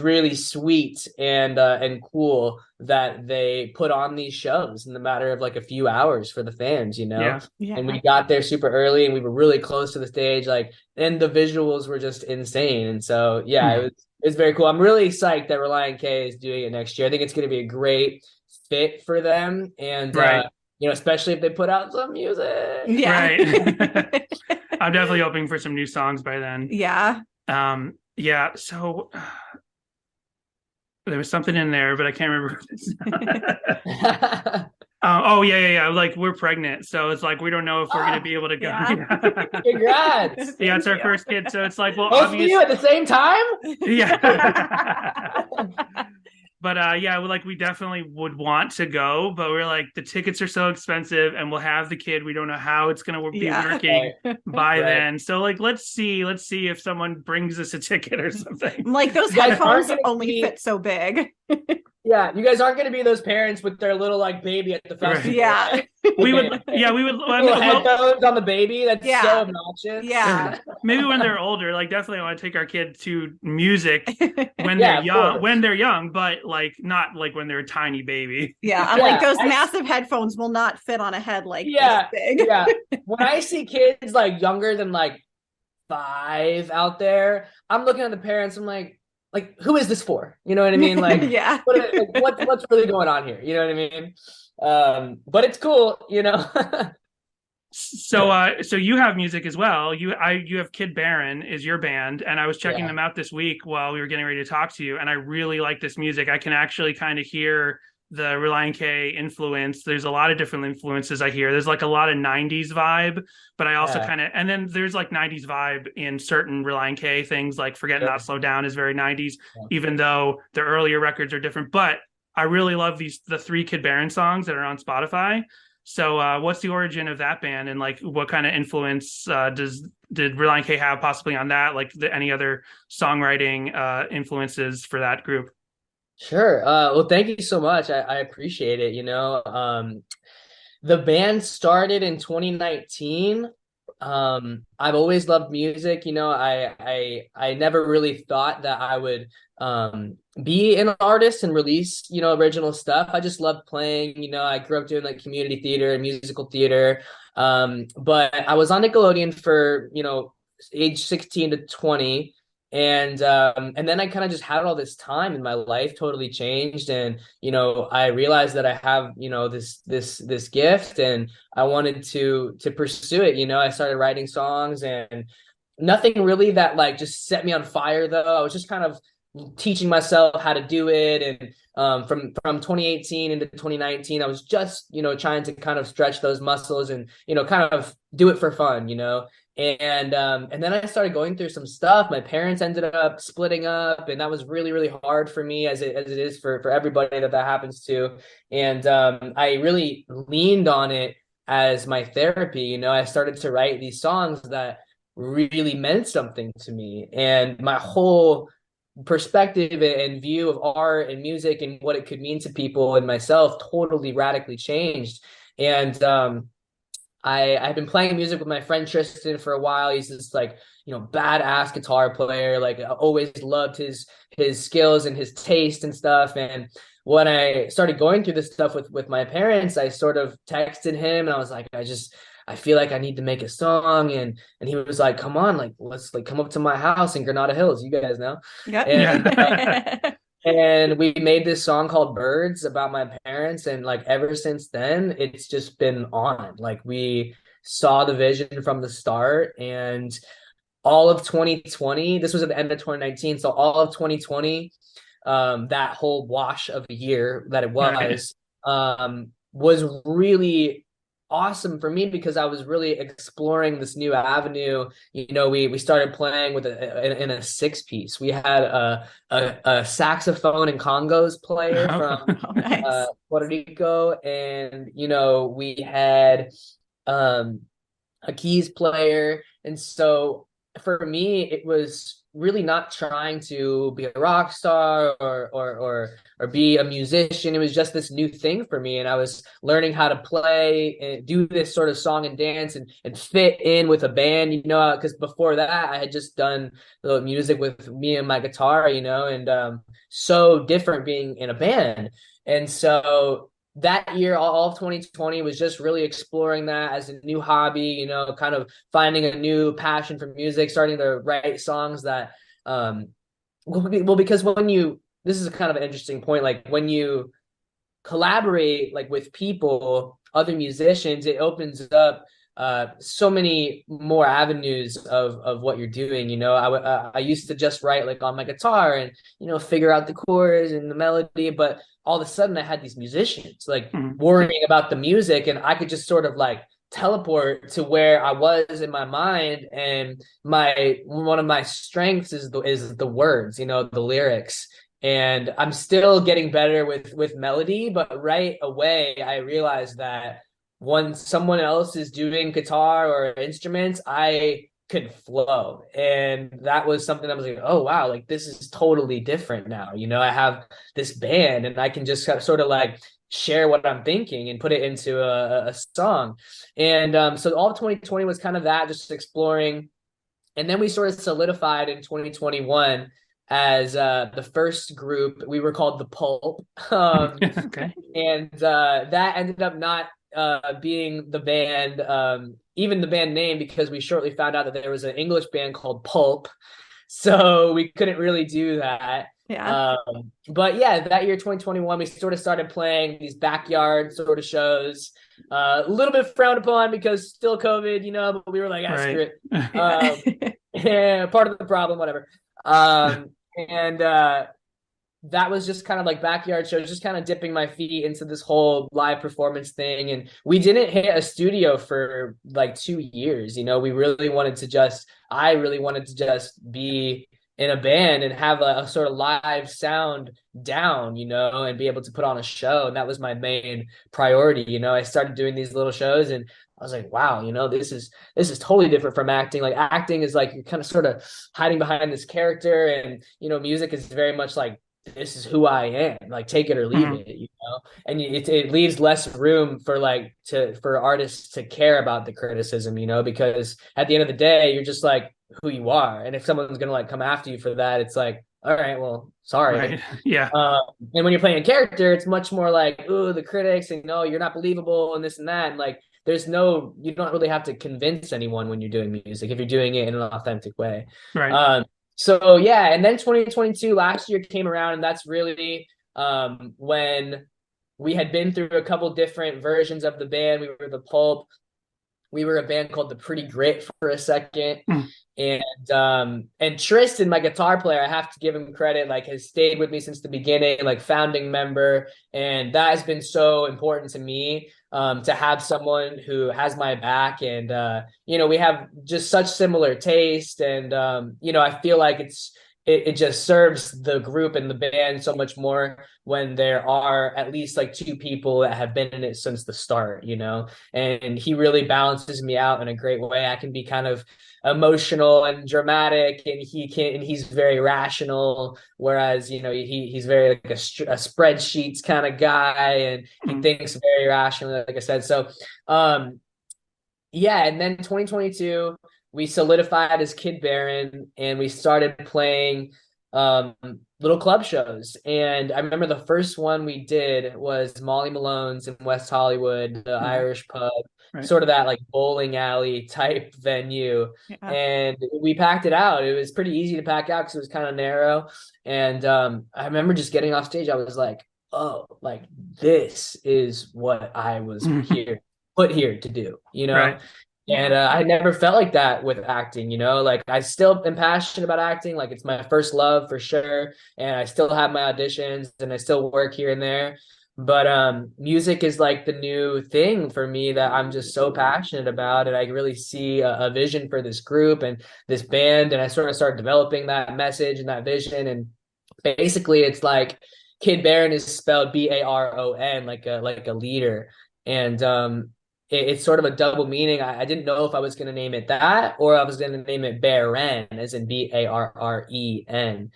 Speaker 7: really sweet and cool that they put on these shows in the matter of like a few hours for the fans, you know?
Speaker 1: Yeah.
Speaker 7: And we got there super early and we were really close to the stage, like, and the visuals were just insane. And so, yeah, it's very cool. I'm really psyched that Relient K is doing it next year. I think it's going to be a great fit for them. And, you know, especially if they put out some music.
Speaker 1: Yeah.
Speaker 2: Right. I'm definitely hoping for some new songs by then.
Speaker 1: Yeah.
Speaker 2: Yeah. So there was something in there, but I can't remember. Oh yeah. Like we're pregnant, so it's like we don't know if we're going to be able to go.
Speaker 7: Yeah. Congrats!
Speaker 2: Yeah, it's our first kid, so it's like, well,
Speaker 7: both of you at the same time.
Speaker 2: Yeah. But yeah, like we definitely would want to go, but we're like the tickets are so expensive, and we'll have the kid. We don't know how it's going to be working by then. So like, let's see if someone brings us a ticket or something.
Speaker 1: Like those headphones only fit so big.
Speaker 7: Yeah, you guys aren't going to be those parents with their little like baby at the festival.
Speaker 1: Yeah.
Speaker 2: we would.
Speaker 7: Little headphones on the baby. That's so obnoxious.
Speaker 1: Yeah.
Speaker 2: Maybe when they're older, like definitely want to take our kid to music when they're young. When they're young, but like not like when they're a tiny baby.
Speaker 1: Yeah, I'm like those massive headphones will not fit on a head like this big.
Speaker 7: Yeah. When I see kids like younger than like 5 out there, I'm looking at the parents. I'm like, who is this for? You know what I mean? Like, what's really going on here? You know what I mean? But it's cool, you know.
Speaker 2: So you have music as well. You have Kid Baron is your band, and I was checking them out this week while we were getting ready to talk to you, and I really like this music. I can actually kind of hear the Relient K influence. There's a lot of different influences I hear. There's like a lot of 90s vibe, but I also kind of, and then there's like 90s vibe in certain Relient K things, like Forget Not Slow Down is very 90s, even though their earlier records are different. But I really love the 3 Kid Baron songs that are on Spotify. So what's the origin of that band, and like what kind of influence did Relient K have possibly on that? Like any other songwriting influences for that group?
Speaker 7: Sure. Well, thank you so much. I appreciate it. You know, the band started in 2019. I've always loved music. You know, I never really thought that I would be an artist and release, you know, original stuff. I just loved playing. You know, I grew up doing like community theater and musical theater. But I was on Nickelodeon for, you know, age 16 to 20. And then I kind of just had all this time in my life totally changed. And, you know, I realized that I have, you know, this gift, and I wanted to pursue it. You know, I started writing songs, and nothing really that like just set me on fire though. I was just kind of teaching myself how to do it. And from 2018 into 2019, I was just, you know, trying to kind of stretch those muscles and, you know, kind of do it for fun, you know. And then I started going through some stuff. My parents ended up splitting up, and that was really, really hard for me, as it is for everybody that happens to. And I really leaned on it as my therapy. You know, I started to write these songs that really meant something to me, and my whole perspective and view of art and music and what it could mean to people and myself totally radically changed. And I've been playing music with my friend Tristan for a while. He's this like, badass guitar player. Like I always loved his skills and his taste and stuff. And when I started going through this stuff with my parents, I sort of texted him and I was like, I feel like I need to make a song. And he was like, come on, like let's like come up to my house in Granada Hills. You guys know.
Speaker 1: Yep.
Speaker 7: And and we made this song called Birds about my parents. And like ever since then, it's just been on. Like we saw the vision from the start, and all of 2020, this was at the end of 2019. So all of 2020, that whole wash of a year that it was really awesome for me because I was really exploring this new avenue. We started playing with in a 6-piece. We had a saxophone and congos player from
Speaker 1: nice.
Speaker 7: Puerto Rico, and we had a keys player. And so for me, it was really not trying to be a rock star or be a musician. It was just this new thing for me, and I was learning how to play and do this sort of song and dance and fit in with a band, because before that I had just done the music with me and my guitar, and so different being in a band. And so that year, all of 2020 was just really exploring that as a new hobby, kind of finding a new passion for music, starting to write songs that, because this is a kind of an interesting point, like when you collaborate like with people, other musicians, it opens up so many more avenues of what you're doing. I used to just write like on my guitar and figure out the chords and the melody, but all of a sudden I had these musicians like worrying about the music, and I could just sort of like teleport to where I was in my mind. And one of my strengths is the words, the lyrics. And I'm still getting better with melody, but right away I realized that when someone else is doing guitar or instruments, I could flow. And that was something I was like, oh wow, like this is totally different now. I have this band and I can just sort of like share what I'm thinking and put it into a song. And so all of 2020 was kind of that, just exploring. And then we sort of solidified in 2021 as the first group. We were called the Pulp.
Speaker 2: Okay.
Speaker 7: And that ended up not being the band, even the band name, because we shortly found out that there was an English band called Pulp, so we couldn't really do that. But yeah, that year 2021 we sort of started playing these backyard sort of shows, a little bit frowned upon because still COVID, but we were like, screw it. Yeah, part of the problem, whatever. And that was just kind of like backyard shows, just kind of dipping my feet into this whole live performance thing. And we didn't hit a studio for like 2 years. I really wanted to just be in a band and have a sort of live sound down, and be able to put on a show. And that was my main priority. I started doing these little shows and I was like, wow, this is totally different from acting. Like acting is like you're kind of sort of hiding behind this character, and music is very much like, this is who I am, like take it or leave it, and it leaves less room for for artists to care about the criticism, because at the end of the day, you're just like who you are. And if someone's going to like come after you for that, it's like, all right, well, sorry.
Speaker 2: Right. Yeah.
Speaker 7: And when you're playing a character, it's much more like, oh, the critics and no, you're not believable and this and that. And like, you don't really have to convince anyone when you're doing music if you're doing it in an authentic way.
Speaker 2: Right.
Speaker 7: So yeah, and then 2022 last year came around, and that's really when we had been through a couple different versions of the band. We were the Pulp. We were a band called the Pretty Grit for a second. And Tristan, my guitar player, I have to give him credit, like has stayed with me since the beginning, like founding member. And that has been so important to me, to have someone who has my back. And, we have just such similar taste. And, I feel like it just serves the group and the band so much more when there are at least like 2 people that have been in it since the start, and he really balances me out in a great way. I can be kind of emotional and dramatic, and he's very rational, whereas he's very like a spreadsheets kind of guy, and he thinks very rationally, like I said. So yeah, and then 2022, we solidified as Kid Baron, and we started playing um, little club shows. And I remember the first one we did was Molly Malone's in West Hollywood, the Irish pub,
Speaker 2: Right.
Speaker 7: sort of that like bowling alley type venue.
Speaker 1: Yeah.
Speaker 7: And we packed it out. It was pretty easy to pack out because it was kind of narrow. And I remember just getting off stage, I was like, oh, like this is what I was put here to do, you know?
Speaker 2: Right.
Speaker 7: And I never felt like that with acting, you know, like I still am passionate about acting. Like it's my first love for sure. And I still have my auditions and I still work here and there. But music is like the new thing for me that I'm just so passionate about. And I really see a vision for this group and this band. And I sort of start developing that message and that vision. And basically it's like Kid Baron is spelled Baron, like a leader. And it's sort of a double meaning. I didn't know if I was going to name it that or I was going to name it Baren, as in Barren.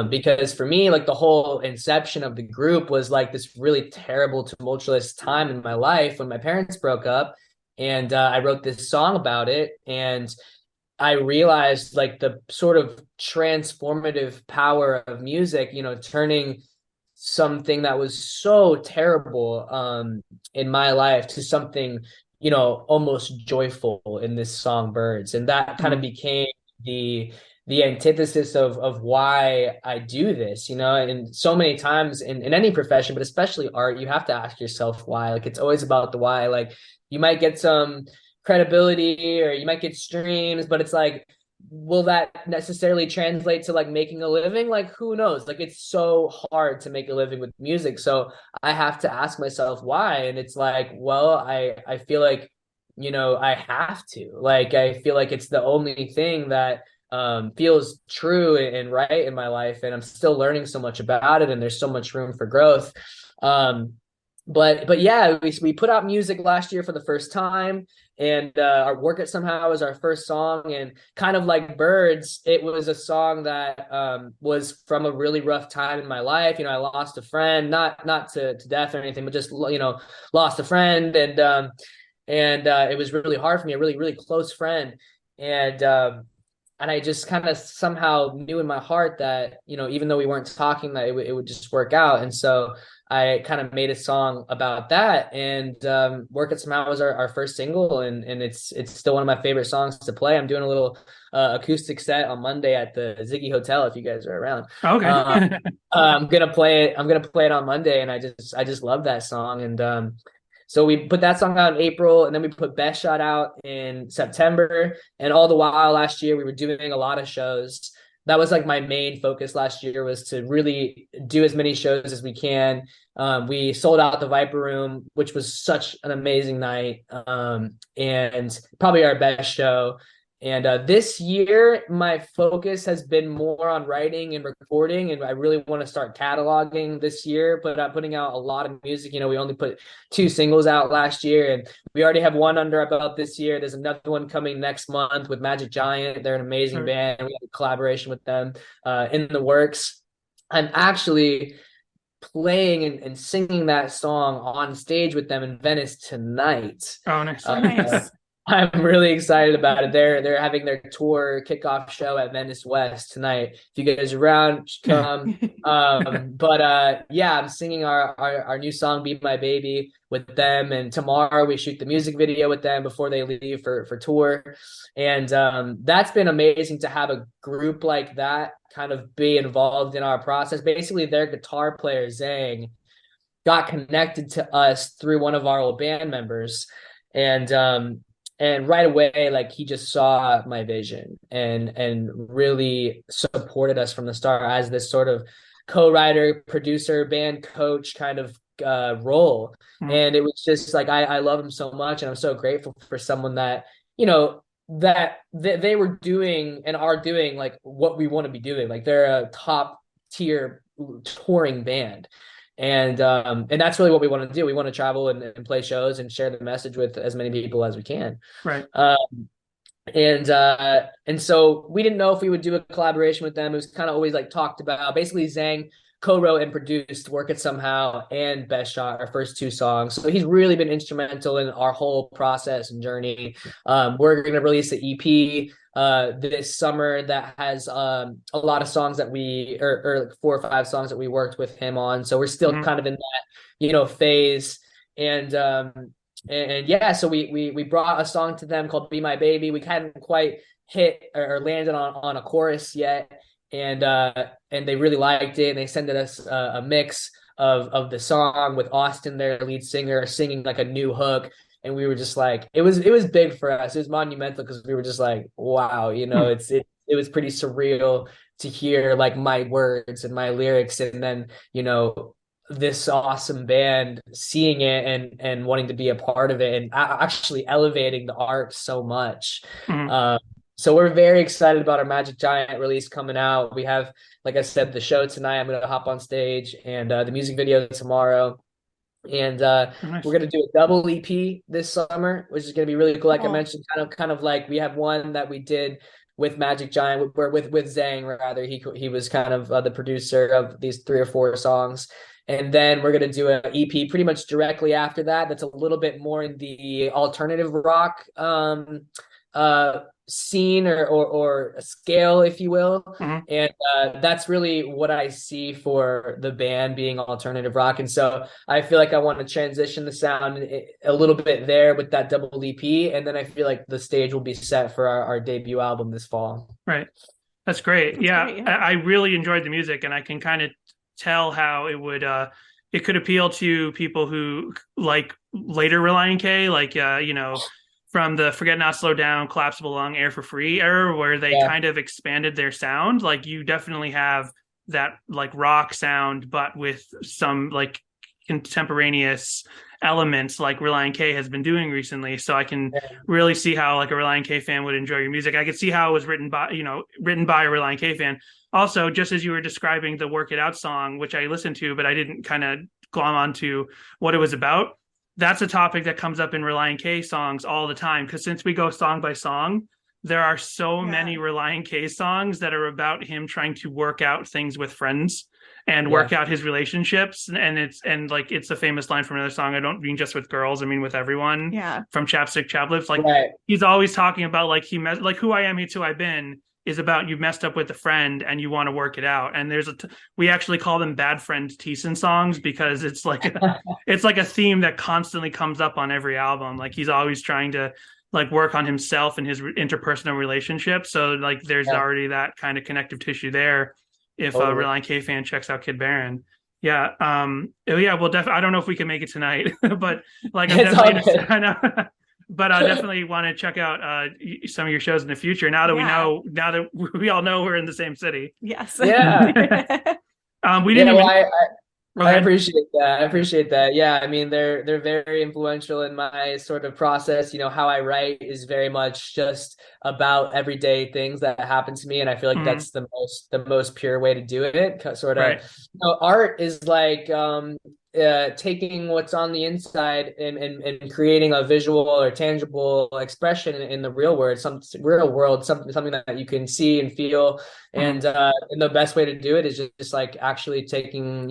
Speaker 7: Because for me, like the whole inception of the group was like this really terrible, tumultuous time in my life when my parents broke up. And I wrote this song about it. And I realized like the sort of transformative power of music, you know, turning something that was so terrible in my life to something, you know, almost joyful in this song Birds. And that kind of became the antithesis of why I do this, you know. And so many times in any profession, but especially art, you have to ask yourself why. Like it's always about the why. Like you might get some credibility or you might get streams, but it's like, will that necessarily translate to like making a living? Like who knows? Like it's so hard to make a living with music, so I have to ask myself why. And it's like, well, I feel like, you know, I have to, like I feel like it's the only thing that feels true and right in my life, and I'm still learning so much about it and there's so much room for growth. But yeah, we put out music last year for the first time, and our Work It Somehow was our first song. And kind of like Birds, it was a song that was from a really rough time in my life. You know, I lost a friend, not to death or anything, but just, you know, lost a friend. And it was really hard for me, a really, really close friend. And I just kind of somehow knew in my heart that, you know, even though we weren't talking, that it would just work out. And so I kind of made a song about that. And Work It Somehow was our first single, and it's still one of my favorite songs to play. I'm doing a little acoustic set on Monday at the Ziggy Hotel if you guys are around.
Speaker 2: Okay.
Speaker 7: I'm gonna play it on Monday, and I just love that song. And so we put that song out in April, and then we put Best Shot out in September. And all the while last year, we were doing a lot of shows. That was like my main focus last year, was to really do as many shows as we can. We sold out the Viper Room, which was such an amazing night, and probably our best show. And this year, my focus has been more on writing and recording, and I really want to start cataloging this year, but I'm putting out a lot of music. You know, we only put 2 singles out last year, and we already have one under our belt this year. There's another one coming next month with Magic Giant. They're an amazing band. We have a collaboration with them in the works. I'm actually playing and singing that song on stage with them in Venice tonight.
Speaker 2: Oh, nice.
Speaker 1: Nice.
Speaker 7: I'm really excited about it. They're having their tour kickoff show at Venice West tonight. If you guys are around, come. Yeah, I'm singing our new song "Be My Baby" with them, and tomorrow we shoot the music video with them before they leave for tour. And that's been amazing to have a group like that kind of be involved in our process. Basically, their guitar player Zhang got connected to us through one of our old band members, and right away, like he just saw my vision and really supported us from the start as this sort of co-writer, producer, band coach kind of role. And it was just like, I love him so much, and I'm so grateful for someone that, you know, that they were doing and are doing like what we want to be doing. Like they're a top tier touring band. And that's really what we want to do. We want to travel and play shows and share the message with as many people as we can.
Speaker 2: Right.
Speaker 7: And so we didn't know if we would do a collaboration with them. It was kind of always like talked about. Basically, Zhang co-wrote and produced Work It Somehow and Best Shot, our first 2 songs. So he's really been instrumental in our whole process and journey. We're going to release an EP this summer that has a lot of songs that or like 4 or 5 songs that we worked with him on. So we're still kind of in that, phase. And yeah, so we brought a song to them called Be My Baby. We hadn't quite hit or landed on a chorus yet. And they really liked it, and they sent us a mix of the song with Austin, their lead singer, singing like a new hook. And we were just like, it was big for us. It was monumental because we were just like, wow, it was pretty surreal to hear like my words and my lyrics, and then this awesome band seeing it and wanting to be a part of it and actually elevating the art so much. So we're very excited about our Magic Giant release coming out. We have, like I said, the show tonight. I'm going to hop on stage, and the music video tomorrow. And
Speaker 2: Nice.
Speaker 7: We're going to do a double EP this summer, which is going to be really cool. Like I mentioned, kind of like we have one that we did with Magic Giant, with Zhang, rather. He was kind of the producer of these 3 or 4 songs. And then we're going to do an EP pretty much directly after that. That's a little bit more in the alternative rock scene or scale, if you will. And that's really what I see for the band, being alternative rock. And so I feel like I want to transition the sound a little bit there with that double EP, and then I feel like the stage will be set for our debut album this fall.
Speaker 2: Right. That's great. Great, yeah. I really enjoyed the music, and I can kind of tell how it could appeal to people who like later Relient K, like from the Forget Not Slow Down, Collapsible Lung, Air for Free era, where they kind of expanded their sound. Like, you definitely have that like rock sound, but with some like contemporaneous elements like Relient K has been doing recently. So I can really see how like a Relient K fan would enjoy your music. I could see how it was written by a Relient K fan. Also, just as you were describing the Work It Out song, which I listened to, but I didn't kind of glom onto what it was about. That's a topic that comes up in Relient K songs all the time, because since we go song by song, there are so many Relient K songs that are about him trying to work out things with friends and work out his relationships. And it's a famous line from another song. I don't mean just with girls, I mean with everyone. From Chapstick Chaplips. Like he's always talking about like Who I Am, It's Who I've Been is about you messed up with a friend and you want to work it out. And we actually call them Bad Friend Thiessen songs, because it's like a theme that constantly comes up on every album. Like he's always trying to like work on himself and his interpersonal relationships. So like there's already that kind of connective tissue there. If a Relient K fan checks out Kid Baron. Well, definitely. I don't know if we can make it tonight, but like I'm definitely, I know. But I definitely want to check out some of your shows in the future. Now that we all know we're in the same city.
Speaker 1: Yes.
Speaker 7: Yeah. I appreciate that. Yeah. I mean, they're very influential in my sort of process. How I write is very much just about everyday things that happen to me. And I feel like that's the most pure way to do it. Sort of, art is like, taking what's on the inside and creating a visual or tangible expression in the real world, something that you can see and feel. And the best way to do it is just like actually taking,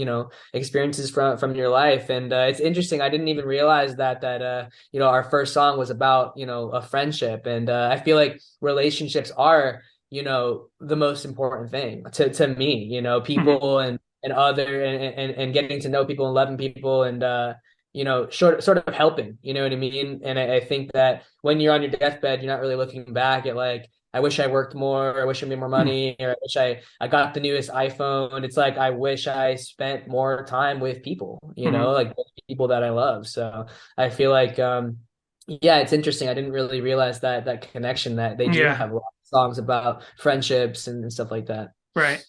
Speaker 7: experiences from your life. And it's interesting. I didn't even realize that our first song was about, a friendship. And I feel like relationships are, the most important thing to me, people and other and getting to know people and loving people and sort of helping, you know what I mean? And I think that when you're on your deathbed, you're not really looking back at like, I wish I worked more, I wish I made more money, or I wish I got the newest iPhone. It's like, I wish I spent more time with people, like people that I love. So I feel like it's interesting. I didn't really realize that connection, that they do have a lot of songs about friendships and stuff like that.
Speaker 2: Right.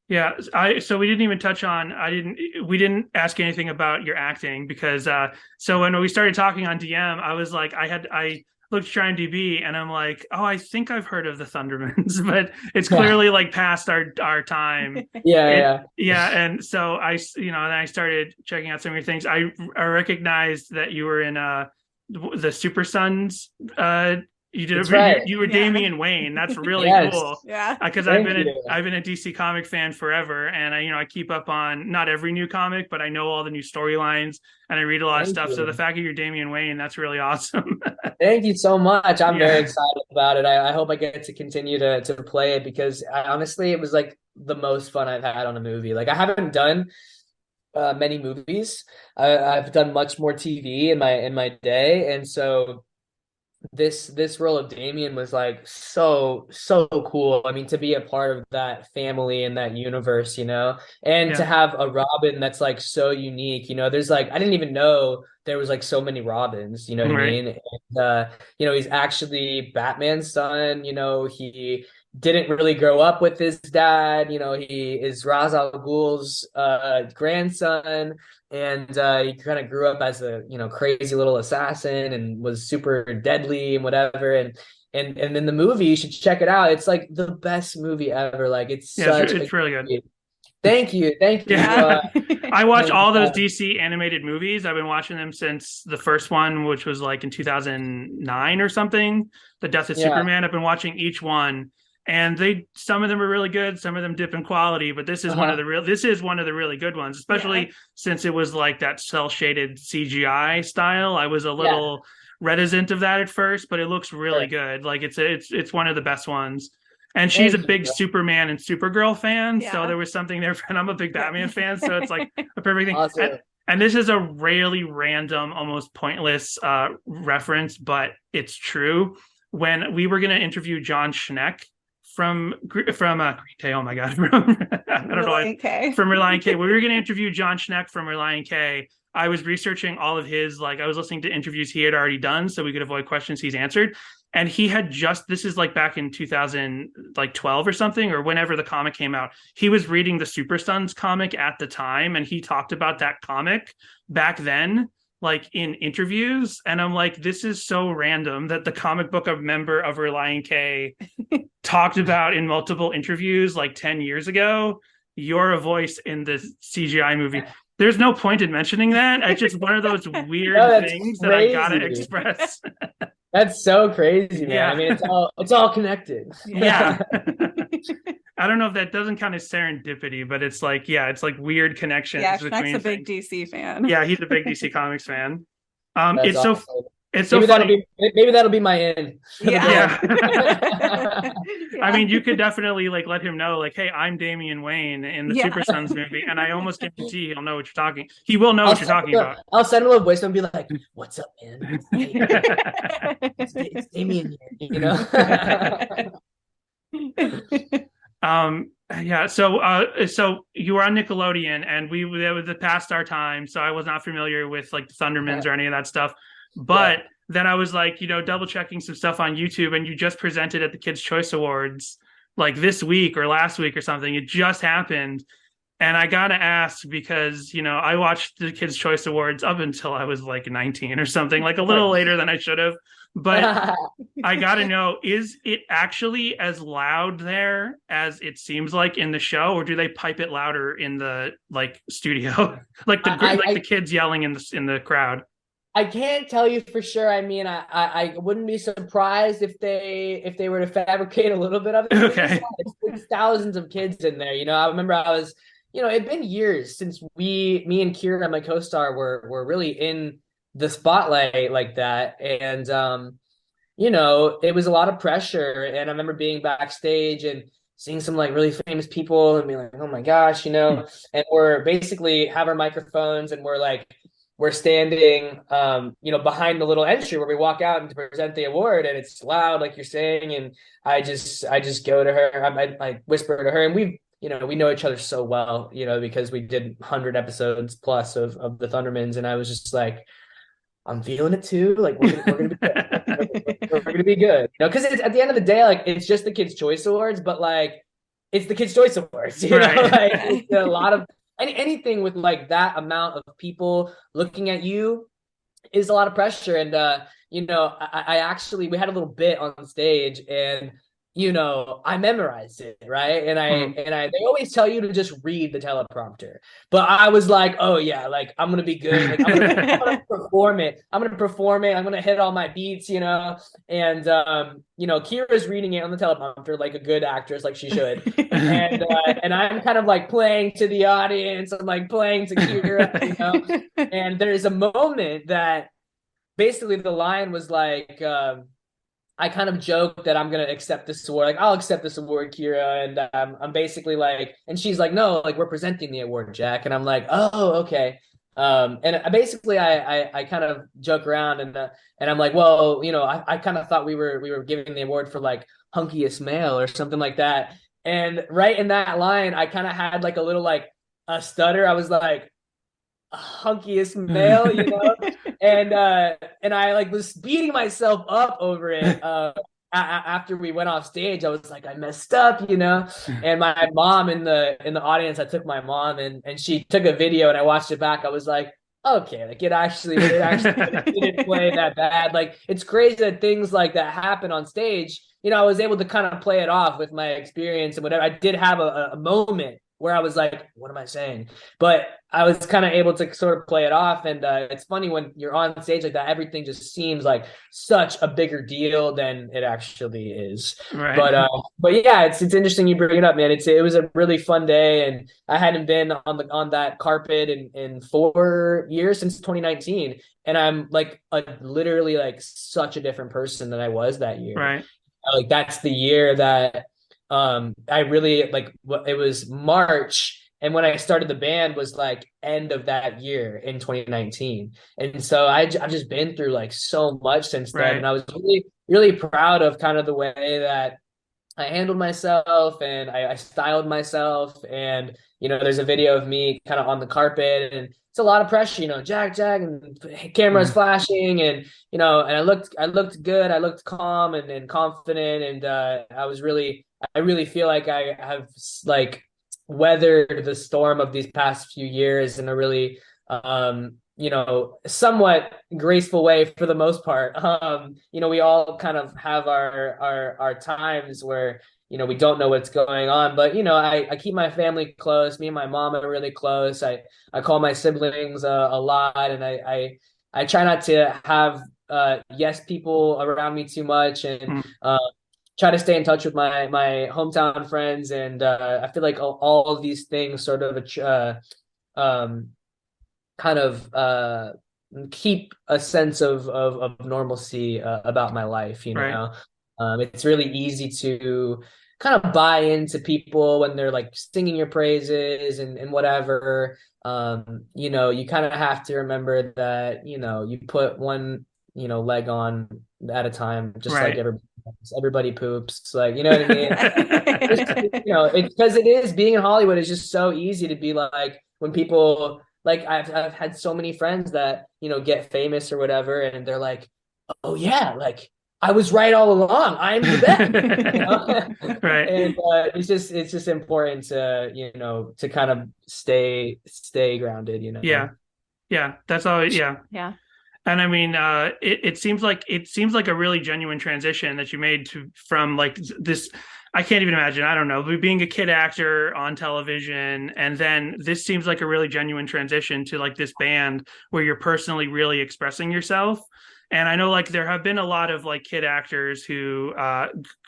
Speaker 2: Yeah, so we didn't even touch on. We didn't ask anything about your acting, because so when we started talking on DM, I was like, I looked at IMDb and I'm like, oh, I think I've heard of the Thundermans, but it's clearly like past our time. Yeah. And so then I started checking out some of your things. I recognized that you were in the Super Sons You did.
Speaker 7: That's right.
Speaker 2: You were Damian Wayne. That's really
Speaker 7: Yes.
Speaker 2: cool.
Speaker 1: Yeah.
Speaker 2: Because
Speaker 7: Thank
Speaker 2: I've
Speaker 7: you.
Speaker 2: been a DC comic fan forever, and I keep up on not every new comic, but I know all the new storylines, and I read a lot of
Speaker 7: Thank
Speaker 2: stuff. So
Speaker 7: you.
Speaker 2: the fact that you're Damian Wayne, that's really awesome.
Speaker 7: Thank you so much. I'm
Speaker 2: Yeah.
Speaker 7: very excited about it. I hope I get to continue to play it because honestly, it was like the most fun I've had on a movie. Like I haven't done many movies. I've done much more TV in my day, and so this role of Damien was like so cool. I mean, to be a part of that family and that universe, and to
Speaker 2: Yeah.
Speaker 7: have a Robin that's like so unique. There's like I didn't even know there was like so many Robins. You know what I
Speaker 2: Right.
Speaker 7: mean? And, he's actually Batman's son. He didn't really grow up with his dad. He is Ra's al Ghul's grandson. And he kind of grew up as a crazy little assassin and was super deadly and whatever. And in the movie, you should check it out. It's like the best movie ever. Like it's such
Speaker 2: it's really good.
Speaker 7: Thank you.
Speaker 2: Yeah. I watch
Speaker 7: and,
Speaker 2: all those DC animated movies. I've been watching them since the first one, which was like in 2009 or something, The Death of Superman. I've been watching each one, and some of them are really good, some of them dip in quality, but this is one of the really good ones, especially since it was like that cell shaded CGI style. I was a little reticent of that at first, but it looks really good. Like it's one of the best ones. And she's a big Superman and Supergirl fan, so there was something there. And I'm a big Batman fan, so it's like a perfect thing.
Speaker 7: Awesome.
Speaker 2: And this is a really random, almost pointless reference, but it's true. When we were going to interview John Schneck from Green K, oh my god, from I don't know, from Relient K. We were going to interview John Schneck from Relient K. I was researching all of his, I was listening to interviews he had already done, so we could avoid questions he's answered. And he had this is like back in 2012 or something, or whenever the comic came out. He was reading the Super Sons comic at the time, and he talked about that comic back then, like in interviews. And I'm like, this is so random that the comic book member of Relient K talked about in multiple interviews like 10 years ago. You're a voice in the CGI movie. There's no point in mentioning that. It's just one of those weird things that I gotta express.
Speaker 7: That's so crazy, man.
Speaker 2: Yeah.
Speaker 7: I mean, it's all connected.
Speaker 2: Yeah. I don't know if that doesn't count as serendipity, but it's like weird connections.
Speaker 1: Yeah,
Speaker 2: between
Speaker 1: Schneck's a big DC fan.
Speaker 2: Yeah, he's a big DC Comics fan.
Speaker 7: It's
Speaker 2: awesome. It's so
Speaker 7: maybe
Speaker 2: funny.
Speaker 7: Maybe that'll be my end.
Speaker 2: Yeah. I mean, you could definitely let him know, hey, I'm Damian Wayne in the Super Sons movie, and I almost guarantee he'll know what you're talking. He will know what you're talking about.
Speaker 7: I'll send him a voice and be like, "What's up, man? It's Damian here,"
Speaker 2: Yeah. So you were on Nickelodeon, and that was past our time, so I was not familiar with the Thundermans or any of that stuff. But then I was double checking some stuff on YouTube, and you just presented at the Kids' Choice Awards this week or last week or something. It just happened. And I got to ask because, I watched the Kids' Choice Awards up until I was 19 or something, a little later than I should have. But I got to know, is it actually as loud there as it seems like in the show, or do they pipe it louder in the studio? The kids yelling in the crowd?
Speaker 7: I can't tell you for sure. I mean, I wouldn't be surprised if they were to fabricate a little bit of it.
Speaker 2: Okay.
Speaker 7: It's thousands of kids in there. I remember I was, it'd been years since me and Kira, my co-star, were really in the spotlight like that. And, it was a lot of pressure. And I remember being backstage and seeing some really famous people and being like, oh my gosh, and we're basically have our microphones and we're standing, behind the little entry where we walk out and to present the award, and it's loud, like you're saying. And I just go to her, I whisper to her, and we know each other so well, because we did 100 episodes plus of the Thundermans, and I was just like, I'm feeling it too. We're gonna be good. We're gonna be good, because it's at the end of the day, it's just the Kids' Choice Awards, but it's the Kids' Choice Awards,
Speaker 2: Right.
Speaker 7: It's a lot of. Anything with that amount of people looking at you is a lot of pressure. And, I actually, we had a little bit on stage, and I memorized it, right?
Speaker 2: Mhm.
Speaker 7: They always tell you to just read the teleprompter. But I was like, oh yeah, like I'm gonna be good. Like I'm gonna perform it. I'm gonna perform it. I'm gonna hit all my beats. And Kira's reading it on the teleprompter like a good actress, like she should. And I'm kind of like playing to the audience. I'm like playing to Kira. And there's a moment that basically the line was like, I kind of joke that I'm gonna accept this award. Like, I'll accept this award, Kira. And I'm basically like, and she's like, no, like we're presenting the award, Jack. And I'm like, oh, okay. And I kind of joke around and I'm like, well, I kind of thought we were giving the award for like hunkiest male or something like that. And right in that line, I kind of had like a little like a stutter. I was like, hunkiest male. And I like was beating myself up over it. After we went off stage, I was like, I messed up. And my mom in the audience, I took my mom and she took a video and I watched it back. I was like, okay, like it didn't play that bad. Like it's crazy that things like that happen on stage. I was able to kind of play it off with my experience and whatever. I did have a moment where I was like, what am I saying? But I was kind of able to sort of play it off. And it's funny when you're on stage like that, everything just seems like such a bigger deal than it actually is.
Speaker 2: Right.
Speaker 7: But yeah, it's interesting you bring it up, man. It was a really fun day. And I hadn't been on that carpet in 4 years, since 2019. And I'm like literally like such a different person than I was that year.
Speaker 2: Right.
Speaker 7: Like that's the year that I really like it was March, and when I started the band was like end of that year in 2019. And so I've just been through like so much since then.
Speaker 2: Right.
Speaker 7: And I was really, really proud of kind of the way that I handled myself and I styled myself. And, there's a video of me kind of on the carpet and it's a lot of pressure, Jack, and cameras flashing and, and I looked good. I looked calm and confident. And I really feel like I have like weathered the storm of these past few years in a really, somewhat graceful way for the most part. We all kind of have our times where, we don't know what's going on, but, I keep my family close. Me and my mom are really close. I call my siblings a lot, and I try not to have yes people around me too much, and try to stay in touch with my hometown friends. And I feel like all of these things sort of kind of keep a sense of normalcy about my life.
Speaker 2: Right.
Speaker 7: It's really easy to kind of buy into people when they're like singing your praises and whatever. You kind of have to remember that, you put one, leg on at a time, just
Speaker 2: Right.
Speaker 7: like everybody poops, like, you know what I mean? It's because it is, being in Hollywood is just so easy to be like, when people like, I've had so many friends that, get famous or whatever, and they're like, oh yeah, like I was right all along. I'm the best.
Speaker 2: Right.
Speaker 7: And it's just important to to kind of stay grounded.
Speaker 2: Yeah. That's all. Yeah.
Speaker 1: Yeah.
Speaker 2: And I mean, it seems like a really genuine transition that you made from like this. I can't even imagine. I don't know, being a kid actor on television, and then this seems like a really genuine transition to like this band where you're personally really expressing yourself. And I know like there have been a lot of like kid actors who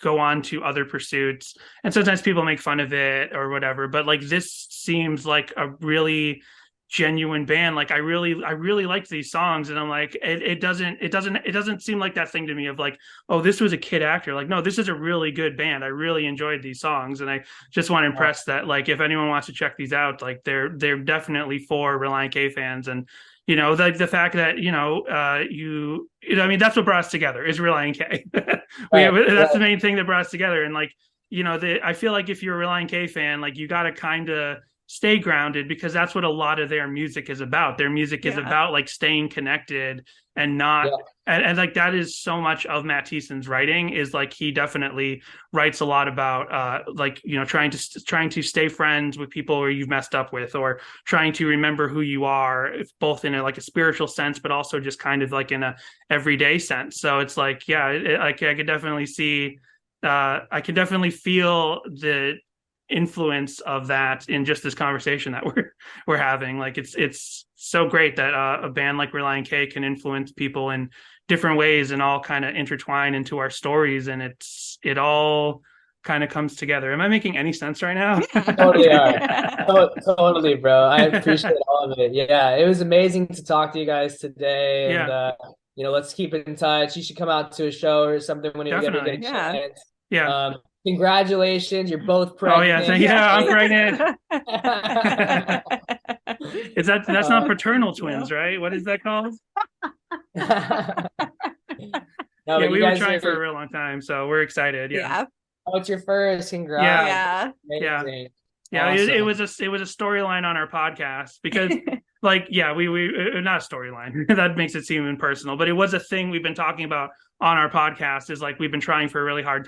Speaker 2: go on to other pursuits, and sometimes people make fun of it or whatever. But like this seems like a really genuine band. Like I really liked these songs, and I'm like, it doesn't seem like that thing to me of like, oh, this was a kid actor. Like, no, this is a really good band. I really enjoyed these songs, and I just want to impress that like if anyone wants to check these out, like they're definitely for Relient K fans. And like the fact that I mean, that's what brought us together is Relient K. That's the main thing that brought us together. And like, I feel like if you're a Relient K fan, like you got to kind of stay grounded, because that's what a lot of their music is about. Their music is about like staying connected and not and like that is so much of Matt Thiessen's writing, is like he definitely writes a lot about like trying to stay friends with people where you've messed up with, or trying to remember who you are, both in like a spiritual sense but also just kind of like in a everyday sense. So it's like I could definitely see I can definitely feel the influence of that in just this conversation that we're having. Like it's so great that a band like Relient K can influence people in different ways and all kind of intertwine into our stories, and it all kind of comes together. Am I making any sense right now?
Speaker 7: Totally are. Totally, bro. I appreciate all of it. Yeah, it was amazing to talk to you guys today. And let's keep in touch. You should come out to a show or something when you get a chance.
Speaker 2: Yeah.
Speaker 7: Congratulations, you're both pregnant.
Speaker 2: Oh yeah, I'm pregnant. That's not paternal twins, right? What is that called?
Speaker 7: No,
Speaker 2: we were trying for a real long time, so we're excited. Yeah.
Speaker 7: Oh, it's your first. Congrats.
Speaker 2: Yeah. Awesome. It was a storyline on our podcast because we not a storyline that makes it seem impersonal, but it was a thing we've been talking about on our podcast. Is like we've been trying for a really long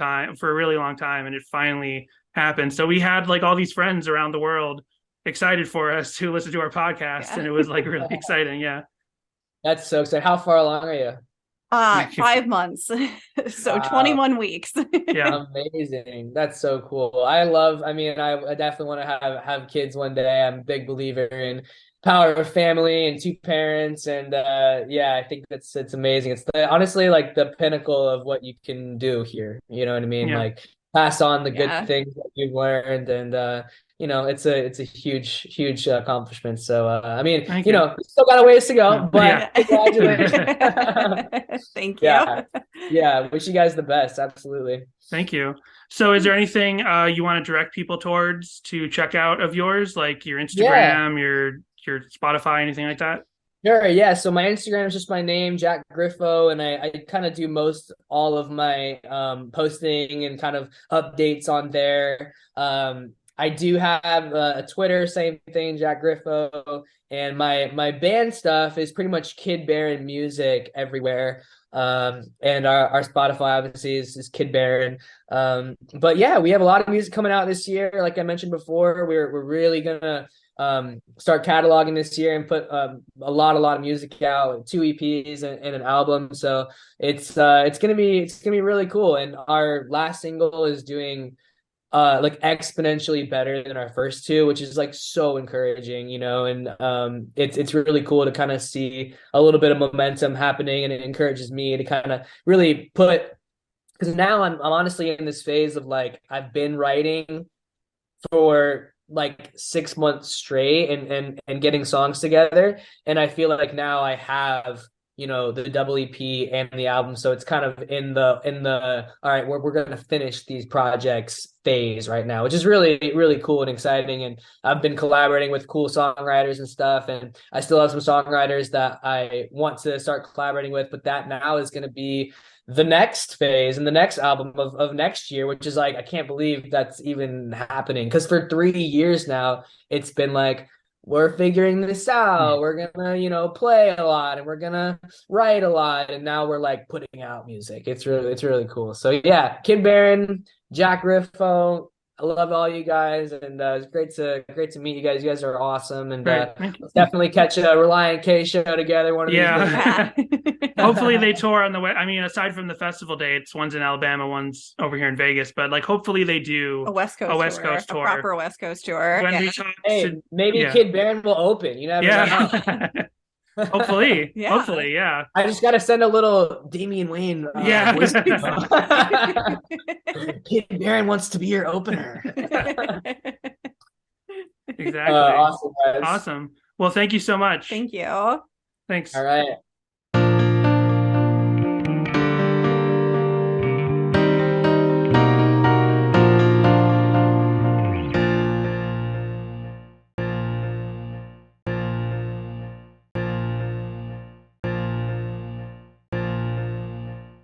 Speaker 2: time, and it finally happened. So we had like all these friends around the world excited for us to listen to our podcast, and it was like really exciting. Yeah,
Speaker 7: that's so exciting. How far along are you?
Speaker 1: 5 months. So 21 weeks.
Speaker 2: Yeah.
Speaker 7: Amazing. That's so cool. I definitely want to have kids one day. I'm a big believer in power of family and 2 parents. And I think it's amazing. It's honestly like the pinnacle of what you can do here. You know what I mean?
Speaker 2: Yeah.
Speaker 7: Like pass on the good things that you've learned, and it's a huge accomplishment. So we still got a ways to go, but congratulations.
Speaker 1: Thank you.
Speaker 7: Yeah, wish you guys the best. Absolutely.
Speaker 2: Thank you. So is there anything you want to direct people towards to check out of yours, like your Instagram, your Spotify, anything like that?
Speaker 7: Sure, yeah. So my Instagram is just my name, Jack Griffo, and I kind of do all of my posting and kind of updates on there. I do have a Twitter, same thing, Jack Griffo, and my band stuff is pretty much Kid Baron music everywhere. And our Spotify obviously is Kid Baron. But yeah, we have a lot of music coming out this year. Like I mentioned before, we're really gonna start cataloging this year and put a lot of music out, 2 EPs and an album. So it's gonna be really cool. And our last single is doing like exponentially better than our first 2, which is like so encouraging, and it's really cool to kind of see a little bit of momentum happening, and it encourages me to kind of really because now I'm honestly in this phase of like I've been writing for like 6 months straight and getting songs together, and I feel like now I have the double EP and the album, so it's kind of in the all right, we're gonna finish these projects phase right now, which is really, really cool and exciting. And I've been collaborating with cool songwriters and stuff, and I still have some songwriters that I want to start collaborating with, but that now is going to be the next phase and the next album of next year, which is like I can't believe that's even happening, because for 3 years now it's been like we're figuring this out. We're gonna, play a lot, and we're gonna write a lot, and now we're like putting out music. It's really cool. So yeah, Kid Baron, Jack Griffo, I love all you guys, and it's great to meet you guys. You guys are awesome, and let's definitely catch a Relient K show together one of these days.
Speaker 2: Hopefully they tour on the way. I mean, aside from the festival dates, one's in Alabama, one's over here in Vegas, but like hopefully they do
Speaker 1: a West Coast tour, a proper West Coast tour.
Speaker 7: Maybe Kid Baron will open. You never know.
Speaker 2: Hopefully, yeah.
Speaker 7: I just gotta send a little Damian Wayne. Kid Baron wants to be your opener.
Speaker 2: Exactly.
Speaker 7: Awesome, guys.
Speaker 2: Awesome. Well, thank you so much.
Speaker 1: Thank you.
Speaker 2: Thanks.
Speaker 7: All right.